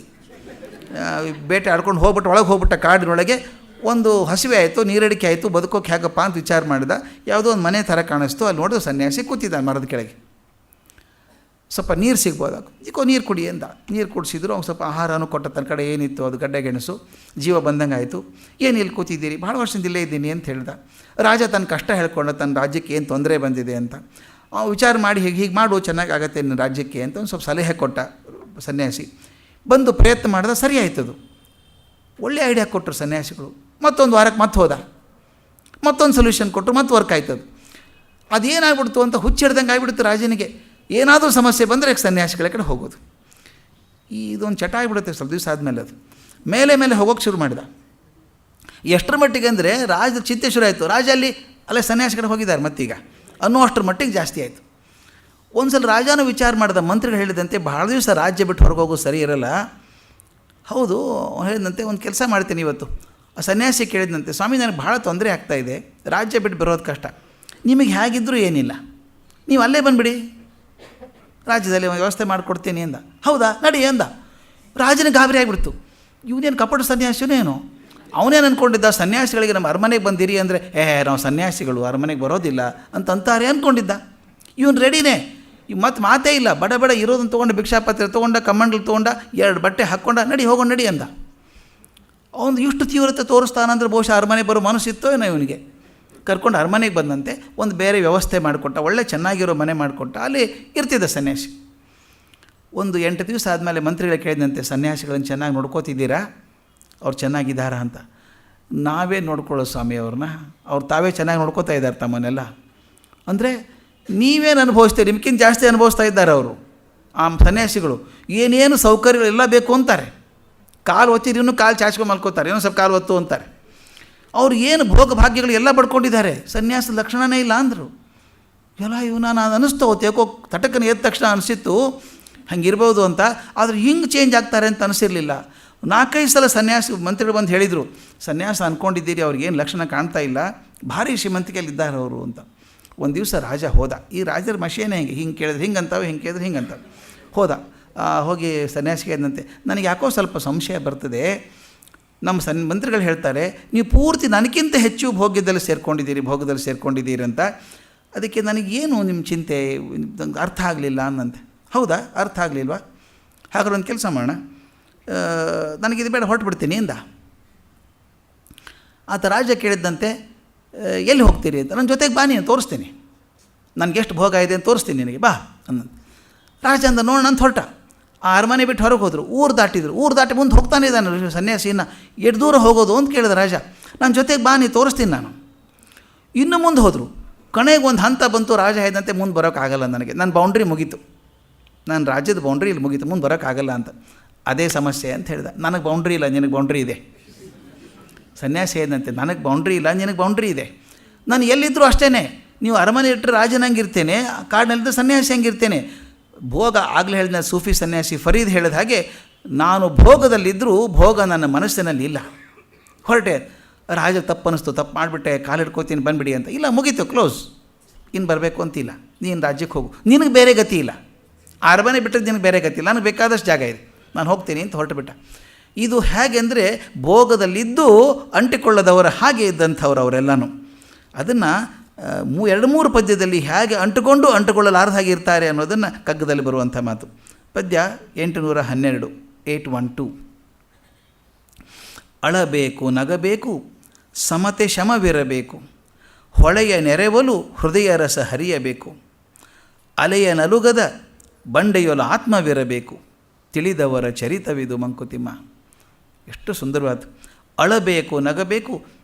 ಬೇಟೆ ಆಡ್ಕೊಂಡು ಒಳಗೆ ಹೋಗ್ಬಿಟ್ಟ ಕಾಡಿನೊಳಗೆ. ಒಂದು ಹಸಿವೆ ಆಯಿತು, ನೀರಡಿಕೆ ಆಯಿತು, ಬದುಕೋಕೆ ಹೇಗಪ್ಪ ಅಂತ ವಿಚಾರ ಮಾಡಿದ. ಯಾವುದೋ ಒಂದು ಮನೆ ಥರ ಕಾಣಿಸ್ತು, ಅಲ್ಲಿ ನೋಡಿದ್ರೆ ಸನ್ಯಾಸಿ ಕೂತಿದ್ದ ಮರದ ಕೆಳಗೆ. ಸ್ವಲ್ಪ ನೀರು ಸಿಗ್ಬೋದಾಗ ಇದಕ್ಕೋ ನೀರು ಕುಡಿ ಅಂದ. ನೀರು ಕುಡಿಸಿದ್ರು. ಅವ್ನು ಸ್ವಲ್ಪ ಆಹಾರನೂ ಕೊಟ್ಟ. ತನ್ನ ಕಡೆ ಏನಿತ್ತು ಅದು ಗಡ್ಡೆ ಗೆಣಸು, ಜೀವ ಬಂದಂಗೆ ಆಯಿತು. ಏನು ಇಲ್ಲಿ ಕೂತಿದ್ದೀರಿ? ಭಾಳ ವರ್ಷದಿಂದ ಇಲ್ಲೇ ಇದ್ದೀನಿ ಅಂತ ಹೇಳ್ದ. ರಾಜ ತನ್ನ ಕಷ್ಟ ಹೇಳ್ಕೊಂಡ, ತನ್ನ ರಾಜ್ಯಕ್ಕೆ ಏನು ತೊಂದರೆ ಬಂದಿದೆ ಅಂತ ವಿಚಾರ ಮಾಡಿ ಹೀಗೆ ಮಾಡು, ಚೆನ್ನಾಗಿ ಆಗತ್ತೆ ನಿನ್ನ ರಾಜ್ಯಕ್ಕೆ ಅಂತ ಒಂದು ಸ್ವಲ್ಪ ಸಲಹೆ ಕೊಟ್ಟ ಸನ್ಯಾಸಿ. ಬಂದು ಪ್ರಯತ್ನ ಮಾಡಿದ, ಸರಿ ಆಯ್ತದು. ಒಳ್ಳೆ ಐಡಿಯಾ ಕೊಟ್ಟರು ಸನ್ಯಾಸಿಗಳು. ಮತ್ತೊಂದು ವಾರಕ್ಕೆ ಮತ್ತೆ ಹೋದ, ಮತ್ತೊಂದು ಸೊಲ್ಯೂಷನ್ ಕೊಟ್ಟರು, ಮತ್ತೆ ವರ್ಕ್ ಆಯ್ತದು. ಅದೇನಾಗ್ಬಿಡ್ತು ಅಂತ ಹುಚ್ಚಿಡ್ದಂಗೆ ಆಗಿಬಿಡ್ತು ರಾಜನಿಗೆ. ಏನಾದರೂ ಸಮಸ್ಯೆ ಬಂದರೆ ಸನ್ಯಾಸಿಗಳ ಕಡೆ ಹೋಗೋದು. ಇದೊಂದು ಚಟ ಆಗಿಬಿಡುತ್ತೆ ಸ್ವಲ್ಪ ದಿವಸ ಆದಮೇಲೆ. ಅದು ಮೇಲೆ ಹೋಗೋಕ್ಕೆ ಶುರು ಮಾಡಿದ. ಎಷ್ಟರ ಮಟ್ಟಿಗೆ ಅಂದರೆ ರಾಜ ಚಿಂತೆ ಶುರು ಆಯಿತು. ರಾಜ ಅಲ್ಲೇ ಸನ್ಯಾಸಿ ಕಡೆ ಹೋಗಿದ್ದಾರೆ ಮತ್ತೀಗ ಅನ್ನೋ ಅಷ್ಟರ ಮಟ್ಟಿಗೆ ಜಾಸ್ತಿ ಆಯಿತು. ಒಂದು ಸಲ ರಾಜನೂ ವಿಚಾರ ಮಾಡಿದ. ಮಂತ್ರಿಗಳು ಹೇಳಿದಂತೆ ಭಾಳ ದಿವಸ ರಾಜ್ಯ ಬಿಟ್ಟು ಹೊರಗೆ ಹೋಗೋದು ಸರಿ ಇರಲ್ಲ. ಹೌದು ಹೇಳಿದಂತೆ ಒಂದು ಕೆಲಸ ಮಾಡ್ತೀನಿ ಇವತ್ತು. ಆ ಸನ್ಯಾಸಿ ಕೇಳಿದಂತೆ, ಸ್ವಾಮಿ ನನಗೆ ಭಾಳ ತೊಂದರೆ ಆಗ್ತಾಯಿದೆ, ರಾಜ್ಯ ಬಿಟ್ಟು ಬರೋದು ಕಷ್ಟ, ನಿಮಗೆ ಹೇಗಿದ್ದರೂ ಏನಿಲ್ಲ, ನೀವು ಅಲ್ಲೇ ಬಂದುಬಿಡಿ, ರಾಜ್ಯದಲ್ಲಿ ವ್ಯವಸ್ಥೆ ಮಾಡಿಕೊಡ್ತೀನಿ ಅಂದ. ಹೌದಾ ನಡಿ ಅಂದ. ರಾಜನಿಗೆ ಗಾಬರಿ ಆಗಿಬಿಡ್ತು. ಇವನೇನು ಕಪಟ ಸನ್ಯಾಸಿನೇನು? ಅವನೇನು ಅಂದ್ಕೊಂಡಿದ್ದ, ಸನ್ಯಾಸಿಗಳಿಗೆ ನಮ್ಮ ಅರಮನೆಗೆ ಬಂದಿರಿ ಅಂದರೆ ನಾವು ಸನ್ಯಾಸಿಗಳು ಅರಮನೆಗೆ ಬರೋದಿಲ್ಲ ಅಂತಾರೆ ಅಂದ್ಕೊಂಡಿದ್ದ. ಇವನು ರೆಡಿನೇ, ಮತ್ತು ಮಾತೇ ಇಲ್ಲ. ಬಡ ಇರೋದನ್ನು ತೊಗೊಂಡು, ಭಿಕ್ಷಾಪತ್ರ ತೊಗೊಂಡ, ಕಮ್ಮಂಡ್ಲು ತೊಗೊಂಡ, 2 ಬಟ್ಟೆ ಹಾಕ್ಕೊಂಡ, ನಡಿ ಹೋಗೋಣ ನಡಿ ಅಂದ. ಅವನು ಇಷ್ಟು ತೀವ್ರತೆ ತೋರಿಸ್ತಾನಂದ್ರೆ ಬಹುಶಃ ಅರಮನೆ ಬರೋ ಮನಸ್ಸಿತ್ತೋ ಏನೋ ಇವನಿಗೆ. ಕರ್ಕೊಂಡು ಅರಮನೆಗೆ ಬಂದಂತೆ ಒಂದು ಬೇರೆ ವ್ಯವಸ್ಥೆ ಮಾಡಿಕೊಟ್ಟ, ಒಳ್ಳೆ ಚೆನ್ನಾಗಿರೋ ಮನೆ ಮಾಡಿಕೊಟ್ಟ. ಅಲ್ಲಿ ಇರ್ತಿದ್ದ ಸನ್ಯಾಸಿ. ಒಂದು 8 ದಿವಸ ಆದಮೇಲೆ ಮಂತ್ರಿಗಳು ಕೇಳಿದಂತೆ, ಸನ್ಯಾಸಿಗಳನ್ನು ಚೆನ್ನಾಗಿ ನೋಡ್ಕೋತಿದ್ದೀರಾ? ಅವ್ರು ಚೆನ್ನಾಗಿದ್ದಾರಾ ಅಂತ. ನಾವೇ ನೋಡ್ಕೊಳ್ಳೋ ಸ್ವಾಮಿ ಅವ್ರನ್ನ, ಅವ್ರು ತಾವೇ ಚೆನ್ನಾಗಿ ನೋಡ್ಕೋತಾ ಇದ್ದಾರೆ ತಮ್ಮನ್ನೆಲ್ಲ. ಅಂದರೆ ನೀವೇನು ಅನುಭವಿಸ್ತೀರಿ, ನಿಮ್ಗಿಂತ ಜಾಸ್ತಿ ಅನುಭವಿಸ್ತಾ ಇದ್ದಾರೆ ಅವರು. ಆ ಸನ್ಯಾಸಿಗಳು ಏನೇನು ಸೌಕರ್ಯಗಳೆಲ್ಲ ಬೇಕು ಅಂತಾರೆ. ಕಾಲು ಒತ್ತಿರಿ, ಇನ್ನೂ ಕಾಲು ಚಾಚ್ಕೊಂಡು ಮಲ್ಕೋತಾರೆ, ಏನೋ ಸ್ವಲ್ಪ ಕಾಲು ಒತ್ತು ಅಂತಾರೆ. ಅವ್ರು ಏನು ಭೋಗ ಭಾಗ್ಯಗಳು ಎಲ್ಲ ಪಡ್ಕೊಂಡಿದ್ದಾರೆ, ಸನ್ಯಾಸದ ಲಕ್ಷಣವೇ ಇಲ್ಲ ಅಂದರು. ಎಲ್ಲ ನಾನು ಅನ್ನಿಸ್ತು, ಏಕೋ ತಟಕನ ಎದ್ದ ತಕ್ಷಣ ಅನಿಸಿತ್ತು ಹಂಗಿರ್ಬೋದು ಅಂತ. ಆದರೆ ಹಿಂಗೆ ಚೇಂಜ್ ಆಗ್ತಾರೆ ಅಂತ ಅನಿಸಿರಲಿಲ್ಲ. 4-5 ಸಲ ಸನ್ಯಾಸಿ ಮಂತ್ರಿಗಳು ಬಂದು ಹೇಳಿದರು, ಸನ್ಯಾಸ ಅಂದ್ಕೊಂಡಿದ್ದೀರಿ, ಅವ್ರಿಗೇನು ಲಕ್ಷಣ ಕಾಣ್ತಾ ಇಲ್ಲ, ಭಾರಿ ಶ್ರೀಮಂತಿಕೆಯಲ್ಲಿದ್ದಾರೆ ಅವರು ಅಂತ. ಒಂದು ದಿವಸ ರಾಜ ಹೋದ. ಈ ರಾಜರ ಮಷೇನೇ ಹಿಂಗೆ ಕೇಳಿದ್ರೆ ಹಿಂಗೆ ಅಂತಾವೆ, ಹಿಂಗೆ ಕೇಳಿದ್ರೆ ಹಿಂಗೆ ಅಂತಾವೆ. ಹೋದ, ಹೋಗಿ ಸನ್ಯಾಸಿಗೆ ಅಂದಂತೆ, ನನಗೆ ಯಾಕೋ ಸ್ವಲ್ಪ ಸಂಶಯ ಬರ್ತದೆ. ನಮ್ಮ ಮಂತ್ರಿಗಳು ಹೇಳ್ತಾರೆ ನೀವು ಪೂರ್ತಿ ನನಗಿಂತ ಹೆಚ್ಚು ಭೋಗದಲ್ಲಿ ಸೇರ್ಕೊಂಡಿದ್ದೀರಿ ಅಂತ. ಅದಕ್ಕೆ ನನಗೇನು ನಿಮ್ಮ ಚಿಂತೆ ಅರ್ಥ ಆಗಲಿಲ್ಲ ಅನ್ನಂತೆ. ಹೌದಾ, ಅರ್ಥ ಆಗಲಿಲ್ವಾ? ಹಾಗಾದ್ರೆ ಒಂದು ಕೆಲಸ ಮಾಡೋಣ, ನನಗಿದು ಬೇಡ, ಹೊರಟುಬಿಡ್ತೀನಿ ಅಂದ. ಆತ ರಾಜ ಕೇಳಿದ್ದಂತೆ, ಎಲ್ಲಿ ಹೋಗ್ತೀರಿ ಅಂತ. ನನ್ನ ಜೊತೆಗೆ ಬಾ, ನೀನು ತೋರಿಸ್ತೀನಿ, ನನಗೆಷ್ಟು ಭೋಗ ಇದೆ ಅಂತ ತೋರಿಸ್ತೀನಿ ನಿನಗೆ, ಬಾ ಅನ್ನಂತ. ರಾಜ ಅಂದ ನೋಡೋಣ ಅಂತ ಹೊರಟ. ಆ ಅರಮನೆ ಬಿಟ್ಟು ಹೊರಗೆ ಹೋದರು. ಊರು ದಾಟಿ ಮುಂದೆ ಹೋಗ್ತಾನೆ ಇದ್ದಾನೆ ಸನ್ಯಾಸಿನ. ಎಷ್ಟು ದೂರ ಹೋಗೋದು ಅಂತ ಕೇಳಿದ ರಾಜ. ನನ್ನ ಜೊತೆಗೆ ಬಾ, ನೀ ತೋರಿಸ್ತೀನಿ ನಾನು. ಇನ್ನು ಮುಂದೆ ಹೋದರು. ಕಣೆಗೆ ಒಂದು ಹಂತ ಬಂತು. ರಾಜ ಹೇಳಿದಂತೆ ಮುಂದೆ ಬರೋಕ್ಕಾಗಲ್ಲ, ನನಗೆ ನನ್ನ ಬೌಂಡ್ರಿ ಮುಗೀತು, ನನ್ನ ರಾಜ್ಯದ ಬೌಂಡ್ರಿ ಇಲ್ಲಿ ಮುಗೀತು, ಮುಂದೆ ಬರೋಕ್ಕಾಗಲ್ಲ ಅಂತ. ಅದೇ ಸಮಸ್ಯೆ ಅಂತ ಹೇಳಿದ. ನನಗೆ ಬೌಂಡ್ರಿ ಇಲ್ಲ, ನಿನಗೆ ಬೌಂಡ್ರಿ ಇದೆ. ಸನ್ಯಾಸಿ ಹೇಳಿದಂತೆ, ನನಗೆ ಬೌಂಡ್ರಿ ಇಲ್ಲ, ನಿನಗೆ ಬೌಂಡ್ರಿ ಇದೆ. ನಾನು ಎಲ್ಲಿದ್ದರೂ ಅಷ್ಟೇ, ನೀವು ಅರಮನೆ ಇಟ್ಟರೆ ರಾಜನಂಗಿರ್ತೇನೆ, ಕಾಡಿನಲ್ಲಿದ್ದರೆ ಸನ್ಯಾಸಿ ಹಂಗಿರ್ತೇನೆ. ಭೋಗ ಆಗಲೇ ಹೇಳಿದ ಸೂಫಿ ಸನ್ಯಾಸಿ ಫರೀದ್ ಹೇಳಿದ ಹಾಗೆ, ನಾನು ಭೋಗದಲ್ಲಿದ್ದರೂ ಭೋಗ ನನ್ನ ಮನಸ್ಸಿನಲ್ಲಿ ಇಲ್ಲ. ಹೊರಟೆ. ರಾಜ ತಪ್ಪು ಮಾಡಿಬಿಟ್ಟೆ, ಕಾಲಿಡ್ಕೋತೀನಿ ಬಂದುಬಿಡಿ ಅಂತ. ಇಲ್ಲ, ಮುಗೀತು, ಕ್ಲೋಸ್, ಇನ್ನು ಬರಬೇಕು ಅಂತಿಲ್ಲ, ನೀನು ರಾಜ್ಯಕ್ಕೆ ಹೋಗು, ನಿನಗೆ ಬೇರೆ ಗತಿ ಇಲ್ಲ. ಆ ಅರಮನೆ ಬಿಟ್ಟರೆ ನಿನಗೆ ಬೇರೆ ಗತಿ ಇಲ್ಲ, ನನಗೆ ಬೇಕಾದಷ್ಟು ಜಾಗ ಇದೆ, ನಾನು ಹೋಗ್ತೀನಿ ಅಂತ ಹೊರಟುಬಿಟ್ಟ. ಇದು ಹೇಗೆ ಅಂದರೆ ಭೋಗದಲ್ಲಿದ್ದು ಅಂಟಿಕೊಳ್ಳದವರ ಹಾಗೆ ಇದ್ದಂಥವ್ರು ಅವರೆಲ್ಲನೂ. ಅದನ್ನು 2-3 ಪದ್ಯದಲ್ಲಿ ಹೇಗೆ ಅಂಟುಕೊಳ್ಳಲಾರದ ಹಾಗೆ ಇರ್ತಾರೆ ಅನ್ನೋದನ್ನು ಕಗ್ಗದಲ್ಲಿ ಬರುವಂಥ ಮಾತು. ಪದ್ಯ 812, 812. ಅಳಬೇಕು, ನಗಬೇಕು, ಸಮತೆ ಶಮವಿರಬೇಕು, ಹೊಳೆಯ ನೆರೆವಲು ಹೃದಯ ರಸ ಹರಿಯಬೇಕು, ಅಲೆಯ ನಲುಗದ ಬಂಡೆಯೊಲ ಆತ್ಮವಿರಬೇಕು, ತಿಳಿದವರ ಚರಿತವಿದು ಮಂಕುತಿಮ್ಮ. ಎಷ್ಟು ಸುಂದರವಾದ. ಅಳಬೇಕು, ನಗಬೇಕು.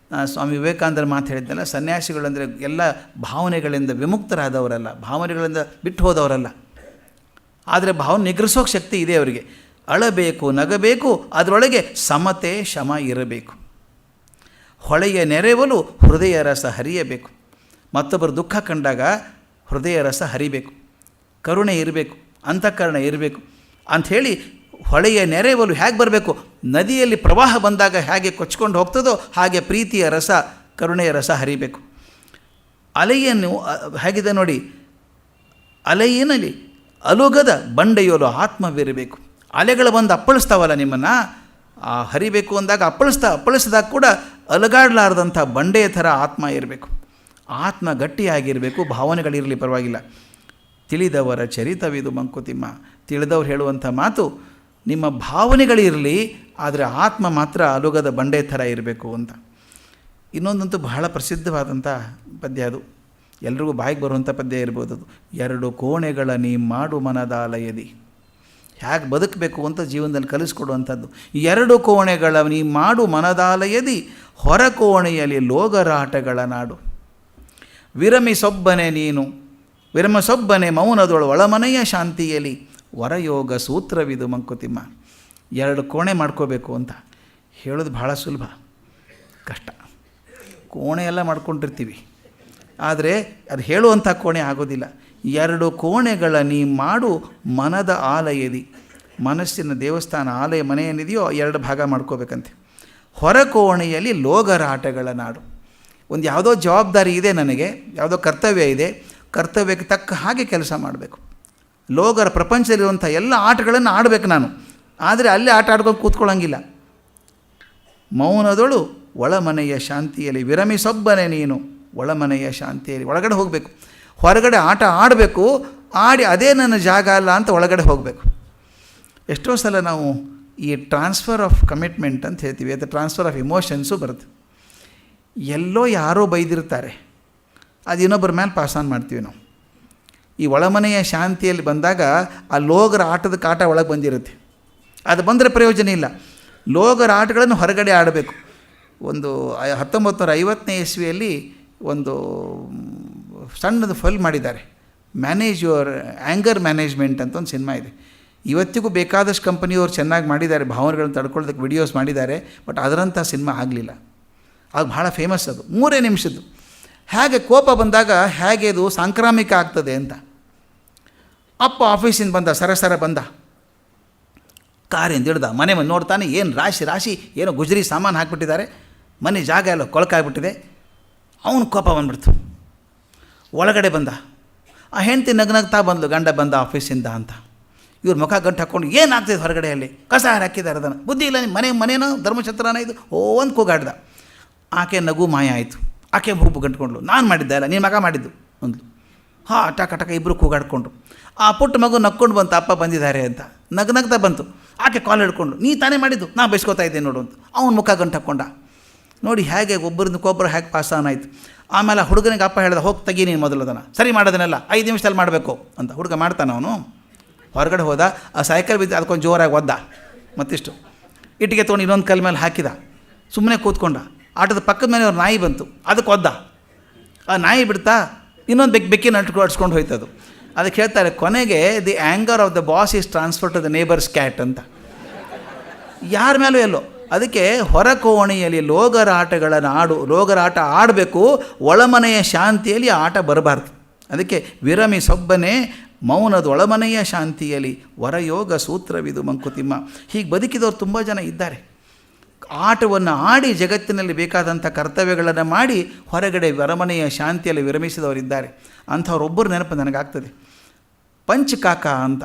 ಸ್ವಾಮಿ ವಿವೇಕಾನಂದರ ಮಾತು ಹೇಳಿದ್ನಲ್ಲ, ಸನ್ಯಾಸಿಗಳಂದರೆ ಎಲ್ಲ ಭಾವನೆಗಳಿಂದ ವಿಮುಕ್ತರಾದವರಲ್ಲ, ಭಾವನೆಗಳಿಂದ ಬಿಟ್ಟು ಹೋದವರಲ್ಲ. ಆದರೆ ಭಾವನೆ ನಿಗ್ರಹಿಸೋಕೆ ಶಕ್ತಿ ಇದೆ ಅವರಿಗೆ. ಅಳಬೇಕು, ನಗಬೇಕು, ಅದರೊಳಗೆ ಸಮತೆ ಶಮ ಇರಬೇಕು, ಹೊಳೆಯ ನೆರೆವಲು ಹೃದಯ ರಸ ಹರಿಯಬೇಕು. ಮತ್ತೊಬ್ಬರು ದುಃಖ ಕಂಡಾಗ ಹೃದಯ ರಸ ಹರಿಬೇಕು, ಕರುಣೆ ಇರಬೇಕು, ಅಂತಃಕರಣ ಇರಬೇಕು ಅಂಥೇಳಿ. ಹೊಳೆಯ ನೆರೆವಲು ಹೇಗೆ ಬರಬೇಕು, ನದಿಯಲ್ಲಿ ಪ್ರವಾಹ ಬಂದಾಗ ಹೇಗೆ ಕೊಚ್ಕೊಂಡು ಹೋಗ್ತದೋ ಹಾಗೆ ಪ್ರೀತಿಯ ರಸ, ಕರುಣೆಯ ರಸ ಹರಿಬೇಕು. ಅಲೆಯನ್ನು ಹೇಗಿದೆ ನೋಡಿ, ಅಲೆಯಿನಲ್ಲಿ ಅಲುಗದ ಬಂಡೆಯೋಲು ಆತ್ಮವಿರಬೇಕು. ಅಲೆಗಳು ಬಂದು ಅಪ್ಪಳಿಸ್ತಾವಲ್ಲ ನಿಮ್ಮನ್ನು, ಹರಿಬೇಕು ಅಂದಾಗ ಅಪ್ಪಳಿಸಿದಾಗ ಕೂಡ ಅಲಗಾಡಲಾರ್ದಂಥ ಬಂಡೆಯ ಥರ ಆತ್ಮ ಇರಬೇಕು. ಆತ್ಮ ಗಟ್ಟಿಯಾಗಿರಬೇಕು, ಭಾವನೆಗಳಿರಲಿ ಪರವಾಗಿಲ್ಲ. ತಿಳಿದವರ ಚರಿತವಿದು ಮಂಕುತಿಮ್ಮ. ತಿಳಿದವ್ರು ಹೇಳುವಂಥ ಮಾತು, ನಿಮ್ಮ ಭಾವನೆಗಳಿರಲಿ, ಆದರೆ ಆತ್ಮ ಮಾತ್ರ ಅಲುಗದ ಬಂಡೆ ಥರ ಇರಬೇಕು ಅಂತ. ಇನ್ನೊಂದಂತೂ ಬಹಳ ಪ್ರಸಿದ್ಧವಾದಂಥ ಪದ್ಯ, ಅದು ಎಲ್ರಿಗೂ ಬಾಯಿಗೆ ಬರುವಂಥ ಪದ್ಯ ಇರ್ಬೋದು ಅದು. 2 ಕೋಣೆಗಳ ನೀ ಮಾಡು ಮನದಾಲಯದಿ. ಹೇಗೆ ಬದುಕಬೇಕು ಅಂತ ಜೀವನದಲ್ಲಿ ಕಲಿಸ್ಕೊಡುವಂಥದ್ದು. 2 ಕೋಣೆಗಳ ನೀ ಮಾಡು ಮನದಾಲಯದಿ, ಹೊರ ಕೋಣೆಯಲ್ಲಿ ಲೋಗರಾಟಗಳ ನಾಡು. ವಿರಮಿಸೊಬ್ಬನೆ ನೀನು, ವಿರಮಸೊಬ್ಬನೆ ಮೌನದೊಳು ಒಳಮನೆಯ ಶಾಂತಿಯಲ್ಲಿ, ವರಯೋಗ ಸೂತ್ರವಿದು ಮಂಕುತಿಮ್ಮ. 2 ಕೋಣೆ ಮಾಡ್ಕೋಬೇಕು ಅಂತ ಹೇಳೋದು ಭಾಳ ಸುಲಭ, ಕಷ್ಟ. ಕೋಣೆ ಎಲ್ಲ ಮಾಡ್ಕೊಂಡಿರ್ತೀವಿ, ಆದರೆ ಅದು ಹೇಳುವಂಥ ಕೋಣೆ ಆಗೋದಿಲ್ಲ. 2 ಕೋಣೆಗಳ ನೀ ಮಾಡು ಮನದ ಆಲಯದಿ. ಮನಸ್ಸಿನ ದೇವಸ್ಥಾನ, ಆಲಯ, ಮನೆ ಏನಿದೆಯೋ 2 ಭಾಗ ಮಾಡ್ಕೋಬೇಕಂತೆ. ಹೊರ ಕೋಣೆಯಲ್ಲಿ ಲೋಗರಾಟಗಳ ನಾಡು. ಒಂದು ಯಾವುದೋ ಜವಾಬ್ದಾರಿ ಇದೆ ನನಗೆ, ಯಾವುದೋ ಕರ್ತವ್ಯ ಇದೆ, ಕರ್ತವ್ಯಕ್ಕೆ ತಕ್ಕ ಹಾಗೆ ಕೆಲಸ ಮಾಡಬೇಕು. ಲೋಗರ ಪ್ರಪಂಚದಲ್ಲಿರುವಂಥ ಎಲ್ಲ ಆಟಗಳನ್ನು ಆಡಬೇಕು ನಾನು, ಆದರೆ ಅಲ್ಲಿ ಆಟ ಆಡ್ಕೊಂಡು ಕೂತ್ಕೊಳ್ಳೋಂಗಿಲ್ಲ. ಮೌನದೊಳು ಒಳಮನೆಯ ಶಾಂತಿಯಲ್ಲಿ, ವಿರಮಿಸೊಬ್ಬನೆ ನೀನು ಒಳಮನೆಯ ಶಾಂತಿಯಲ್ಲಿ. ಒಳಗಡೆ ಹೋಗಬೇಕು, ಹೊರಗಡೆ ಆಟ ಆಡಬೇಕು, ಆಡಿ ಅದೇ ನನ್ನ ಜಾಗ ಅಲ್ಲ ಅಂತ ಒಳಗಡೆ ಹೋಗಬೇಕು. ಎಷ್ಟೋ ಸಲ ನಾವು ಈ ಟ್ರಾನ್ಸ್ಫರ್ ಆಫ್ ಕಮಿಟ್ಮೆಂಟ್ ಅಂತ ಹೇಳ್ತೀವಿ, ಅಥವಾ ಟ್ರಾನ್ಸ್ಫರ್ ಆಫ್ ಇಮೋಷನ್ಸು ಬರುತ್ತೆ. ಎಲ್ಲೋ ಯಾರೋ ಬೈದಿರ್ತಾರೆ, ಅದು ಇನ್ನೊಬ್ಬರ ಮೇಲೆ ಪಾಸ್ ಆನ್ ಮಾಡ್ತೀವಿ ನಾವು. ಈ ಒಳಮನೆಯ ಶಾಂತಿಯಲ್ಲಿ ಬಂದಾಗ ಆ ಲೋಗರ ಆಟದ ಕಾಟ ಒಳಗೆ ಬಂದಿರುತ್ತೆ, ಅದು ಬಂದರೆ ಪ್ರಯೋಜನ ಇಲ್ಲ. ಲೋಗರ ಆಟಗಳನ್ನು ಹೊರಗಡೆ ಆಡಬೇಕು. ಒಂದು 1950ನೇ ಇಸ್ವಿಯಲ್ಲಿ ಒಂದು ಸಣ್ಣದು ಫಿಲ್ಮ್ ಮಾಡಿದ್ದಾರೆ, ಮ್ಯಾನೇಜ್ ಯುವರ್ ಆ್ಯಂಗರ್ ಮ್ಯಾನೇಜ್ಮೆಂಟ್ ಅಂತ ಒಂದು ಸಿನಿಮಾ ಇದೆ. ಇವತ್ತಿಗೂ ಬೇಕಾದಷ್ಟು ಕಂಪನಿಯವರು ಚೆನ್ನಾಗಿ ಮಾಡಿದ್ದಾರೆ, ಭಾವನೆಗಳನ್ನು ತಡ್ಕೊಳ್ಳೋದಕ್ಕೆ ವಿಡಿಯೋಸ್ ಮಾಡಿದ್ದಾರೆ, ಬಟ್ ಅದರಂಥ ಸಿನಿಮಾ ಆಗಲಿಲ್ಲ. ಆಗ ಭಾಳ ಫೇಮಸ್ ಅದು, 3 ನಿಮಿಷದ್ದು. ಹೇಗೆ ಕೋಪ ಬಂದಾಗ ಹೇಗೆ ಅದು ಸಾಂಕ್ರಾಮಿಕ ಆಗ್ತದೆ ಅಂತ. ಅಪ್ಪ ಆಫೀಸಿಂದ ಬಂದ, ಸರಸರ ಬಂದ, ಕಾರಿಂದ ಹಿಡ್ದ, ಮನೆ ಬಂದು ನೋಡ್ತಾನೆ, ಏನು ರಾಶಿ ರಾಶಿ ಏನೋ ಗುಜರಿ ಸಾಮಾನು ಹಾಕಿಬಿಟ್ಟಿದ್ದಾರೆ, ಮನೆ ಜಾಗ ಎಲ್ಲ ಕೊಳಕಾಗ್ಬಿಟ್ಟಿದೆ. ಅವನು ಕೋಪ ಬಂದ್ಬಿಡ್ತು. ಒಳಗಡೆ ಬಂದ, ಆ ಹೆಂಡತಿ ನಗ್ನಗ್ತಾ ಬಂದ್ಲು, ಗಂಡ ಬಂದ ಆಫೀಸಿಂದ ಅಂತ. ಇವ್ರ ಮುಖ ಗಂಟು ಹಾಕ್ಕೊಂಡು, ಏನಾಗ್ತಿದೆ ಹೊರಗಡೆಯಲ್ಲಿ, ಕಸ ಹಾಕಿದ್ದಾರೆ, ಅದನ್ನು ಬುದ್ಧಿ ಇಲ್ಲ, ಮನೇನೋ ಧರ್ಮಛತ್ರನ ಇದು, ಒಂದು ಕೂಗಾಡ್ದ. ಆಕೆ ನಗು ಮಾಯ ಆಯಿತು. ಆಕೆ ಹುಬ್ಬು ಗಂಟ್ಕೊಂಡ್ಲು, ನಾನು ಮಾಡಿದ್ದೆ ಅಲ್ಲ, ನಿನ್ನ ಮಗ ಮಾಡಿದ್ದು ಅಂದ್ಲು. ಹಾಂ, ಟಕ ಟಕ ಇಬ್ಬರು ಕೂಗಾಡ್ಕೊಂಡ್ರು. ಆ ಪುಟ್ಟ ಮಗು ನಕ್ಕೊಂಡು ಬಂತು, ಅಪ್ಪ ಬಂದಿದ್ದಾರೆ ಅಂತ. ನಗ್ನಗ್ತಾ ಬಂತು. ಆಕೆ ಕಾಲ್ ಹಿಡ್ಕೊಂಡು, ನೀ ತಾನೇ ಮಾಡಿದ್ದು, ನಾ ಬೈಸ್ಕೊತಾ ಇದ್ದೆ ನೋಡು ಅಂತ. ಅವನ ಮುಖ ಗಂಟು ಹಾಕ್ಕೊಂಡ. ನೋಡಿ ಹೇಗೆ ಒಬ್ಬರಿಂದಕ್ಕೊಬ್ಬರು ಹೇಗೆ ಪಾಸ್ ಆನ್ ಆಯಿತು. ಆಮೇಲೆ ಹುಡುಗನಿಗೆ ಅಪ್ಪ ಹೇಳ್ದ, ಹೋಗಿ ತೆಗಿ ನೀನು ಮೊದಲು ಅದನ್ನು, ಸರಿ ಮಾಡೋದನ್ನೆಲ್ಲ 5 ನಿಮಿಷದಲ್ಲಿ ಮಾಡಬೇಕು ಅಂತ. ಹುಡುಗ ಮಾಡ್ತಾನೆ. ಅವನು ಹೊರಗಡೆ ಹೋದ, ಆ ಸೈಕಲ್ ಬಿದ್ದು ಅದಕ್ಕೊಂದು ಜೋರಾಗಿ ಒದ್ದ, ಮತ್ತಿಷ್ಟು ಇಟ್ಟಿಗೆ ತೊಗೊಂಡು ಇನ್ನೊಂದು ಕಲ್ ಮೇಲೆ ಹಾಕಿದ, ಸುಮ್ಮನೆ ಕೂತ್ಕೊಂಡ. ಆಟದ ಪಕ್ಕದ ಮೇಲೆ ಅವ್ರ ನಾಯಿ ಬಂತು, ಅದಕ್ಕೆ ಒದ್ದ. ಆ ನಾಯಿ ಬಿಡ್ತಾ ಇನ್ನೊಂದು ಬೆಕ್ಕಿನ ಅಡ್ಸ್ಕೊಂಡು ಹೋಯ್ತದು. ಅದಕ್ಕೆ ಹೇಳ್ತಾರೆ, ಕೊನೆಗೆ the anger of the boss is transfer to the neighbours cat ಅಂತ. ಯಾರ ಮೇಲೂ ಎಲ್ಲೋ. ಅದಕ್ಕೆ ಹೊರ ಕೋಣೆಯಲ್ಲಿ ಲೋಗರಾಟಗಳ ನಾಡು. ಲೋಗರಾಟ ಆಡಬೇಕು, ಒಳಮನೆಯ ಶಾಂತಿಯಲ್ಲಿ ಆಟ ಬರಬಾರ್ದು. ಅದಕ್ಕೆ ವಿರಮಿಸೊಬ್ಬನೇ ಮೌನದ ಒಳಮನೆಯ ಶಾಂತಿಯಲ್ಲಿ, ವರಯೋಗ ಸೂತ್ರವಿದು ಮಂಕುತಿಮ್ಮ. ಹೀಗೆ ಬದುಕಿದವರು ತುಂಬ ಜನ ಇದ್ದಾರೆ. ಆಟವನ್ನು ಆಡಿ ಜಗತ್ತಿನಲ್ಲಿ ಬೇಕಾದಂಥ ಕರ್ತವ್ಯಗಳನ್ನು ಮಾಡಿ ಹೊರಗಡೆ ಅರಮನೆಯ ಶಾಂತಿಯಲ್ಲಿ ವಿರಮಿಸಿದವರಿದ್ದಾರೆ. ಅಂಥವರೊಬ್ಬರು ನೆನಪು ನನಗಾಗ್ತದೆ. ಪಂಚಕಾಕ ಅಂತ,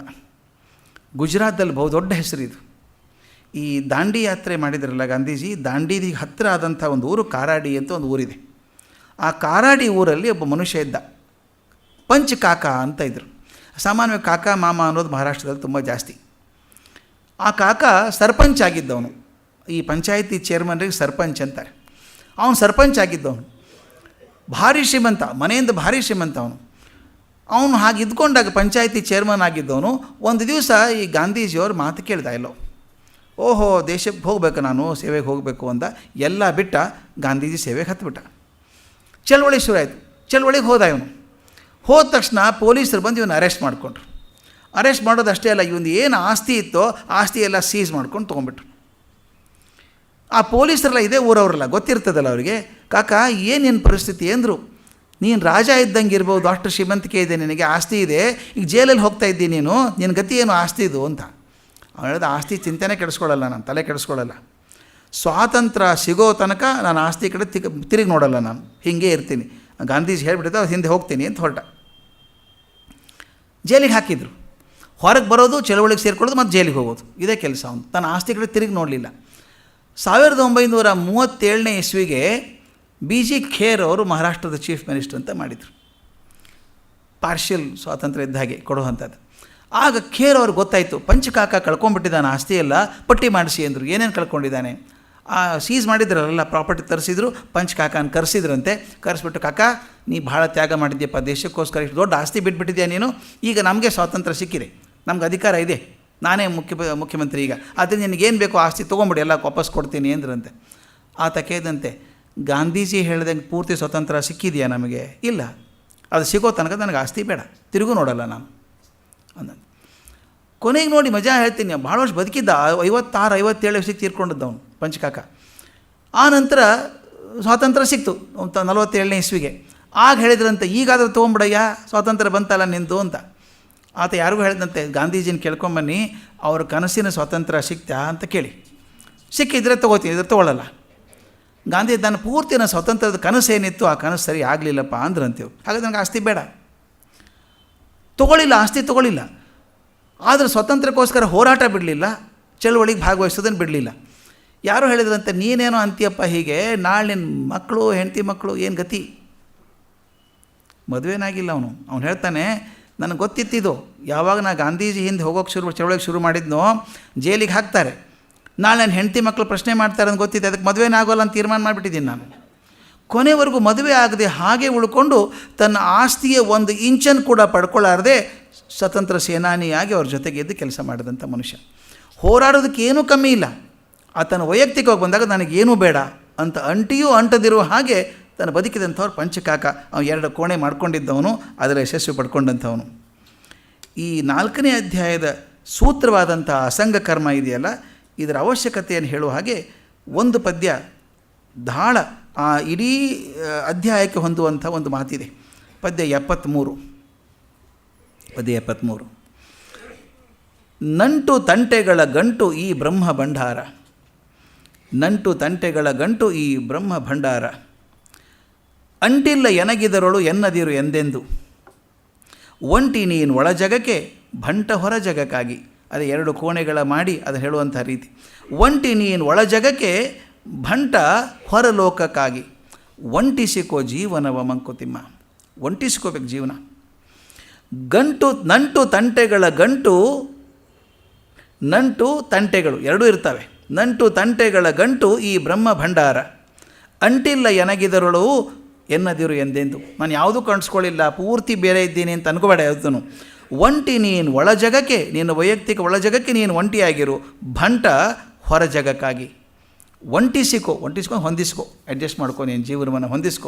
ಗುಜರಾತದಲ್ಲಿ ಬಹುದೊಡ್ಡ ಹೆಸರಿದು. ಈ ದಾಂಡಿ ಯಾತ್ರೆ ಮಾಡಿದ್ರಲ್ಲ ಗಾಂಧೀಜಿ, ದಾಂಡಿಗೆ ಹತ್ತಿರ ಆದಂಥ ಒಂದು ಊರು ಕಾರಾಡಿ ಅಂತ ಒಂದು ಊರಿದೆ. ಆ ಕಾರಾಡಿ ಊರಲ್ಲಿ ಒಬ್ಬ ಮನುಷ್ಯ ಇದ್ದ, ಪಂಚಕಾಕ ಅಂತ ಇದ್ದರು. ಸಾಮಾನ್ಯವಾಗಿ ಕಾಕ ಮಾಮ ಅನ್ನೋದು ಮಹಾರಾಷ್ಟ್ರದಲ್ಲಿ ತುಂಬ ಜಾಸ್ತಿ. ಆ ಕಾಕ ಸರ್ಪಂಚ್ ಆಗಿದ್ದವನು. ಈ ಪಂಚಾಯತಿ ಚೇರ್ಮನ್ರಿಗೆ ಸರ್ಪಂಚ್ ಅಂತಾರೆ. ಅವನು ಸರ್ಪಂಚ್ ಆಗಿದ್ದವನು, ಭಾರಿ ಶ್ರೀಮಂತ, ಮನೆಯಿಂದ ಭಾರಿ ಶ್ರೀಮಂತ ಅವನು. ಅವನು ಹಾಗೆ ಇದ್ಕೊಂಡಾಗ ಪಂಚಾಯತಿ ಚೇರ್ಮನ್ ಆಗಿದ್ದವನು ಒಂದು ದಿವಸ ಈ ಗಾಂಧೀಜಿಯವ್ರ ಮಾತು ಕೇಳ್ದ. ಎಲ್ಲೋ ಓಹೋ ದೇಶಕ್ಕೆ ಹೋಗಬೇಕು, ನಾನು ಸೇವೆಗೆ ಹೋಗಬೇಕು ಅಂದ. ಎಲ್ಲ ಬಿಟ್ಟ, ಗಾಂಧೀಜಿ ಸೇವೆಗೆ ಹತ್ಬಿಟ್ಟ. ಚಳವಳಿ ಶುರು ಆಯಿತು. ಚಳವಳಿಗೆ ಹೋದ ಇವನು. ಹೋದ ತಕ್ಷಣ ಪೊಲೀಸರು ಬಂದು ಇವನು ಅರೆಸ್ಟ್ ಮಾಡಿಕೊಂಡ್ರು. ಅರೆಸ್ಟ್ ಮಾಡೋದಷ್ಟೇ ಅಲ್ಲ, ಇವನು ಏನು ಆಸ್ತಿ ಇತ್ತೋ ಆಸ್ತಿ ಎಲ್ಲ ಸೀಸ್ ಮಾಡ್ಕೊಂಡು ತೊಗೊಂಡ್ಬಿಟ್ರು. ಆ ಪೊಲೀಸರೆಲ್ಲ ಇದೇ ಊರವರಲ್ಲ, ಗೊತ್ತಿರ್ತದಲ್ಲ ಅವರಿಗೆ. ಕಾಕ ಏನೇನು ಪರಿಸ್ಥಿತಿ ಅಂದರು. ನೀನು ರಾಜ ಇದ್ದಂಗೆ ಇರ್ಬೋದು, ಅಷ್ಟು ಶ್ರೀಮಂತಿಕೆ ಇದೆ ನಿನಗೆ, ಆಸ್ತಿ ಇದೆ, ಈಗ ಜೈಲಲ್ಲಿ ಹೋಗ್ತಾ ಇದ್ದೀನಿ ನೀನು, ನಿನ್ನ ಗತಿ ಏನು ಆಸ್ತಿ ಇದು ಅಂತ. ಅವನು ಹೇಳಿದ, ಆಸ್ತಿ ಚಿಂತೆನೇ ಕೆಡಿಸ್ಕೊಳ್ಳಲ್ಲ, ನಾನು ತಲೆ ಕೆಡಿಸ್ಕೊಳ್ಳಲ್ಲ. ಸ್ವಾತಂತ್ರ್ಯ ಸಿಗೋ ತನಕ ನಾನು ಆಸ್ತಿ ಕಡೆ ತಿರುಗಿ ನೋಡಲ್ಲ, ನಾನು ಹೀಗೆ ಇರ್ತೀನಿ. ಗಾಂಧೀಜಿ ಹೇಳಿಬಿಟ್ಟಿದ್ದೆ, ಅವ್ರು ಹಿಂದೆ ಹೋಗ್ತೀನಿ ಅಂತ ಹೊರಟ. ಜೈಲಿಗೆ ಹಾಕಿದರು. ಹೊರಗೆ ಬರೋದು, ಚಳವಳಿಗೆ ಸೇರ್ಕೊಳ್ಳೋದು, ಮತ್ತು ಜೈಲಿಗೆ ಹೋಗೋದು, ಇದೇ ಕೆಲಸ. ಅವನು ತನ್ನ ಆಸ್ತಿ ಕಡೆ ತಿರುಗಿ ನೋಡಲಿಲ್ಲ. 1937ನೇ ಇಸ್ವಿಗೆ BG ಖೇರ್ ಅವರು ಮಹಾರಾಷ್ಟ್ರದ ಚೀಫ್ ಮಿನಿಸ್ಟರ್ ಅಂತ ಮಾಡಿದರು. ಪಾರ್ಷಿಯಲ್ ಸ್ವಾತಂತ್ರ್ಯ ಇದ್ದ ಹಾಗೆ ಕೊಡುವಂಥದ್ದು. ಆಗ ಖೇರ್ ಅವ್ರಿಗೆ ಗೊತ್ತಾಯಿತು, ಪಂಚಕಾಕ ಕಳ್ಕೊಂಡ್ಬಿಟ್ಟಿದ್ದಾನೆ, ಆಸ್ತಿ ಎಲ್ಲ ಪಟ್ಟಿ ಮಾಡಿಸಿ ಅಂದರು. ಏನೇನು ಕಳ್ಕೊಂಡಿದ್ದಾನೆ? ಸೀಸ್ ಮಾಡಿದ್ರಲ್ಲ, ಪ್ರಾಪರ್ಟಿ ತರಿಸಿದ್ರು, ಪಂಚಕಾಕನ ಕರೆಸಿದ್ರಂತೆ. ಕರೆಸ್ಬಿಟ್ಟು, ಕಾಕ ನೀ ಭಾಳ ತ್ಯಾಗ ಮಾಡಿದ್ಯಪ್ಪ ದೇಶಕ್ಕೋಸ್ಕರ, ಇಷ್ಟು ದೊಡ್ಡ ಆಸ್ತಿ ಬಿಟ್ಬಿಟ್ಟಿದ್ಯಾ ನೀನು, ಈಗ ನಮಗೆ ಸ್ವಾತಂತ್ರ್ಯ ಸಿಕ್ಕಿದೆ, ನಮ್ಗೆ ಅಧಿಕಾರ ಇದೆ, ನಾನೇ ಮುಖ್ಯಮಂತ್ರಿ ಈಗ, ಆದರೆ ನಿನಗೇನು ಬೇಕೋ ಆಸ್ತಿ ತೊಗೊಂಬಿಡಿ, ಎಲ್ಲ ವಾಪಸ್ ಕೊಡ್ತೀನಿ ಅಂದ್ರಂತೆ. ಆತ ಕೇಳಿದಂತೆ, ಗಾಂಧೀಜಿ ಹೇಳ್ದಂಗೆ ಪೂರ್ತಿ ಸ್ವತಂತ್ರ ಸಿಕ್ಕಿದೆಯಾ ನಮಗೆ? ಇಲ್ಲ, ಅದು ಸಿಗೋ ತನಕ ನನಗೆ ಆಸ್ತಿ ಬೇಡ, ತಿರುಗು ನೋಡಲ್ಲ ನಾನು ಅಂದ. ಕೊನೆಗೆ ನೋಡಿ ಮಜಾ ಹೇಳ್ತೀನಿ, ಭಾಳ ವರ್ಷ ಬದುಕಿದ್ದ, 56-57 ವರ್ಷಕ್ಕೆ ತೀರ್ಕೊಂಡಿದ್ದವನು ಪಂಚಕಾಕ. ಆ ನಂತರ ಸ್ವಾತಂತ್ರ್ಯ ಸಿಕ್ತು 47ನೇ ಇಸ್ವಿಗೆ. ಆಗ ಹೇಳಿದ್ರಂತೆ, ಈಗಾದರೂ ತೊಗೊಂಬಿಡಯ್ಯ, ಸ್ವಾತಂತ್ರ್ಯ ಬಂತಲ್ಲ ನಿಂದು ಅಂತ. ಆತ ಯಾರಿಗೂ ಹೇಳಿದಂತೆ, ಗಾಂಧೀಜಿನ ಕೇಳ್ಕೊಂಬನ್ನಿ, ಅವ್ರ ಕನಸಿನ ಸ್ವಾತಂತ್ರ್ಯ ಸಿಕ್ತಾ ಅಂತ ಕೇಳಿ, ಸಿಕ್ಕಿದ್ರೆ ತೊಗೋತೀನಿ, ಇದ್ರೆ ತೊಗೊಳ್ಳಲ್ಲ. ಗಾಂಧಿ ನಾನು ಪೂರ್ತಿ ನನ್ನ ಸ್ವಾತಂತ್ರ್ಯದ ಕನಸು ಏನಿತ್ತು ಆ ಕನಸು ಸರಿ ಆಗಲಿಲ್ಲಪ್ಪ ಅಂದ್ರಂತೀವಿ. ಹಾಗಾದ್ರೆ ನನಗೆ ಆಸ್ತಿ ಬೇಡ, ತೊಗೊಳ್ಳಿಲ್ಲ, ಆಸ್ತಿ ತೊಗೊಳ್ಳಿಲ್ಲ. ಆದರೆ ಸ್ವಾತಂತ್ರ್ಯಕ್ಕೋಸ್ಕರ ಹೋರಾಟ ಬಿಡಲಿಲ್ಲ, ಚಳುವಳಿಗೆ ಭಾಗವಹಿಸೋದನ್ನು ಬಿಡಲಿಲ್ಲ. ಯಾರೋ ಹೇಳಿದ್ರಂತೆ, ನೀನೇನೋ ಅಂತೀಯಪ್ಪ ಹೀಗೆ, ನಾಳೆ ನಿನ್ನ ಮಕ್ಕಳು ಹೆಂಡತಿ ಮಕ್ಕಳು ಏನು ಗತಿ? ಮದುವೆನಾಗಿಲ್ಲ ಅವನು ಹೇಳ್ತಾನೆ, ನನಗೆ ಗೊತ್ತಿತ್ತಿದು, ಯಾವಾಗ ನಾ ಗಾಂಧೀಜಿ ಹಿಂದೆ ಹೋಗೋಕ್ಕೆ ಚಳುವಳಿಗೆ ಶುರು ಮಾಡಿದ್ನೋ ಜೈಲಿಗೆ ಹಾಕ್ತಾರೆ, ನಾಳೆ ನನ್ನ ಹೆಂಡತಿ ಮಕ್ಕಳು ಪ್ರಶ್ನೆ ಮಾಡ್ತಾರೆ ಅಂತ ಗೊತ್ತಿದೆ, ಅದಕ್ಕೆ ಮದುವೆನೇ ಆಗೋಲ್ಲ ಅಂತ ತೀರ್ಮಾನ ಮಾಡಿಬಿಟ್ಟಿದ್ದೀನಿ ನಾನು. ಕೊನೆವರೆಗೂ ಮದುವೆ ಆಗದೆ ಹಾಗೆ ಉಳ್ಕೊಂಡು ತನ್ನ ಆಸ್ತಿಯ 1 ಇಂಚನ್ನು ಕೂಡ ಪಡ್ಕೊಳ್ಳಾರದೆ ಸ್ವತಂತ್ರ ಸೇನಾನಿಯಾಗಿ ಅವ್ರ ಜೊತೆಗೆ ಎದ್ದು ಕೆಲಸ ಮಾಡಿದಂಥ ಮನುಷ್ಯ. ಹೋರಾಡೋದಕ್ಕೆ ಏನೂ ಕಮ್ಮಿ ಇಲ್ಲ. ಆತನ ವೈಯಕ್ತಿಕವಾಗಿ ಬಂದಾಗ ನನಗೇನೂ ಬೇಡ ಅಂತ ಅಂಟಿಯೂ ಅಂಟದಿರುವ ಹಾಗೆ ತನ್ನ ಬದುಕಿದಂಥವ್ರು ಪಂಚಕಾಕ. ಅವನು 2 ಕೋಣೆ ಮಾಡ್ಕೊಂಡಿದ್ದವನು, ಅದರ ಯಶಸ್ವಿ ಪಡ್ಕೊಂಡಂಥವನು. ಈ 4ನೇ ಅಧ್ಯಾಯದ ಸೂತ್ರವಾದಂಥ ಅಸಂಗ ಕರ್ಮ ಇದೆಯಲ್ಲ, ಇದರ ಅವಶ್ಯಕತೆಯನ್ನು ಹೇಳುವ ಹಾಗೆ ಒಂದು ಪದ್ಯ ಧಾಳ ಆ ಇಡೀ ಅಧ್ಯಾಯಕ್ಕೆ ಹೊಂದುವಂಥ ಒಂದು ಮಾತಿದೆ. ಪದ್ಯ 73. ನಂಟು ತಂಟೆಗಳ ಗಂಟು ಈ ಬ್ರಹ್ಮ ಭಂಡಾರ, ನಂಟು ತಂಟೆಗಳ ಗಂಟು ಈ ಬ್ರಹ್ಮ ಭಂಡಾರ, ಅಂಟಿಲ್ಲ ಎನಗಿದರೊಳು ಎನ್ನದಿರು ಎಂದೆಂದು, ಒಂಟಿ ನೀನು ಒಳ ಜಗಕ್ಕೆ ಭಂಟ ಹೊರ ಜಗಕ್ಕಾಗಿ. ಅದೇ 2 ಕೋಣೆಗಳ ಮಾಡಿ ಅದು ಹೇಳುವಂಥ ರೀತಿ. ಒಂಟಿ ನೀನು ಒಳ ಜಗಕ್ಕೆ ಭಂಟ ಹೊರ ಲೋಕಕ್ಕಾಗಿ, ಒಂಟಿಸಿಕೋ ಜೀವನವ ಮಂಕುತಿಮ್ಮ, ಒಂಟಿಸ್ಕೋಬೇಕು ಜೀವನ. ನಂಟು ತಂಟೆಗಳ ಗಂಟು, ನಂಟು ತಂಟೆಗಳು 2 ಇರ್ತವೆ. ನಂಟು ತಂಟೆಗಳ ಗಂಟು ಈ ಬ್ರಹ್ಮ ಭಂಡಾರ, ಅಂಟಿಲ್ಲ ಎನಗಿದರೊಳು ಎನ್ನದಿರು ಎಂದೆಂದು. ನಾನು ಯಾವುದೂ ಕಾಣಿಸ್ಕೊಳ್ಳಿಲ್ಲ, ಪೂರ್ತಿ ಬೇರೆ ಇದ್ದೀನಿ ಅಂತ ಅನ್ಕೋಬೇಡ ಯಾವ್ದೂ. ಒಂಟಿ ನೀನು ಒಳ ಜಗಕ್ಕೆ, ನಿನ್ನ ವೈಯಕ್ತಿಕ ಒಳ ಜಗಕ್ಕೆ ನೀನು ಒಂಟಿಯಾಗಿರು, ಭಂಟ ಹೊರ ಜಗಕ್ಕಾಗಿ. ಒಂಟಿಸ್ಕೊಂಡು ಹೊಂದಿಸ್ಕೊ, ಅಡ್ಜಸ್ಟ್ ಮಾಡ್ಕೊ, ನಿನ್ನ ಜೀವನವನ್ನು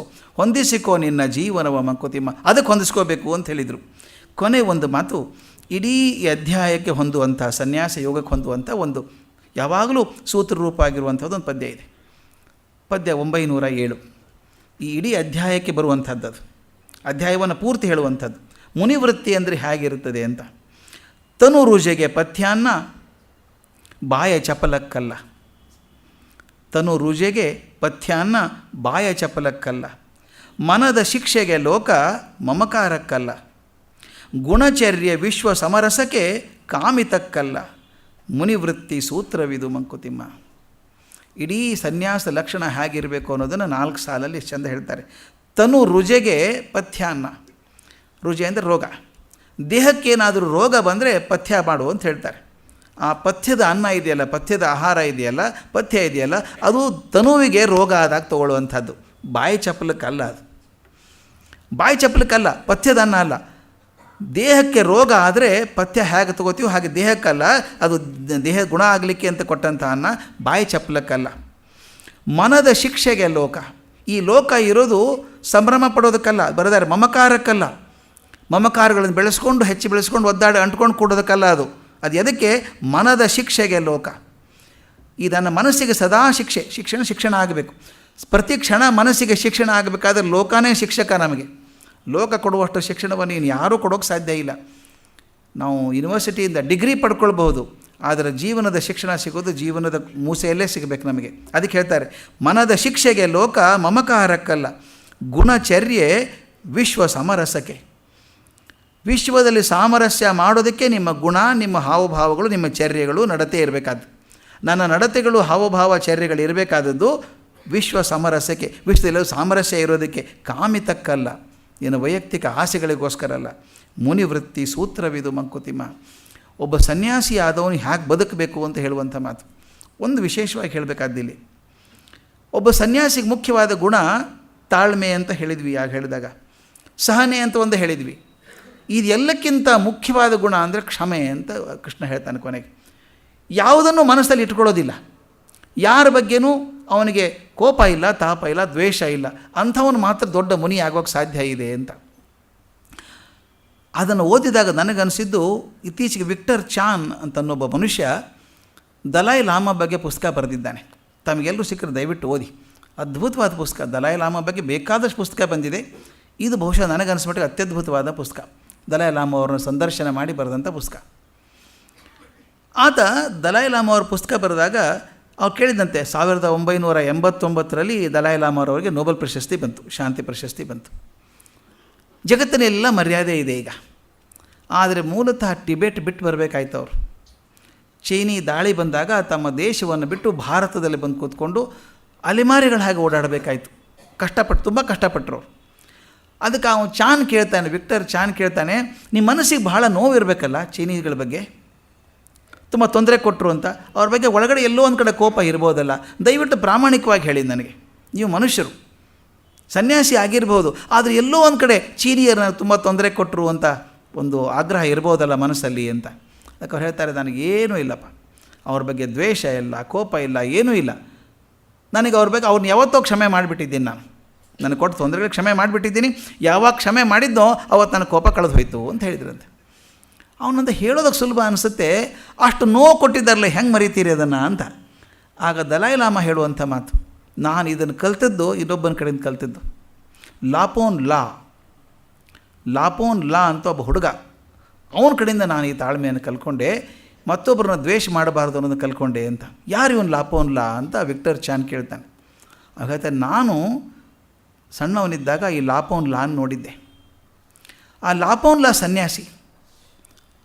ಹೊಂದಿಸಿಕೋ ನಿನ್ನ ಜೀವನವ ಮಂಕುತಿಮ್ಮ. ಅದಕ್ಕೆ ಹೊಂದಿಸ್ಕೋಬೇಕು ಅಂತ ಹೇಳಿದರು. ಕೊನೆ ಒಂದು ಮಾತು ಇಡೀ ಅಧ್ಯಾಯಕ್ಕೆ ಹೊಂದುವಂಥ, ಸನ್ಯಾಸ ಯೋಗಕ್ಕೆ ಹೊಂದುವಂಥ ಒಂದು ಯಾವಾಗಲೂ ಸೂತ್ರರೂಪ ಆಗಿರುವಂಥದ್ದು ಒಂದು ಪದ್ಯ ಇದೆ. ಪದ್ಯ 907. ಈ ಇಡೀ ಅಧ್ಯಾಯಕ್ಕೆ ಬರುವಂಥದ್ದು, ಅದು ಅಧ್ಯಾಯವನ್ನು ಪೂರ್ತಿ ಹೇಳುವಂಥದ್ದು. ಮುನಿವೃತ್ತಿ ಅಂದರೆ ಹೇಗಿರುತ್ತದೆ ಅಂತ. ತನು ರುಜೆಗೆ ಪಥ್ಯಾನ್ನ ಬಾಯ ಚಪಲಕ್ಕಲ್ಲ, ತನು ರುಜೆಗೆ ಪಥ್ಯಾನ್ನ ಬಾಯ ಚಪಲಕ್ಕಲ್ಲ, ಮನದ ಶಿಕ್ಷೆಗೆ ಲೋಕ ಮಮಕಾರಕ್ಕಲ್ಲ, ಗುಣಚರ್ಯ ವಿಶ್ವ ಸಮರಸಕ್ಕೆ ಕಾಮಿತಕ್ಕಲ್ಲ, ಮುನಿವೃತ್ತಿ ಸೂತ್ರವಿದು ಮಂಕುತಿಮ್ಮ. ಇಡೀ ಸನ್ಯಾಸ ಲಕ್ಷಣ ಹೇಗಿರಬೇಕು ಅನ್ನೋದನ್ನು 4 ಸಾಲಲ್ಲಿ ಚಂದ ಹೇಳ್ತಾರೆ. ತನು ರುಜೆಗೆ ಪಥ್ಯಾನ್ನ, ರುಜೆ ಅಂದರೆ ರೋಗ, ದೇಹಕ್ಕೇನಾದರೂ ರೋಗ ಬಂದರೆ ಪಥ್ಯ ಮಾಡು ಅಂತ ಹೇಳ್ತಾರೆ. ಆ ಪಥ್ಯದ ಅನ್ನ ಇದೆಯಲ್ಲ, ಪಥ್ಯದ ಆಹಾರ ಇದೆಯಲ್ಲ, ಪಥ್ಯ ಇದೆಯಲ್ಲ, ಅದು ತನುವಿಗೆ ರೋಗ ಆದಾಗ ತೊಗೊಳ್ಳುವಂಥದ್ದು. ಬಾಯಿ ಚಪ್ಪಲಕ್ಕಲ್ಲ, ಅದು ಬಾಯಿ ಚಪ್ಪಲಕ್ಕಲ್ಲ, ಪಥ್ಯದ ಅನ್ನ ಅಲ್ಲ. ದೇಹಕ್ಕೆ ರೋಗ ಆದರೆ ಪಥ್ಯ ಹೇಗೆ ತೊಗೋತೀವೋ ಹಾಗೆ ದೇಹಕ್ಕಲ್ಲ, ಅದು ದೇಹ ಗುಣ ಆಗಲಿಕ್ಕೆ ಅಂತ ಕೊಟ್ಟಂಥ ಅನ್ನ, ಬಾಯಿ ಚಪ್ಪಲಕ್ಕಲ್ಲ. ಮನದ ಶಿಕ್ಷೆಗೆ ಲೋಕ, ಈ ಲೋಕ ಇರೋದು ಸಂಭ್ರಮ ಪಡೋದಕ್ಕಲ್ಲ, ಬರೆದಾರೆ ಮಮಕಾರಕ್ಕಲ್ಲ. ಮಮಕಾರಗಳನ್ನು ಹೆಚ್ಚು ಬೆಳೆಸ್ಕೊಂಡು ಒದ್ದಾಡಿ ಅಂಟ್ಕೊಂಡು ಕೂಡೋದಕ್ಕಲ್ಲ, ಅದು ಎದಕ್ಕೆ? ಮನದ ಶಿಕ್ಷೆಗೆ ಲೋಕ. ಇದನ್ನು ಮನಸ್ಸಿಗೆ ಸದಾ ಶಿಕ್ಷಣ ಆಗಬೇಕು. ಪ್ರತಿ ಕ್ಷಣ ಮನಸ್ಸಿಗೆ ಶಿಕ್ಷಣ ಆಗಬೇಕಾದ್ರೆ ಲೋಕನೇ ಶಿಕ್ಷಕ. ನಮಗೆ ಲೋಕ ಕೊಡುವಷ್ಟು ಶಿಕ್ಷಣವನ್ನು ನೀನು ಯಾರೂ ಕೊಡೋಕ್ಕೆ ಸಾಧ್ಯ ಇಲ್ಲ. ನಾವು ಯೂನಿವರ್ಸಿಟಿಯಿಂದ ಡಿಗ್ರಿ ಪಡ್ಕೊಳ್ಬಹುದು, ಆದರೆ ಜೀವನದ ಶಿಕ್ಷಣ ಸಿಗೋದು ಜೀವನದ ಮೂಸೆಯಲ್ಲೇ ಸಿಗಬೇಕು ನಮಗೆ. ಅದಕ್ಕೆ ಹೇಳ್ತಾರೆ, ಮನದ ಶಿಕ್ಷೆಗೆ ಲೋಕ ಮಮಕಾರಕ್ಕಲ್ಲ, ಗುಣಚರ್ಯೆ ವಿಶ್ವ ಸಮರಸಕ್ಕೆ. ವಿಶ್ವದಲ್ಲಿ ಸಾಮರಸ್ಯ ಮಾಡೋದಕ್ಕೆ ನಿಮ್ಮ ಗುಣ, ನಿಮ್ಮ ಹಾವಭಾವಗಳು, ನಿಮ್ಮ ಚರ್ಯಗಳು, ನಡತೆ ಇರಬೇಕಾದ್ದು. ನನ್ನ ನಡತೆಗಳು ಹಾವಭಾವ ಚರ್ಯಗಳು ಇರಬೇಕಾದದ್ದು ವಿಶ್ವ ಸಮರಸಕ್ಕೆ, ವಿಶ್ವದಲ್ಲಿ ಸಾಮರಸ್ಯ ಇರೋದಕ್ಕೆ, ಕಾಮಿತಕ್ಕಲ್ಲ, ಏನು ವೈಯಕ್ತಿಕ ಆಸೆಗಳಿಗೋಸ್ಕರ ಅಲ್ಲ. ಮುನಿವೃತ್ತಿ ಸೂತ್ರವಿದು ಮಂಕುತಿಮ್ಮ. ಒಬ್ಬ ಸನ್ಯಾಸಿ ಆದವನು ಹ್ಯಾಗೆ ಬದುಕಬೇಕು ಅಂತ ಹೇಳುವಂಥ ಮಾತು. ಒಂದು ವಿಶೇಷವಾಗಿ ಹೇಳಬೇಕಾದ್ದಿಲ್ಲಿ, ಒಬ್ಬ ಸನ್ಯಾಸಿಗೆ ಮುಖ್ಯವಾದ ಗುಣ ತಾಳ್ಮೆ ಅಂತ ಹೇಳಿದ್ವಿ ಆಗ ಹೇಳಿದಾಗ, ಸಹನೆ ಅಂತ ಒಂದು ಹೇಳಿದ್ವಿ. ಇದೆಲ್ಲಕ್ಕಿಂತ ಮುಖ್ಯವಾದ ಗುಣ ಅಂದರೆ ಕ್ಷಮೆ ಅಂತ ಕೃಷ್ಣ ಹೇಳ್ತಾನೆ ಕೊನೆಗೆ. ಯಾವುದನ್ನು ಮನಸ್ಸಲ್ಲಿ ಇಟ್ಕೊಳ್ಳೋದಿಲ್ಲ, ಯಾರ ಬಗ್ಗೆನೂ ಅವನಿಗೆ ಕೋಪ ಇಲ್ಲ, ತಾಪ ಇಲ್ಲ, ದ್ವೇಷ ಇಲ್ಲ, ಅಂಥವನು ಮಾತ್ರ ದೊಡ್ಡ ಮುನಿ ಆಗೋಕ್ಕೆ ಸಾಧ್ಯ ಇದೆ ಅಂತ. ಅದನ್ನು ಓದಿದಾಗ ನನಗನ್ನಿಸಿದ್ದು, ಇತ್ತೀಚೆಗೆ ವಿಕ್ಟರ್ ಚಾನ್ ಅಂತನ್ನೊಬ್ಬ ಮನುಷ್ಯ ದಲೈ ಲಾಮಾ ಬಗ್ಗೆ ಪುಸ್ತಕ ಬರೆದಿದ್ದಾನೆ. ತಮಗೆಲ್ಲರೂ ಸಿಕ್ಕರೆ ದಯವಿಟ್ಟು ಓದಿ, ಅದ್ಭುತವಾದ ಪುಸ್ತಕ. ದಲೈ ಲಾಮಾ ಬಗ್ಗೆ ಬೇಕಾದಷ್ಟು ಪುಸ್ತಕ ಬಂದಿದೆ, ಇದು ಬಹುಶಃ ನನಗನ್ನಿಸ್ಬಿಟ್ಟು ಅತ್ಯದ್ಭುತವಾದ ಪುಸ್ತಕ. ದಲೈ ಲಾಮಾ ಅವರನ್ನು ಸಂದರ್ಶನ ಮಾಡಿ ಬರೆದಂಥ ಪುಸ್ತಕ. ಆತ ದಲೈ ಲಾಮಾ ಅವ್ರ ಪುಸ್ತಕ ಬರೆದಾಗ ಅವ್ರು ಕೇಳಿದಂತೆ 1989ರಲ್ಲಿ ದಲೈ ಲಾಮಾ ಅವರಿಗೆ ನೊಬೆಲ್ ಪ್ರಶಸ್ತಿ ಬಂತು, ಶಾಂತಿ ಪ್ರಶಸ್ತಿ ಬಂತು. ಜಗತ್ತಿನೆಲ್ಲ ಮರ್ಯಾದೆ ಇದೆ ಈಗ. ಆದರೆ ಮೂಲತಃ ಟಿಬೆಟ್ ಬಿಟ್ಟು ಬರಬೇಕಾಯ್ತು ಅವರು. ಚೈನೀ ದಾಳಿ ಬಂದಾಗ ತಮ್ಮ ದೇಶವನ್ನು ಬಿಟ್ಟು ಭಾರತದಲ್ಲಿ ಬಂದು ಕೂತ್ಕೊಂಡು ಅಲೆಮಾರಿಗಳ ಹಾಗೆ ಓಡಾಡಬೇಕಾಯ್ತು. ಕಷ್ಟಪಟ್ಟು, ತುಂಬ ಕಷ್ಟಪಟ್ಟರು. ಅದಕ್ಕೆ ಅವನು ಚಾನ್ ಕೇಳ್ತಾನೆ, ವಿಕ್ಟರ್ ಚಾನ್ ಕೇಳ್ತಾನೆ, ನಿಮ್ಮ ಮನಸ್ಸಿಗೆ ಬಹಳ ನೋವಿರಬೇಕಲ್ಲ ಚೈನೀಸ್ಗಳ ಬಗ್ಗೆ, ತುಂಬ ತೊಂದರೆ ಕೊಟ್ಟರು ಅಂತ. ಅವ್ರ ಬಗ್ಗೆ ಒಳಗಡೆ ಎಲ್ಲೋ ಒಂದು ಕಡೆ ಕೋಪ ಇರ್ಬೋದಲ್ಲ, ದಯವಿಟ್ಟು ಪ್ರಾಮಾಣಿಕವಾಗಿ ಹೇಳಿ ನನಗೆ. ನೀವು ಮನುಷ್ಯರು, ಸನ್ಯಾಸಿ ಆಗಿರ್ಬೋದು, ಆದರೆ ಎಲ್ಲೋ ಒಂದು ಕಡೆ ಚೀನಿಯರನ್ನ ತುಂಬ ತೊಂದರೆ ಕೊಟ್ಟರು ಅಂತ ಒಂದು ಆಗ್ರಹ ಇರ್ಬೋದಲ್ಲ ಮನಸ್ಸಲ್ಲಿ ಅಂತ. ಅದಕ್ಕೆ ಅವ್ರು ಹೇಳ್ತಾರೆ, ನನಗೇನೂ ಇಲ್ಲಪ್ಪ, ಅವ್ರ ಬಗ್ಗೆ ದ್ವೇಷ ಇಲ್ಲ, ಕೋಪ ಇಲ್ಲ, ಏನೂ ಇಲ್ಲ. ನನಗೆ ಅವ್ರ ಬಗ್ಗೆ ಅವ್ರನ್ನ ಯಾವತ್ತೋ ಕ್ಷಮೆ ಮಾಡಿಬಿಟ್ಟಿದ್ದೀನಿ. ನನಗೆ ಕೊಟ್ಟು ತೊಂದರೆಗಳು ಕ್ಷಮೆ ಮಾಡಿಬಿಟ್ಟಿದ್ದೀನಿ. ಯಾವಾಗ ಕ್ಷಮೆ ಮಾಡಿದ್ದೋ ಅವತ್ತು ನನಗೆ ಕೋಪ ಕಳೆದು ಹೋಯ್ತು ಅಂತ ಹೇಳಿದ್ರಂತೆ. ಅವನಂತ ಹೇಳೋದಕ್ಕೆ ಸುಲಭ ಅನಿಸುತ್ತೆ, ಅಷ್ಟು ನೋವು ಕೊಟ್ಟಿದ್ದಾರಲ್ಲ, ಹೆಂಗೆ ಮರಿತೀರಿ ಅದನ್ನು ಅಂತ. ಆಗ ದಲೈ ಲಾಮಾ ಹೇಳುವಂಥ ಮಾತು, ನಾನು ಇದನ್ನು ಕಲ್ತದ್ದು ಇನ್ನೊಬ್ಬನ ಕಡೆಯಿಂದ ಕಲ್ತಿದ್ದು. ಲಾಪೋನ್ ಲಾ ಅಂತ ಒಬ್ಬ ಹುಡುಗ, ಅವನ ಕಡೆಯಿಂದ ನಾನು ಈ ತಾಳ್ಮೆಯನ್ನು ಕಲ್ಕೊಂಡೆ, ಮತ್ತೊಬ್ಬರನ್ನ ದ್ವೇಷ ಮಾಡಬಾರ್ದು ಅನ್ನೋದನ್ನು ಕಲ್ಕೊಂಡೆ ಅಂತ. ಯಾರು ಇವನು ಲಾಪೋನ್ ಲಾ ಅಂತ ವಿಕ್ಟರ್ ಚಾನ್ ಕೇಳ್ತಾನೆ. ಹಾಗಾದ್ರೆ ನಾನು ಸಣ್ಣವನಿದ್ದಾಗ ಈ ಲಾಪೋನ್ ಲಾನ್ ನೋಡಿದ್ದೆ. ಆ ಲಾಪೋನ್ ಲಾ ಸನ್ಯಾಸಿ,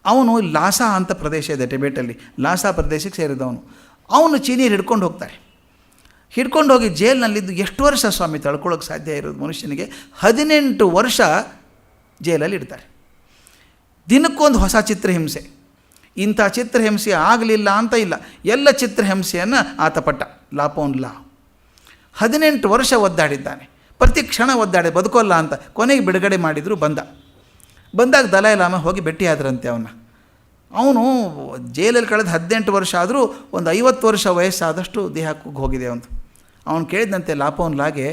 ಅವನು ಲಾಸಾ ಅಂತ ಪ್ರದೇಶ ಇದೆ ಟಿಬೆಟಲ್ಲಿ, ಲಾಸಾ ಪ್ರದೇಶಕ್ಕೆ ಸೇರಿದವನು. ಅವನು ಚೀನಿಯರು ಹಿಡ್ಕೊಂಡು ಹೋಗ್ತಾರೆ. ಹಿಡ್ಕೊಂಡು ಹೋಗಿ ಜೈಲಿನಲ್ಲಿದ್ದು ಎಷ್ಟು ವರ್ಷ ಸ್ವಾಮಿ ತಳ್ಕೊಳ್ಳೋಕೆ ಸಾಧ್ಯ ಇರೋದು ಮನುಷ್ಯನಿಗೆ? 18 ವರ್ಷ ಜೈಲಲ್ಲಿ ಇಡ್ತಾರೆ. ದಿನಕ್ಕೊಂದು ಹೊಸ ಚಿತ್ರಹಿಂಸೆ. ಇಂಥ ಚಿತ್ರಹಿಂಸೆ ಆಗಲಿಲ್ಲ ಅಂತ ಇಲ್ಲ, ಎಲ್ಲ ಚಿತ್ರಹಿಂಸೆಯನ್ನು ಆತ ಪಟ್ಟ. ಲಾಪೋನ್ ಲಾ 18 ವರ್ಷ ಒದ್ದಾಡಿದ್ದಾನೆ, ಪ್ರತಿ ಕ್ಷಣ ಒದ್ದಾಡಿ ಬದುಕೋಲ್ಲ ಅಂತ. ಕೊನೆಗೆ ಬಿಡುಗಡೆ ಮಾಡಿದರು. ಬಂದಾಗ ದಲೈ ಲಾಮಾ ಹೋಗಿ ಭೇಟಿಯಾದ್ರಂತೆ ಅವನು ಜೈಲಲ್ಲಿ ಕಳೆದ 18 ವರ್ಷ ಆದರೂ ಒಂದು 50 ವರ್ಷ ವಯಸ್ಸಾದಷ್ಟು ದೇಹ ಹೋಗಿದೆ ಅವನು ಕೇಳಿದಂತೆ ಲಾಪೋನ್ ಲಾಗೆ,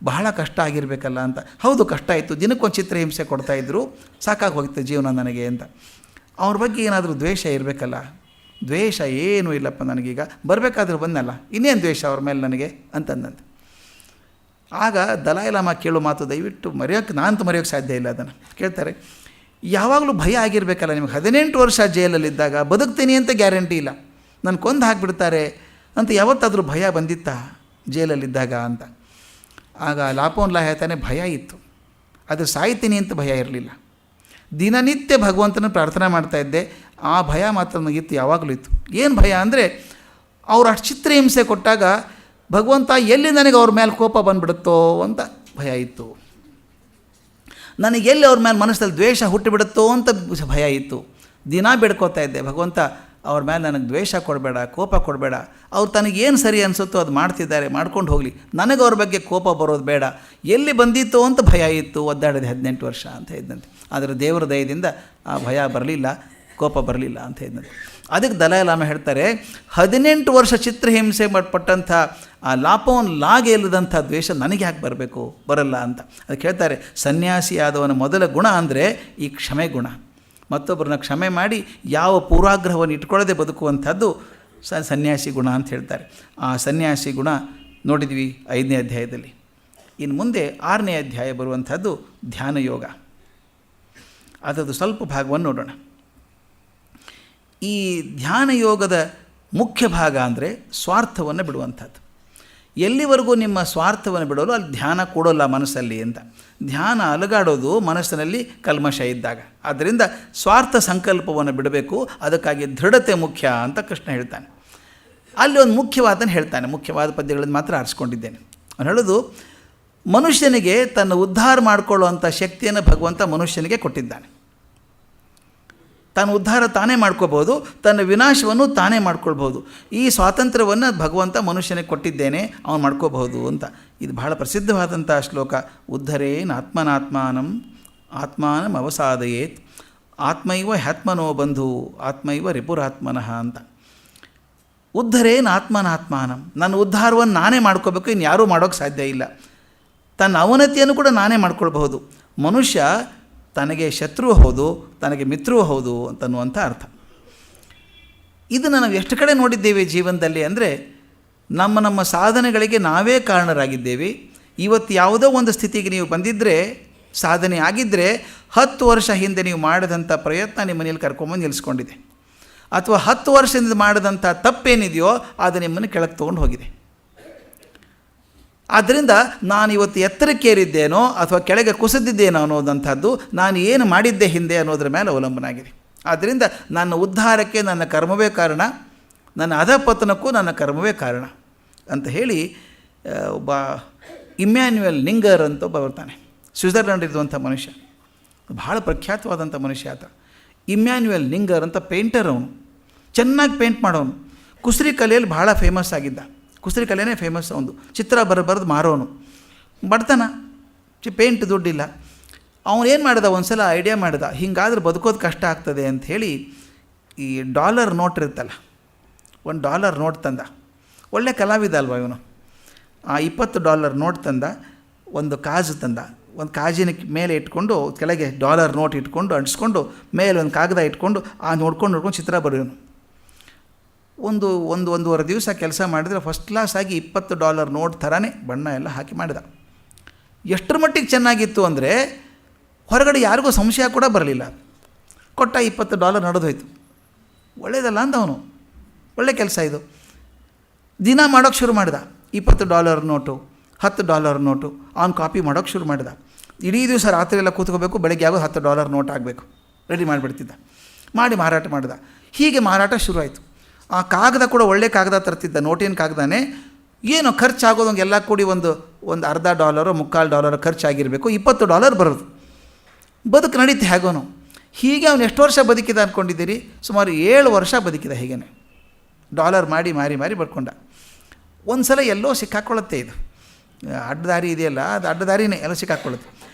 ಬಹಳ ಕಷ್ಟ ಆಗಿರಬೇಕಲ್ಲ ಅಂತ. ಹೌದು, ಕಷ್ಟ ಆಯಿತು, ದಿನಕ್ಕೊಂದು ಚಿತ್ರಹಿಂಸೆ ಕೊಡ್ತಾಯಿದ್ರು, ಸಾಕಾಗಿ ಹೋಗಿತ್ತು ಜೀವನ ನನಗೆ ಅಂತ. ಅವ್ರ ಬಗ್ಗೆ ಏನಾದರೂ ದ್ವೇಷ ಇರಬೇಕಲ್ಲ? ದ್ವೇಷ ಏನೂ ಇಲ್ಲಪ್ಪ ನನಗೀಗ, ಬರಬೇಕಾದ್ರೂ ಬಂದಲ್ಲ, ಇನ್ನೇನು ದ್ವೇಷ ಅವ್ರ ಮೇಲೆ ನನಗೆ ಅಂತಂದಂತೆ. ಆಗ ದಲೈ ಲಾಮಾ ಕೇಳೋ ಮಾತು ದಯವಿಟ್ಟು ನಾನಂತೂ ಮರೆಯೋಕ್ಕೆ ಸಾಧ್ಯ ಇಲ್ಲ. ಅದನ್ನು ಕೇಳ್ತಾರೆ, ಯಾವಾಗಲೂ ಭಯ ಆಗಿರಬೇಕಲ್ಲ ನಿಮಗೆ? 18 ವರ್ಷ ಜೈಲಲ್ಲಿದ್ದಾಗ ಬದುಕ್ತೀನಿ ಅಂತ ಗ್ಯಾರಂಟಿ ಇಲ್ಲ, ನನ್ನ ಕೊಂದು ಹಾಕಿಬಿಡ್ತಾರೆ ಅಂತ ಯಾವತ್ತಾದರೂ ಭಯ ಬಂದಿತ್ತಾ ಜೈಲಲ್ಲಿದ್ದಾಗ ಅಂತ? ಆಗ ಲಾಪೋನ್ ಲಾ ಹೇಳ್ತಾನೆ, ಭಯ ಇತ್ತು, ಅದು ಸಾಯ್ತೀನಿ ಅಂತ ಭಯ ಇರಲಿಲ್ಲ. ದಿನನಿತ್ಯ ಭಗವಂತನ ಪ್ರಾರ್ಥನೆ ಮಾಡ್ತಾಯಿದ್ದೆ, ಆ ಭಯ ಮಾತ್ರ ನನಗಿತ್ತು, ಯಾವಾಗಲೂ ಇತ್ತು. ಏನು ಭಯ ಅಂದರೆ, ಅವ್ರು ಅಷ್ಟು ಚಿತ್ರಹಿಂಸೆ ಕೊಟ್ಟಾಗ ಭಗವಂತ ಎಲ್ಲಿ ನನಗೆ ಅವ್ರ ಮೇಲೆ ಕೋಪ ಬಂದುಬಿಡುತ್ತೋ ಅಂತ ಭಯ ಇತ್ತು. ನನಗೆ ಎಲ್ಲಿ ಅವ್ರ ಮೇಲೆ ಮನಸ್ಸಲ್ಲಿ ದ್ವೇಷ ಹುಟ್ಟಿಬಿಡುತ್ತೋ ಅಂತ ಭಯ ಇತ್ತು. ದಿನ ಬೇಡ್ಕೋತಾ ಇದ್ದೆ, ಭಗವಂತ ಅವ್ರ ಮೇಲೆ ನನಗೆ ದ್ವೇಷ ಕೊಡಬೇಡ, ಕೋಪ ಕೊಡಬೇಡ, ಅವ್ರು ತನಗೇನು ಸರಿ ಅನಿಸುತ್ತೋ ಅದು ಮಾಡ್ತಿದ್ದಾರೆ, ಮಾಡ್ಕೊಂಡು ಹೋಗಲಿ, ನನಗೆ ಅವ್ರ ಬಗ್ಗೆ ಕೋಪ ಬರೋದು ಬೇಡ. ಎಲ್ಲಿ ಬಂದಿತ್ತೋ ಅಂತ ಭಯ ಇತ್ತು, ಒದ್ದಾಡಿದೆ 18 ವರ್ಷ ಅಂತ ಇದ್ದಂತೆ. ಆದರೆ ದೇವರ ದಯದಿಂದ ಆ ಭಯ ಬರಲಿಲ್ಲ, ಕೋಪ ಬರಲಿಲ್ಲ ಅಂತ ಇದ್ದಂತೆ. ಅದಕ್ಕೆ ದಲೈ ಲಾಮಾ ಹೇಳ್ತಾರೆ, 18 ವರ್ಷ ಚಿತ್ರಹಿಂಸೆ ಪಟ್ಟಂಥ ಆ ಲಾಪೋನ್ ಲಾಗೆ ಇಲ್ಲದಂಥ ದ್ವೇಷ ನನಗೆ ಯಾಕೆ ಬರಲ್ಲ ಅಂತ. ಅದಕ್ಕೆ ಹೇಳ್ತಾರೆ, ಸನ್ಯಾಸಿಯಾದವನ ಮೊದಲ ಗುಣ ಅಂದರೆ ಈ ಕ್ಷಮೆ ಗುಣ. ಮತ್ತೊಬ್ಬರನ್ನ ಕ್ಷಮೆ ಮಾಡಿ ಯಾವ ಪೂರ್ವಾಗ್ರಹವನ್ನು ಇಟ್ಕೊಳ್ಳದೆ ಬದುಕುವಂಥದ್ದು ಸನ್ಯಾಸಿ ಗುಣ ಅಂತ ಹೇಳ್ತಾರೆ. ಆ ಸನ್ಯಾಸಿ ಗುಣ ನೋಡಿದ್ವಿ 5ನೇ ಅಧ್ಯಾಯದಲ್ಲಿ. ಇನ್ನು ಮುಂದೆ 6ನೇ ಅಧ್ಯಾಯ ಬರುವಂಥದ್ದು ಧ್ಯಾನ ಯೋಗ. ಅದರದ್ದು ಸ್ವಲ್ಪ ಭಾಗವನ್ನು ನೋಡೋಣ. ಈ ಧ್ಯಾನ ಯೋಗದ ಮುಖ್ಯ ಭಾಗ ಅಂದರೆ ಸ್ವಾರ್ಥವನ್ನು ಬಿಡುವಂಥದ್ದು. ಎಲ್ಲಿವರೆಗೂ ನಿಮ್ಮ ಸ್ವಾರ್ಥವನ್ನು ಬಿಡೋಲು ಅಲ್ಲಿ ಧ್ಯಾನ ಕೊಡೋಲ್ಲ ಮನಸ್ಸಲ್ಲಿ ಅಂತ. ಧ್ಯಾನ ಅಲುಗಾಡೋದು ಮನಸ್ಸಿನಲ್ಲಿ ಕಲ್ಮಶ ಇದ್ದಾಗ. ಆದ್ದರಿಂದ ಸ್ವಾರ್ಥ ಸಂಕಲ್ಪವನ್ನು ಬಿಡಬೇಕು, ಅದಕ್ಕಾಗಿ ದೃಢತೆ ಮುಖ್ಯ ಅಂತ ಕೃಷ್ಣ ಹೇಳ್ತಾನೆ. ಅಲ್ಲಿ ಒಂದು ಮುಖ್ಯವಾದನ್ನು ಹೇಳ್ತಾನೆ, ಮುಖ್ಯವಾದ ಪದ್ಯಗಳನ್ನು ಮಾತ್ರ ಆರಿಸ್ಕೊಂಡಿದ್ದೇನೆ. ಅವನು ಹೇಳೋದು, ಮನುಷ್ಯನಿಗೆ ತನ್ನ ಉದ್ಧಾರ ಮಾಡಿಕೊಳ್ಳುವಂಥ ಶಕ್ತಿಯನ್ನು ಭಗವಂತ ಮನುಷ್ಯನಿಗೆ ಕೊಟ್ಟಿದ್ದಾನೆ. ತಾನು ಉದ್ಧಾರ ತಾನೇ ಮಾಡ್ಕೋಬೋದು, ತನ್ನ ವಿನಾಶವನ್ನು ತಾನೇ ಮಾಡ್ಕೊಳ್ಬೋದು. ಈ ಸ್ವಾತಂತ್ರ್ಯವನ್ನು ಭಗವಂತ ಮನುಷ್ಯನಿಗೆ ಕೊಟ್ಟಿದ್ದೇನೆ, ಅವನು ಮಾಡ್ಕೋಬಹುದು ಅಂತ. ಇದು ಬಹಳ ಪ್ರಸಿದ್ಧವಾದಂಥ ಶ್ಲೋಕ. ಉದ್ಧರೇನ್ ಆತ್ಮನಾತ್ಮಾನಂ ಆತ್ಮಾನಂ ಅವಸಾದಯೇತ್ ಆತ್ಮೈವ ಹ್ಯಾತ್ಮನೋ ಬಂಧು ಆತ್ಮೈವ ರಿಪುರಾತ್ಮನಃ ಅಂತ. ಉದ್ಧರೇನ್ ಆತ್ಮನಾತ್ಮಾನಂ, ನನ್ನ ಉದ್ಧಾರವನ್ನು ನಾನೇ ಮಾಡ್ಕೋಬೇಕು, ಇನ್ನು ಯಾರೂ ಮಾಡೋಕ್ಕೆ ಸಾಧ್ಯ ಇಲ್ಲ. ತನ್ನ ಅವನತಿಯನ್ನು ಕೂಡ ನಾನೇ ಮಾಡ್ಕೊಳ್ಬಹುದು. ಮನುಷ್ಯ ತನಗೆ ಶತ್ರು ಹೌದು, ತನಗೆ ಮಿತ್ರವೂ ಹೌದು ಅಂತನ್ನುವಂಥ ಅರ್ಥ. ಇದನ್ನು ನಾವು ಎಷ್ಟು ಕಡೆ ನೋಡಿದ್ದೇವೆ ಜೀವನದಲ್ಲಿ ಅಂದರೆ, ನಮ್ಮ ಸಾಧನೆಗಳಿಗೆ ನಾವೇ ಕಾರಣರಾಗಿದ್ದೇವೆ. ಇವತ್ತು ಯಾವುದೋ ಒಂದು ಸ್ಥಿತಿಗೆ ನೀವು ಬಂದಿದ್ದರೆ, ಸಾಧನೆ ಆಗಿದ್ದರೆ 10 ವರ್ಷ ಹಿಂದೆ ನೀವು ಮಾಡಿದಂಥ ಪ್ರಯತ್ನ ನಿಮ್ಮ ಮನೇಲಿ ಕರ್ಕೊಂಬಂದು ನಿಲ್ಲಿಸ್ಕೊಂಡಿದೆ. ಅಥವಾ 10 ವರ್ಷದಿಂದ ಮಾಡಿದಂಥ ತಪ್ಪೇನಿದೆಯೋ ಅದು ನಿಮ್ಮನ್ನು ಕೆಳಗೆ ತೊಗೊಂಡು ಹೋಗಿದೆ. ಆದ್ದರಿಂದ ನಾನು ಇವತ್ತು ಎತ್ತರಕ್ಕೇರಿದ್ದೇನೋ ಅಥವಾ ಕೆಳಗೆ ಕುಸಿದಿದ್ದೇನೋ ಅನ್ನೋದಂಥದ್ದು ನಾನು ಏನು ಮಾಡಿದ್ದೆ ಹಿಂದೆ ಅನ್ನೋದ್ರ ಮೇಲೆ ಅವಲಂಬನೆ ಆಗಿದೆ. ಆದ್ದರಿಂದ ನನ್ನ ಉದ್ಧಾರಕ್ಕೆ ನನ್ನ ಕರ್ಮವೇ ಕಾರಣ, ನನ್ನ ಅಧಪತನಕ್ಕೂ ನನ್ನ ಕರ್ಮವೇ ಕಾರಣ ಅಂತ ಹೇಳಿ ಒಬ್ಬ ಇಮ್ಯಾನ್ಯುಯಲ್ ನಿಂಗರ್ ಅಂತ ಒಬ್ಬ ಬರ್ತಾನೆ. ಸ್ವಿಟ್ಜರ್ಲ್ಯಾಂಡ್ ಇರುವಂಥ ಮನುಷ್ಯ, ಭಾಳ ಪ್ರಖ್ಯಾತವಾದಂಥ ಮನುಷ್ಯ ಆತ. ಇಮ್ಯಾನ್ಯುಯಲ್ ನಿಂಗರ್ ಅಂತ ಪೇಂಟರ್. ಅವನು ಚೆನ್ನಾಗಿ ಪೇಂಟ್ ಮಾಡೋನು. ಕುಸ್ರಿ ಕಲೆಯಲ್ಲಿ ಭಾಳ ಫೇಮಸ್ ಆಗಿದ್ದ. ಕುಸ್ರಿ ಕಲೆನೇ ಫೇಮಸ್. ಅವನು ಚಿತ್ರ ಬರೆದು ಮಾರೋನು. ಬಡತನ, ಪೇಂಟ್ ದುಡ್ಡಿಲ್ಲ. ಅವನೇನು ಮಾಡ್ದ, ಒಂದು ಸಲ ಐಡಿಯಾ ಮಾಡ್ದ, ಹಿಂಗಾದ್ರೆ ಬದುಕೋದು ಕಷ್ಟ ಆಗ್ತದೆ ಅಂಥೇಳಿ ಈ $1 ನೋಟ್ ಇರುತ್ತಲ್ಲ, $1 ನೋಟ್ ತಂದ. ಒಳ್ಳೆ ಕಲಾವಿದ ಅಲ್ವ ಇವನು. ಆ $20 ನೋಟ್ ತಂದ, ಒಂದು ಕಾಜು ತಂದ. ಒಂದು ಕಾಜಿನ ಮೇಲೆ ಇಟ್ಕೊಂಡು ಕೆಳಗೆ $1 ನೋಟ್ ಇಟ್ಕೊಂಡು ಅಂಟಿಸ್ಕೊಂಡು ಮೇಲೆ ಒಂದು ಕಾಗದ ಇಟ್ಕೊಂಡು ನೋಡ್ಕೊಂಡು ಚಿತ್ರ ಬರೆಯೋನು. ಒಂದೂವರೆ ದಿವಸ ಕೆಲಸ ಮಾಡಿದರೆ ಫಸ್ಟ್ ಕ್ಲಾಸ್ ಆಗಿ $20 ನೋಟ್ ಥರನೇ ಬಣ್ಣ ಎಲ್ಲ ಹಾಕಿ ಮಾಡಿದ. ಎಷ್ಟರ ಮಟ್ಟಿಗೆ ಚೆನ್ನಾಗಿತ್ತು ಅಂದರೆ ಹೊರಗಡೆ ಯಾರಿಗೂ ಸಂಶಯ ಕೂಡ ಬರಲಿಲ್ಲ. ಕೊಟ್ಟ $20 ನಡೆದು ಹೋಯ್ತು. ಒಳ್ಳೆಯದಲ್ಲ ಅಂದ ಅವನು. ಒಳ್ಳೆ ಕೆಲಸ ಇದು. ದಿನ ಮಾಡೋಕ್ಕೆ ಶುರು ಮಾಡಿದ. $20 ನೋಟು, $10 ನೋಟು ಅವನು ಕಾಪಿ ಮಾಡೋಕ್ಕೆ ಶುರು ಮಾಡಿದ. ಇಡೀ ದಿವಸ ರಾತ್ರಿ ಎಲ್ಲ ಕೂತ್ಕೋಬೇಕು, ಬೆಳಗ್ಗೆ ಆಗೋ $10 ನೋಟ್ ಆಗಬೇಕು. ರೆಡಿ ಮಾಡಿಬಿಡ್ತಿದ್ದ. ಮಾಡಿ ಮಾರಾಟ ಮಾಡಿದ. ಹೀಗೆ ಮಾರಾಟ ಶುರುವಾಯಿತು. ಆ ಕಾಗದ ಕೂಡ ಒಳ್ಳೆ ಕಾಗದ ತರ್ತಿದ್ದ, ನೋಟಿನ ಕಾಗದನೇ. ಏನು ಖರ್ಚಾಗೋದಂಗೆ ಎಲ್ಲ ಕೂಡಿ ಒಂದು $0.50 $3/4 ಖರ್ಚಾಗಿರಬೇಕು. $20 ಬರೋದು. ಬದುಕು ನಡೀತೆ ಹೇಗೋನು. ಹೀಗೆ ಅವನು ಎಷ್ಟು ವರ್ಷ ಬದುಕಿದ ಅಂದ್ಕೊಂಡಿದ್ದೀರಿ? ಸುಮಾರು 7 ವರ್ಷ ಬದುಕಿದ. ಹೀಗೇ ಡಾಲರ್ ಮಾರಿ ಬರ್ಕೊಂಡ. ಒಂದು ಸಲ ಎಲ್ಲೋ ಸಿಕ್ಕಾಕೊಳ್ಳುತ್ತೆ. ಇದು ಅಡ್ಡದಾರಿ ಇದೆಯಲ್ಲ, ಅದು ಅಡ್ಡದಾರಿನೇ, ಎಲ್ಲ ಸಿಕ್ಕಾಕೊಳ್ಳುತ್ತೆ.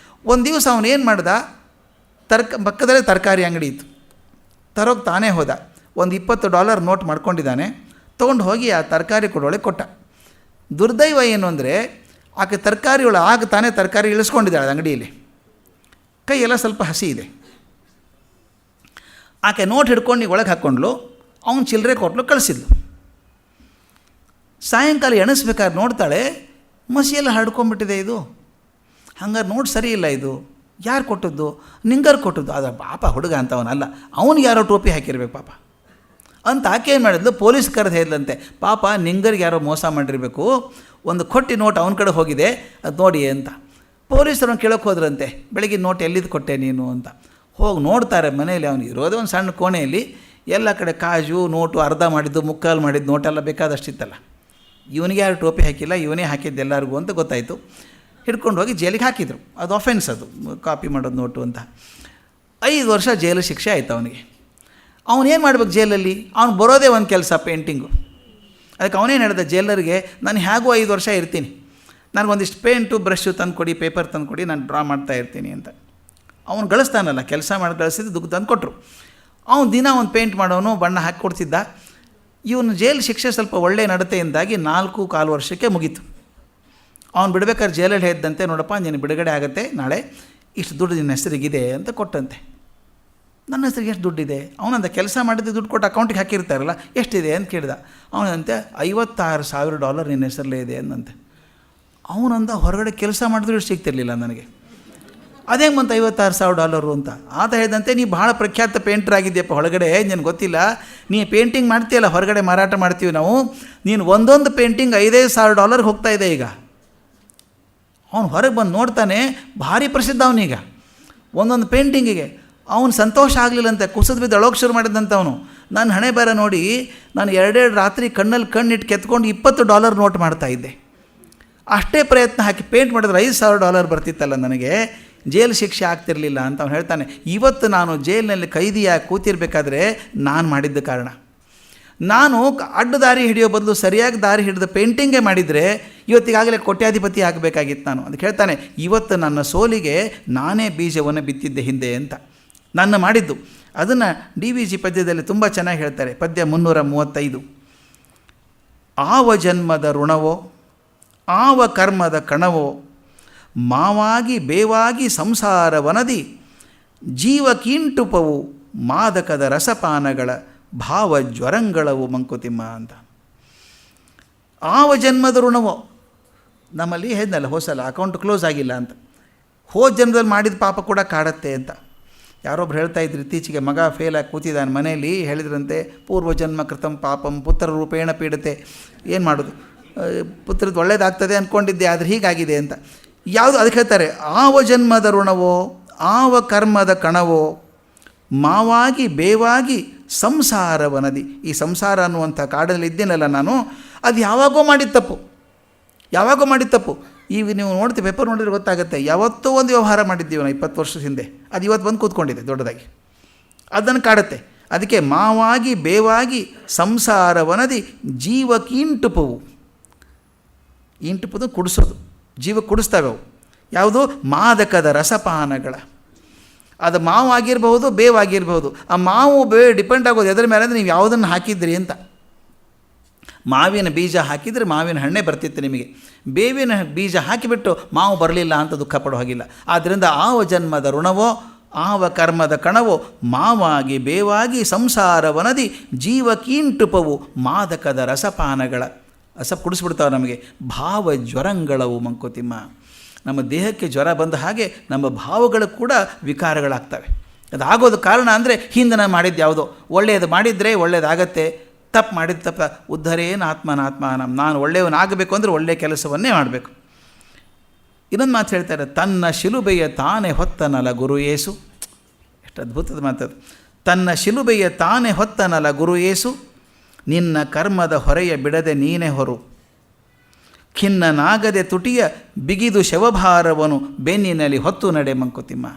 ಒಂದು ದಿವಸ ಅವನೇನು ಮಾಡ್ದ, ಪಕ್ಕದಲ್ಲೇ ತರಕಾರಿ ಅಂಗಡಿ ಇತ್ತು. ತರೋಕ್ಕೆ ತಾನೇ ಹೋದ. ಒಂದು $20 ನೋಟ್ ಮಾಡ್ಕೊಂಡಿದ್ದಾನೆ. ತೊಗೊಂಡು ಹೋಗಿ ಆ ತರಕಾರಿ ಕೊಡೋಳೆ ಕೊಟ್ಟ. ದುರ್ದೈವ ಏನು ಅಂದರೆ, ಆಕೆ ತರಕಾರಿಯೊಳಗೆ ಆಗ ತಾನೇ ತರಕಾರಿ ಇಳಿಸ್ಕೊಂಡಿದ್ದಾಳೆ ಅಂಗಡಿಯಲ್ಲಿ. ಕೈಯೆಲ್ಲ ಸ್ವಲ್ಪ ಹಸಿ ಇದೆ. ಆಕೆ ನೋಟ್ ಹಿಡ್ಕೊಂಡು ಒಳಗೆ ಹಾಕ್ಕೊಂಡ್ಲು. ಅವನು ಚಿಲ್ಲರೆ ಕೊಟ್ಟಲು, ಕಳಿಸಿದ್ಲು. ಸಾಯಂಕಾಲ ಎಣಿಸ್ಬೇಕಾದ್ರೆ ನೋಡ್ತಾಳೆ, ಮಸಿಯೆಲ್ಲ ಹರಡ್ಕೊಂಡ್ಬಿಟ್ಟಿದೆ ಇದು. ಹಂಗಾರೆ ನೋಟ್ ಸರಿ ಇಲ್ಲ. ಇದು ಯಾರು ಕೊಟ್ಟದ್ದು? ನಿಂಗರ್ ಕೊಟ್ಟದ್ದು. ಅದು ಪಾಪ ಹುಡುಗ ಅಂತ ಅವನಲ್ಲ, ಅವನಿಗೆ ಯಾರೋ ಟೋಪಿ ಹಾಕಿರ್ಬೇಕು ಪಾಪ ಅಂತ. ಆಕೆ ಏನು ಮಾಡಿದ್ಲು, ಪೊಲೀಸ್ ಕರೆದು ಹೇಳಿದಂತೆ, ಪಾಪ ನಿಂಗರ್ಗೆ ಯಾರೋ ಮೋಸ ಮಾಡಿರಬೇಕು, ಒಂದು ಕೊಟ್ಟಿ ನೋಟ್ ಅವನ ಕಡೆ ಹೋಗಿದೆ, ಅದು ನೋಡಿ ಅಂತ. ಪೊಲೀಸರನ್ನು ಕೇಳೋಕ್ಕೆ ಹೋದ್ರಂತೆ, ಬೆಳಗ್ಗೆ ನೋಟ್ ಎಲ್ಲಿದ್ದು ಕೊಟ್ಟೆ ನೀನು ಅಂತ. ಹೋಗಿ ನೋಡ್ತಾರೆ ಮನೆಯಲ್ಲಿ. ಅವನು ಇರೋದೇ ಒಂದು ಸಣ್ಣ ಕೋಣೆಯಲ್ಲಿ. ಎಲ್ಲ ಕಡೆ ಕಾಜು ನೋಟು, ಅರ್ಧ ಮಾಡಿದ್ದು ಮುಕ್ಕಾಲು ಮಾಡಿದ್ದು ನೋಟೆಲ್ಲ ಬೇಕಾದಷ್ಟಿತ್ತಲ್ಲ. ಇವನಿಗೆ ಯಾರು ಟೋಪಿ ಹಾಕಿಲ್ಲ, ಇವನೇ ಹಾಕಿದ್ದು ಎಲ್ಲರಿಗೂ ಅಂತ ಗೊತ್ತಾಯಿತು. ಹಿಡ್ಕೊಂಡು ಹೋಗಿ ಜೈಲಿಗೆ ಹಾಕಿದರು. ಅದು ಅಫೆನ್ಸ್, ಅದು ಕಾಪಿ ಮಾಡೋದು ನೋಟು ಅಂತ. 5 ವರ್ಷ ಜೈಲು ಶಿಕ್ಷೆ ಆಯಿತು ಅವನಿಗೆ. ಅವನೇನು ಮಾಡ್ಬೇಕು ಜೈಲಲ್ಲಿ? ಅವ್ನು ಬರೋದೇ ಒಂದು ಕೆಲಸ, ಪೇಂಟಿಂಗು. ಅದಕ್ಕೆ ಅವನೇನು ಹೇಳಿದ ಜೈಲರಿಗೆ, ನಾನು ಹೇಗೂ 5 ವರ್ಷ ಇರ್ತೀನಿ, ನನಗೊಂದಿಷ್ಟು ಪೇಂಟು ಬ್ರಷು ತಂದುಕೊಡಿ, ಪೇಪರ್ ತಂದುಕೊಡಿ, ನಾನು ಡ್ರಾ ಮಾಡ್ತಾ ಇರ್ತೀನಿ ಅಂತ. ಅವನು ಗಳಿಸ್ತಾನಲ್ಲ, ಕೆಲಸ ಮಾಡಿ ಗಳಿಸಿದ್ದು ದುಡ್ಡು ತಂದು ಕೊಟ್ಟರು. ಅವನು ದಿನ ಒಂದು ಪೇಂಟ್ ಮಾಡೋನು, ಬಣ್ಣ ಹಾಕಿ ಕೊಡ್ತಿದ್ದ. ಇವನು ಜೈಲು ಶಿಕ್ಷೆ ಸ್ವಲ್ಪ ಒಳ್ಳೆಯ ನಡತೆಯಿಂದಾಗಿ 4.25 ವರ್ಷಕ್ಕೆ ಮುಗೀತು. ಅವನು ಬಿಡಬೇಕಾದ್ರೆ ಜೈಲಲ್ಲಿ ಹೇಳಿದಂತೆ, ನೋಡಪ್ಪ ನೀನು ಬಿಡುಗಡೆ ಆಗುತ್ತೆ ನಾಳೆ, ಇಷ್ಟು ದುಡ್ಡು ನಿನ್ನ ಹೆಸರಿಗಿದೆ ಅಂತ ಕೊಟ್ಟಂತೆ. ನನ್ನ ಹೆಸರಿಗೆ ಎಷ್ಟು ದುಡ್ಡಿದೆ? ಅವನಂದ ಕೆಲಸ ಮಾಡಿದ್ದು ದುಡ್ಡು ಕೊಟ್ಟು ಅಕೌಂಟಿಗೆ ಹಾಕಿರ್ತಾರಲ್ಲ, ಎಷ್ಟಿದೆ ಅಂತ ಕೇಳಿದ. ಅವನಂತೆ $56,000 ನಿನ್ನ ಹೆಸರಲ್ಲೇ ಇದೆ ಅಂದಂತೆ. ಅವನಂದ ಹೊರಗಡೆ ಕೆಲಸ ಮಾಡಿದ್ರು ಇಷ್ಟು ಸಿಗ್ತಿರ್ಲಿಲ್ಲ ನನಗೆ, ಅದೇ ಬಂತು $56,000 ಅಂತ. ಆತ ಹೇಳಿದಂತೆ, ನೀ ಭಾಳ ಪ್ರಖ್ಯಾತ ಪೇಂಟರ್ ಆಗಿದೆಯಪ್ಪ ಹೊರಗಡೆ, ನನಗೆ ಗೊತ್ತಿಲ್ಲ, ನೀ ಪೇಂಟಿಂಗ್ ಮಾಡ್ತೀಯಲ್ಲ, ಹೊರಗಡೆ ಮಾರಾಟ ಮಾಡ್ತೀವಿ ನಾವು, ನೀನು ಒಂದೊಂದು ಪೇಂಟಿಂಗ್ $5,000 ಹೋಗ್ತಾ ಇದೆ ಈಗ. ಅವನು ಹೊರಗೆ ಬಂದು ನೋಡ್ತಾನೆ, ಭಾರಿ ಪ್ರಸಿದ್ಧ ಅವನೀಗ. ಒಂದೊಂದು ಪೇಂಟಿಂಗಿಗೆ ಅವನು ಸಂತೋಷ ಆಗಲಿಲ್ಲಂತೆ, ಕುಸಿದು ಬಿದ್ದು ಅಳೋಕೆ ಶುರು ಮಾಡಿದಂತೆ ಅವನು. ನಾನು ಹಣೆ ಬೇರೆ ನೋಡಿ ನಾನು 2 ರಾತ್ರಿ ಕಣ್ಣಲ್ಲಿ ಕಣ್ಣಿಟ್ಟು ಕೆತ್ಕೊಂಡು $20 ನೋಟ್ ಮಾಡ್ತಾಯಿದ್ದೆ. ಅಷ್ಟೇ ಪ್ರಯತ್ನ ಹಾಕಿ ಪೇಂಟ್ ಮಾಡಿದ್ರೆ $5,000 ಬರ್ತಿತ್ತಲ್ಲ, ನನಗೆ ಜೈಲು ಶಿಕ್ಷೆ ಆಗ್ತಿರಲಿಲ್ಲ ಅಂತ ಅವನು ಹೇಳ್ತಾನೆ. ಇವತ್ತು ನಾನು ಜೈಲಿನಲ್ಲಿ ಕೈದಿಯಾಗಿ ಕೂತಿರ್ಬೇಕಾದ್ರೆ ನಾನು ಮಾಡಿದ್ದ ಕಾರಣ. ನಾನು ಅಡ್ಡ ದಾರಿ ಹಿಡಿಯೋ ಬದಲು ಸರಿಯಾಗಿ ದಾರಿ ಹಿಡಿದು ಪೇಂಟಿಂಗೇ ಮಾಡಿದರೆ ಇವತ್ತಿಗಾಗಲೇ ಕೋಟ್ಯಾಧಿಪತಿ ಆಗಬೇಕಾಗಿತ್ತು ನಾನು. ಅದಕ್ಕೆ ಹೇಳ್ತಾನೆ, ಇವತ್ತು ನನ್ನ ಸೋಲಿಗೆ ನಾನೇ ಬೀಜವನ್ನು ಬಿತ್ತಿದ್ದೆ ಹಿಂದೆ ಅಂತ. ನನ್ನ ಮಾಡಿದ್ದು ಅದನ್ನು DVG ಪದ್ಯದಲ್ಲಿ ತುಂಬ ಚೆನ್ನಾಗಿ ಹೇಳ್ತಾರೆ. ಪದ್ಯ 335. ಆವ ಜನ್ಮದ ಋಣವೋ ಆವ ಕರ್ಮದ ಕಣವೋ ಮಾವಾಗಿ ಬೇವಾಗಿ ಸಂಸಾರ ವನದಿ ಜೀವ ಕೀಂಟುಪವು ಮಾದಕದ ರಸಪಾನಗಳ ಭಾವ ಜ್ವರಂಗಳವು ಮಂಕುತಿಮ್ಮ ಅಂತ. ಆವ ಜನ್ಮದ ಋಣವೋ, ನಮ್ಮಲ್ಲಿ ಹೇಳಿದ್ನಲ್ಲ ಹೋಸಲ ಅಕೌಂಟ್ ಕ್ಲೋಸ್ ಆಗಿಲ್ಲ ಅಂತ, ಹೋದ ಜನ್ಮದಲ್ಲಿ ಮಾಡಿದ ಪಾಪ ಕೂಡ ಕಾಡತ್ತೆ ಅಂತ. ಯಾರೊಬ್ರು ಹೇಳ್ತಾ ಇದ್ರು ಇತ್ತೀಚೆಗೆ, ಮಗ ಫೇಲಾಗಿ ಕೂತಿದ್ದಾನೆ ಮನೆಯಲ್ಲಿ, ಹೇಳಿದ್ರಂತೆ ಪೂರ್ವಜನ್ಮ ಕೃತಂ ಪಾಪಂ ಪುತ್ರ ರೂಪೇಣ ಪೀಡತೆ. ಏನು ಮಾಡೋದು, ಪುತ್ರದ್ದು ಒಳ್ಳೇದಾಗ್ತದೆ ಅಂದ್ಕೊಂಡಿದ್ದೆ ಆದರೆ ಹೀಗಾಗಿದೆ ಅಂತ. ಯಾವುದು ಅದಕ್ಕೆ ಹೇಳ್ತಾರೆ, ಆವ ಜನ್ಮದ ಋಣವೋ ಆವ ಕರ್ಮದ ಕಣವೋ ಮಾವಾಗಿ ಬೇವಾಗಿ ಸಂಸಾರವನದಿ. ಈ ಸಂಸಾರ ಅನ್ನುವಂಥ ಕಾಡಲ್ಲಿ ಇದ್ದೇನಲ್ಲ ನಾನು, ಅದು ಯಾವಾಗೋ ಮಾಡಿದ ತಪ್ಪು, ಯಾವಾಗೋ ಮಾಡಿದ ತಪ್ಪು. ಈಗ ನೀವು ನೋಡ್ತೀವಿ, ಪೇಪರ್ ನೋಡಿದ್ರೆ ಗೊತ್ತಾಗುತ್ತೆ, ಯಾವತ್ತೋ ಒಂದು ವ್ಯವಹಾರ ಮಾಡಿದ್ದೀವಿ ನಾವು 20 ವರ್ಷದ ಹಿಂದೆ, ಅದು ಇವತ್ತು ಬಂದು ಕೂತ್ಕೊಂಡಿದೆ ದೊಡ್ಡದಾಗಿ, ಅದನ್ನು ಕಾಡುತ್ತೆ. ಅದಕ್ಕೆ ಮಾವಾಗಿ ಬೇವಾಗಿ ಸಂಸಾರವನದಿ ಜೀವ ಕೀಂಟುಪವು. ಇಂಟುಪದು ಕುಡಿಸೋದು, ಜೀವ ಕುಡಿಸ್ತವೆ ಅವು. ಯಾವುದು, ಮಾದಕದ ರಸಪಾನಗಳ. ಅದು ಮಾವು ಆಗಿರ್ಬೋದು, ಬೇವಾಗಿರ್ಬೋದು. ಆ ಮಾವು ಬೇವು ಡಿಪೆಂಡ್ ಆಗೋದು ಎದರ ಮೇಲೆ ಅಂದರೆ ನೀವು ಯಾವುದನ್ನು ಹಾಕಿದ್ರಿ ಅಂತ. ಮಾವಿನ ಬೀಜ ಹಾಕಿದರೆ ಮಾವಿನ ಹಣ್ಣೆ ಬರ್ತಿತ್ತು ನಿಮಗೆ. ಬೇವಿನ ಬೀಜ ಹಾಕಿಬಿಟ್ಟು ಮಾವು ಬರಲಿಲ್ಲ ಅಂತ ದುಃಖ ಪಡೋ ಹಾಗಿಲ್ಲ. ಆದ್ದರಿಂದ ಆವ ಜನ್ಮದ ಋಣವೋ ಆವ ಕರ್ಮದ ಕಣವೋ ಮಾವಾಗಿ ಬೇವಾಗಿ ಸಂಸಾರ ವನದಿ ಜೀವ ಕೀಂಟುಪವು ಮಾದಕದ ರಸಪಾನಗಳ. ರಸ ಕುಡಿಸ್ಬಿಡ್ತಾವೆ ನಮಗೆ. ಭಾವ ಜ್ವರಂಗಳವು ಮಂಕುತಿಮ್ಮ. ನಮ್ಮ ದೇಹಕ್ಕೆ ಜ್ವರ ಬಂದ ಹಾಗೆ ನಮ್ಮ ಭಾವಗಳು ಕೂಡ ವಿಕಾರಗಳಾಗ್ತವೆ. ಅದಾಗೋದು ಕಾರಣ ಅಂದರೆ ಹಿಂದೆ ನಾನು ಮಾಡಿದ್ದು ಯಾವುದೋ ಒಳ್ಳೆಯದು ಮಾಡಿದರೆ ಒಳ್ಳೆಯದಾಗತ್ತೆ, ತಪ್ಪು ಮಾಡಿದ ತಪ್ಪ ಉದ್ಧರೇನ ಆತ್ಮನಾತ್ಮಾನಂ. ನಾನು ಒಳ್ಳೆಯವನಾಗಬೇಕು ಅಂದರೆ ಒಳ್ಳೆಯ ಕೆಲಸವನ್ನೇ ಮಾಡಬೇಕು. ಇನ್ನೊಂದು ಮಾತು ಹೇಳ್ತಾರೆ, ತನ್ನ ಶಿಲುಬೆಯ ತಾನೇ ಹೊತ್ತನಲ ಗುರು ಯೇಸು. ಎಷ್ಟು ಅದ್ಭುತದ ಮಾತದು. ತನ್ನ ಶಿಲುಬೆಯ ತಾನೇ ಹೊತ್ತನಲ ಗುರು ಯೇಸು, ನಿನ್ನ ಕರ್ಮದ ಹೊರೆಯ ಬಿಡದೆ ನೀನೇ ಹೊರು. ಖಿನ್ನನಾಗದೆ ತುಟಿಯ ಬಿಗಿದು ಶವಭಾರವನು ಬೆನ್ನಿನಲ್ಲಿ ಹೊತ್ತು ನಡೆ ಮಂಕುತಿಮ್ಮ.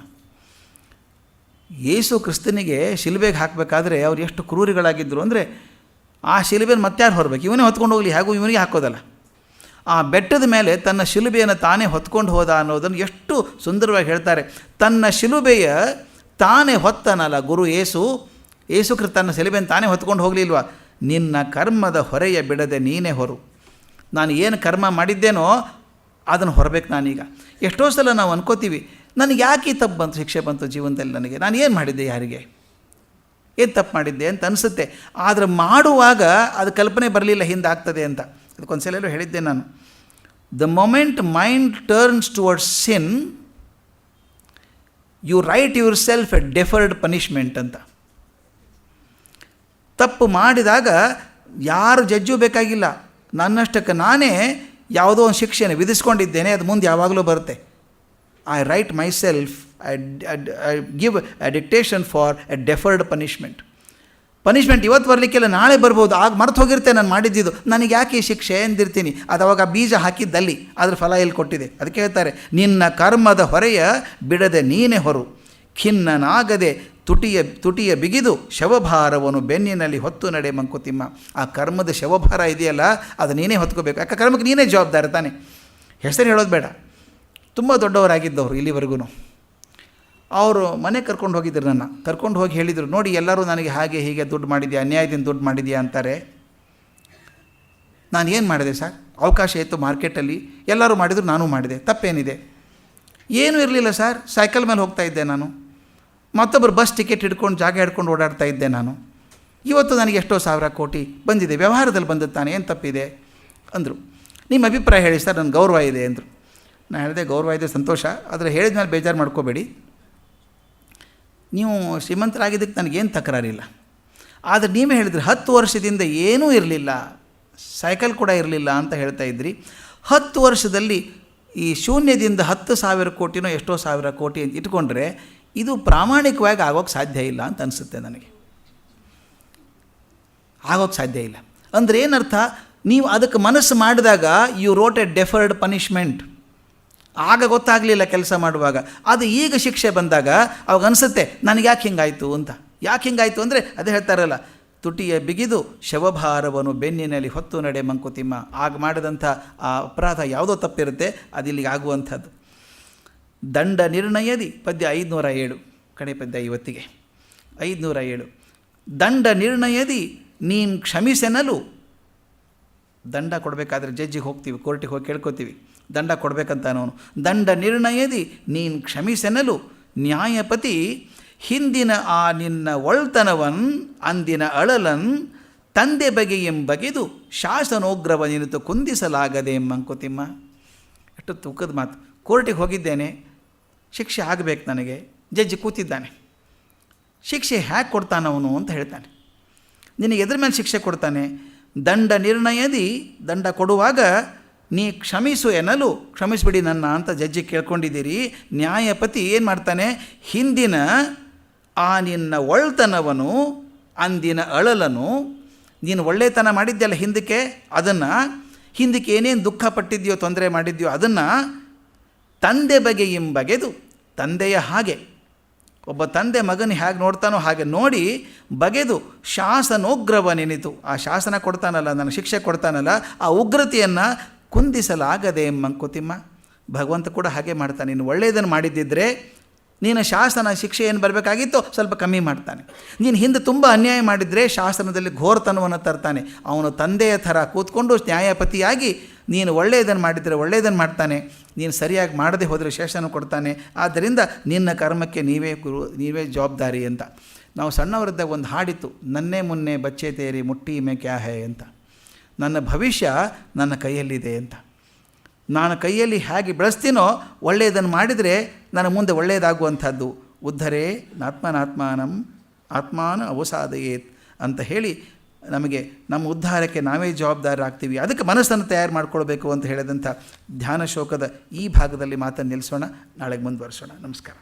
ಯೇಸು ಕ್ರಿಸ್ತನಿಗೆ ಶಿಲುಬೆಗೆ ಹಾಕಬೇಕಾದ್ರೆ ಅವ್ರು ಎಷ್ಟು ಕ್ರೂರಿಗಳಾಗಿದ್ದರು ಅಂದರೆ, ಆ ಶಿಲುಬೆನ ಮತ್ತಾರು ಹೊರಬೇಕು, ಇವನೇ ಹೊತ್ಕೊಂಡು ಹೋಗಲಿ, ಹಾಗೂ ಇವನಿಗೆ ಹಾಕೋದಲ್ಲ. ಆ ಬೆಟ್ಟದ ಮೇಲೆ ತನ್ನ ಶಿಲುಬೆಯನ್ನು ತಾನೇ ಹೊತ್ಕೊಂಡು ಹೋದ ಅನ್ನೋದನ್ನು ಎಷ್ಟು ಸುಂದರವಾಗಿ ಹೇಳ್ತಾರೆ. ತನ್ನ ಶಿಲುಬೆಯ ತಾನೇ ಹೊತ್ತನಲ್ಲ ಗುರು ಯೇಸು. ಯೇಸು ಕ್ರಿಸ್ತ ತನ್ನ ಶಿಲುಬೆಯನ್ನು ತಾನೇ ಹೊತ್ಕೊಂಡು ಹೋಗಲಿಲ್ವಾ? ನಿನ್ನ ಕರ್ಮದ ಹೊರೆಯ ಬಿಡದೆ ನೀನೇ ಹೊರು. ನಾನು ಏನು ಕರ್ಮ ಮಾಡಿದ್ದೇನೋ ಅದನ್ನು ಹೊರಬೇಕು ನಾನೀಗ. ಎಷ್ಟೋ ಸಲ ನಾವು ಅನ್ಕೋತೀವಿ, ನನಗೆ ಯಾಕೆ ಈ ತಪ್ಪು ಬಂತು, ಶಿಕ್ಷೆ ಬಂತು ಜೀವನದಲ್ಲಿ, ನನಗೆ ನಾನು ಏನು ಮಾಡಿದ್ದೆ, ಯಾರಿಗೆ ಏನು ತಪ್ಪು ಮಾಡಿದ್ದೆ ಅಂತ ಅನಿಸುತ್ತೆ. ಆದರೆ ಮಾಡುವಾಗ ಅದು ಕಲ್ಪನೆ ಬರಲಿಲ್ಲ ಹಿಂದೆ ಆಗ್ತದೆ ಅಂತ. ಅದಕ್ಕೊಂದು ಸಲ ಹೇಳಿದ್ದೆ ನಾನು, the moment mind turns towards sin you write yourself a deferred punishment ಅಂತ. ತಪ್ಪು ಮಾಡಿದಾಗ ಯಾರು ಜಡ್ಜು ಬೇಕಾಗಿಲ್ಲ, ನನ್ನಷ್ಟಕ್ಕೆ ನಾನೇ ಯಾವುದೋ ಒಂದು ಶಿಕ್ಷೆಯನ್ನು ವಿಧಿಸ್ಕೊಂಡಿದ್ದೇನೆ, ಅದು ಮುಂದೆ ಯಾವಾಗಲೂ ಬರುತ್ತೆ. I right my self, I give A dictation for A deferred punishment. Punishment ಇವತ್ತು ಬರಲಿಕ್ಕೆಲ್ಲ ನಾಳೆ ಬರ್ಬೋದು, ಆಗ ಮರೆತು ಹೋಗಿರ್ತೇನೆ ನಾನು ಮಾಡಿದ್ದಿದ್ದು, ನನಗೆ ಯಾಕೆ ಈ ಶಿಕ್ಷೆ ಎಂದಿರ್ತೀನಿ. ಅದು ಅವಾಗ ಬೀಜ ಹಾಕಿದ್ದಲ್ಲಿ ಅದ್ರ ಫಲ ಎಲ್ಲಿ ಕೊಟ್ಟಿದೆ. ಅದಕ್ಕೆ ಹೇಳ್ತಾರೆ, ನಿನ್ನ ಕರ್ಮದ ಹೊರೆಯ ಬಿಡದೆ ನೀನೇ ಹೊರು. ಖಿನ್ನನಾಗದೆ ತುಟಿಯ ಬಿಗಿದು ಶವಭಾರವನ್ನು ಬೆನ್ನಿನಲ್ಲಿ ಹೊತ್ತು ನಡೆ ಮಂಕುತಿಮ್ಮ. ಆ ಕರ್ಮದ ಶವಭಾರ ಇದೆಯಲ್ಲ, ಅದು ನೀನೇ ಹೊತ್ಕೋಬೇಕು. ಯಾಕೆ ಕರ್ಮಕ್ಕೆ ನೀನೇ ಜವಾಬ್ದಾರಿ ತಾನೆ. ಹೆಸರು ಹೇಳೋದು ಬೇಡ. ತುಂಬ ದೊಡ್ಡವರಾಗಿದ್ದವರು ಇಲ್ಲಿವರೆಗೂ. ಅವರು ಮನೆ ಕರ್ಕೊಂಡು ಹೋಗಿದ್ರು, ನನ್ನ ಕರ್ಕೊಂಡು ಹೋಗಿ ಹೇಳಿದರು, ನೋಡಿ ಎಲ್ಲರೂ ನನಗೆ ಹಾಗೆ ಹೀಗೆ ದುಡ್ಡು ಮಾಡಿದ್ಯಾ, ಅನ್ಯಾಯದಿಂದ ದುಡ್ಡು ಮಾಡಿದ್ಯಾ ಅಂತಾರೆ. ನಾನು ಏನು ಮಾಡಿದೆ ಸರ್, ಅವಕಾಶ ಇತ್ತು ಮಾರ್ಕೆಟಲ್ಲಿ, ಎಲ್ಲರೂ ಮಾಡಿದ್ರು, ನಾನೂ ಮಾಡಿದೆ, ತಪ್ಪೇನಿದೆ? ಏನೂ ಇರಲಿಲ್ಲ ಸರ್, ಸೈಕಲ್ ಮೇಲೆ ಹೋಗ್ತಾ ಇದ್ದೆ ನಾನು, ಮತ್ತೊಬ್ಬರು ಬಸ್ ಟಿಕೆಟ್ ಹಿಡ್ಕೊಂಡು ಜಾಗ ಹಿಡ್ಕೊಂಡು ಓಡಾಡ್ತಾ ಇದ್ದೆ ನಾನು. ಇವತ್ತು ನನಗೆ ಎಷ್ಟೋ ಸಾವಿರ ಕೋಟಿ ಬಂದಿದೆ, ವ್ಯವಹಾರದಲ್ಲಿ ಬಂದಿದ್ದಾನೆ, ಏನು ತಪ್ಪಿದೆ ಅಂದರು. ನಿಮ್ಮ ಅಭಿಪ್ರಾಯ ಹೇಳಿ ಸರ್, ನನ್ನ ಗೌರವ ಇದೆ ಅಂದರು. ನಾನು ಹೇಳಿದೆ, ಗೌರವ ಇದೆ ಸಂತೋಷ, ಆದರೆ ಹೇಳಿದ ಮೇಲೆ ಬೇಜಾರು ಮಾಡ್ಕೋಬೇಡಿ, ನೀವು ಶ್ರೀಮಂತರಾಗಿದ್ದಕ್ಕೆ ನನಗೇನು ತಕರಾರಿಲ್ಲ. ಆದರೆ ನೀವೇ ಹೇಳಿದ್ರಿ 10 ವರ್ಷದಿಂದ ಏನೂ ಇರಲಿಲ್ಲ, ಸೈಕಲ್ ಕೂಡ ಇರಲಿಲ್ಲ ಅಂತ ಹೇಳ್ತಾ ಇದ್ರಿ. 10 ವರ್ಷದಲ್ಲಿ ಈ ಶೂನ್ಯದಿಂದ 10,000 ಕೋಟಿನೋ ಎಷ್ಟೋ ಸಾವಿರ ಕೋಟಿ ಅಂತ ಇಟ್ಕೊಂಡ್ರೆ ಇದು ಪ್ರಾಮಾಣಿಕವಾಗಿ ಆಗೋಕ್ಕೆ ಸಾಧ್ಯ ಇಲ್ಲ ಅಂತ ಅನಿಸುತ್ತೆ ನನಗೆ. ಆಗೋಕ್ಕೆ ಸಾಧ್ಯ ಇಲ್ಲ ಅಂದರೆ ಏನರ್ಥ, ನೀವು ಅದಕ್ಕೆ ಮನಸ್ಸು ಮಾಡಿದಾಗ you wrote a deferred punishment. ಆಗ ಗೊತ್ತಾಗಲಿಲ್ಲ ಕೆಲಸ ಮಾಡುವಾಗ, ಅದು ಈಗ ಶಿಕ್ಷೆ ಬಂದಾಗ ಅವಾಗ ಅನಿಸುತ್ತೆ ನನಗೆ ಯಾಕೆ ಹಿಂಗಾಯಿತು ಅಂತ. ಯಾಕೆ ಹಿಂಗಾಯಿತು ಅಂದರೆ ಅದೇ ಹೇಳ್ತಾರಲ್ಲ, ತುಟಿಯ ಬಿಗಿದು ಶವಭಾರವನ್ನು ಬೆನ್ನಿನಲ್ಲಿ ಹೊತ್ತು ನಡೆ ಮಂಕುತಿಮ್ಮ. ಆಗ ಮಾಡಿದಂಥ ಆ ಅಪರಾಧ ಯಾವುದೋ ತಪ್ಪಿರುತ್ತೆ, ಅದು ಇಲ್ಲಿಗೆ ಆಗುವಂಥದ್ದು. ದಂಡ ನಿರ್ಣಯದಿ ಪದ್ಯ 507, ಕಡೆ ಪದ್ಯ ಇವತ್ತಿಗೆ 507. ದಂಡ ನಿರ್ಣಯದಿ ನೀನು ಕ್ಷಮಿಸೆನಲು. ದಂಡ ಕೊಡಬೇಕಾದ್ರೆ ಜಡ್ಜಿಗೆ ಹೋಗ್ತೀವಿ, ಕೋರ್ಟಿಗೆ ಹೋಗಿ ಕೇಳ್ಕೊತೀವಿ, ದಂಡ ಕೊಡಬೇಕಂತ ಅವನು. ದಂಡ ನಿರ್ಣಯದಿ ನೀನು ಕ್ಷಮಿಸೆನಲು ನ್ಯಾಯಪತಿ ಹಿಂದಿನ ಆ ನಿನ್ನ ಒಳ್ತನವನ್ ಅಂದಿನ ಅಳಲನ್ ತಂದೆ ಬಗೆದು ಶಾಸನೋಗ್ರವ ನಿಂತು ಕುಂದಿಸಲಾಗದೆ ಮಂಕುತಿಮ್ಮ. ಎಷ್ಟು ತೂಕದ ಮಾತು. ಕೋರ್ಟಿಗೆ ಹೋಗಿದ್ದೇನೆ, ಶಿಕ್ಷೆ ಆಗಬೇಕು ನನಗೆ, ಜಡ್ಜಿ ಕೂತಿದ್ದಾನೆ, ಶಿಕ್ಷೆ ಹ್ಯಾಕೆ ಕೊಡ್ತಾನವನು ಅಂತ ಹೇಳ್ತಾನೆ. ನಿನಗೆ ಎದ್ರ ಮೇಲೆ ಶಿಕ್ಷೆ ಕೊಡ್ತಾನೆ? ದಂಡ ನಿರ್ಣಯದಿ, ದಂಡ ಕೊಡುವಾಗ ನೀ ಕ್ಷಮಿಸು ಎನ್ನಲು, ಕ್ಷಮಿಸ್ಬಿಡಿ ನನ್ನ ಅಂತ ಜಡ್ಜಿ ಕೇಳ್ಕೊಂಡಿದ್ದೀರಿ. ನ್ಯಾಯಪತಿ ಏನು ಮಾಡ್ತಾನೆ? ಹಿಂದಿನ ಆ ನಿನ್ನ ಒಳ್ತನವನು ಅಂದಿನ ಅಳಲನು, ನೀನು ಒಳ್ಳೆತನ ಮಾಡಿದ್ಯಲ್ಲ ಹಿಂದಕ್ಕೆ, ಅದನ್ನು ಹಿಂದಕ್ಕೆ ಏನೇನು ದುಃಖ ಪಟ್ಟಿದ್ಯೋ, ತೊಂದರೆ ಮಾಡಿದ್ಯೋ, ಅದನ್ನು ತಂದೆ ಬಗೆದು, ತಂದೆಯ ಹಾಗೆ, ಒಬ್ಬ ತಂದೆ ಮಗನ ಹೇಗೆ ನೋಡ್ತಾನೋ ಹಾಗೆ ನೋಡಿ ಬಗೆದು ಶಾಸನೋಗ್ರವ ನೆನಿತು. ಆ ಶಾಸನ ಕೊಡ್ತಾನಲ್ಲ, ನನಗೆ ಶಿಕ್ಷೆ ಕೊಡ್ತಾನಲ್ಲ, ಆ ಉಗ್ರತೆಯನ್ನು ಕುಂದಿಸಲಾಗದೆ ಮಂಕುತಿಮ್ಮ. ಭಗವಂತ ಕೂಡ ಹಾಗೆ ಮಾಡ್ತಾನೆ. ನೀನು ಒಳ್ಳೆಯದನ್ನು ಮಾಡಿದ್ದಿದ್ರೆ ನೀನು ಶಾಸನ ಶಿಕ್ಷೆ ಏನು ಬರಬೇಕಾಗಿತ್ತೋ ಸ್ವಲ್ಪ ಕಮ್ಮಿ ಮಾಡ್ತಾನೆ. ನೀನು ಹಿಂದೆ ತುಂಬ ಅನ್ಯಾಯ ಮಾಡಿದರೆ ಶಾಸನದಲ್ಲಿ ಘೋರತನವನ್ನು ತರ್ತಾನೆ. ಅವನು ತಂದೆಯ ಥರ ಕೂತ್ಕೊಂಡು ನ್ಯಾಯಪತಿಯಾಗಿ ನೀನು ಒಳ್ಳೆಯದನ್ನು ಮಾಡಿದರೆ ಒಳ್ಳೆಯದನ್ನು ಮಾಡ್ತಾನೆ, ನೀನು ಸರಿಯಾಗಿ ಮಾಡದೆ ಹೋದರೆ ಶೇಷನ ಕೊಡ್ತಾನೆ. ಆದ್ದರಿಂದ ನಿನ್ನ ಕರ್ಮಕ್ಕೆ ನೀವೇ ಜವಾಬ್ದಾರಿ ಅಂತ. ನಾವು ಸಣ್ಣವರಿದ್ದಾಗ ಒಂದು ಹಾಡಿತ್ತು, ನನ್ನೇ ಮುನ್ನೆ ಬಚ್ಚೆ ತೇರಿ ಮುಟ್ಟಿ ಮೇ ಕ್ಯಾ ಹೈ ಅಂತ. ನನ್ನ ಭವಿಷ್ಯ ನನ್ನ ಕೈಯಲ್ಲಿದೆ ಅಂತ. ನಾನು ಕೈಯಲ್ಲಿ ಹೇಗೆ ಬೆಳೆಸ್ತೀನೋ ಒಳ್ಳೆಯದನ್ನು ಮಾಡಿದರೆ ನನ್ನ ಮುಂದೆ ಒಳ್ಳೆಯದಾಗುವಂಥದ್ದು. ಉದ್ಧರೇ ನಾತ್ಮನಾತ್ಮಾನಂ ಆತ್ಮಾನ ಅವಸಾದಯೇತ್ ಅಂತ ಹೇಳಿ ನಮಗೆ ನಮ್ಮ ಉದ್ಧಾರಕ್ಕೆ ನಾವೇ ಜವಾಬ್ದಾರರಾಗ್ತೀವಿ. ಅದಕ್ಕೆ ಮನಸ್ಸನ್ನು ತಯಾರು ಮಾಡಿಕೊಳ್ಬೇಕು ಅಂತ ಹೇಳಿದಂಥ ಧ್ಯಾನ ಶೋಕದ ಈ ಭಾಗದಲ್ಲಿ ಮಾತನ್ನು ನಿಲ್ಲಿಸೋಣ. ನಾಳೆಗೆ ಮುಂದುವರಿಸೋಣ. ನಮಸ್ಕಾರ.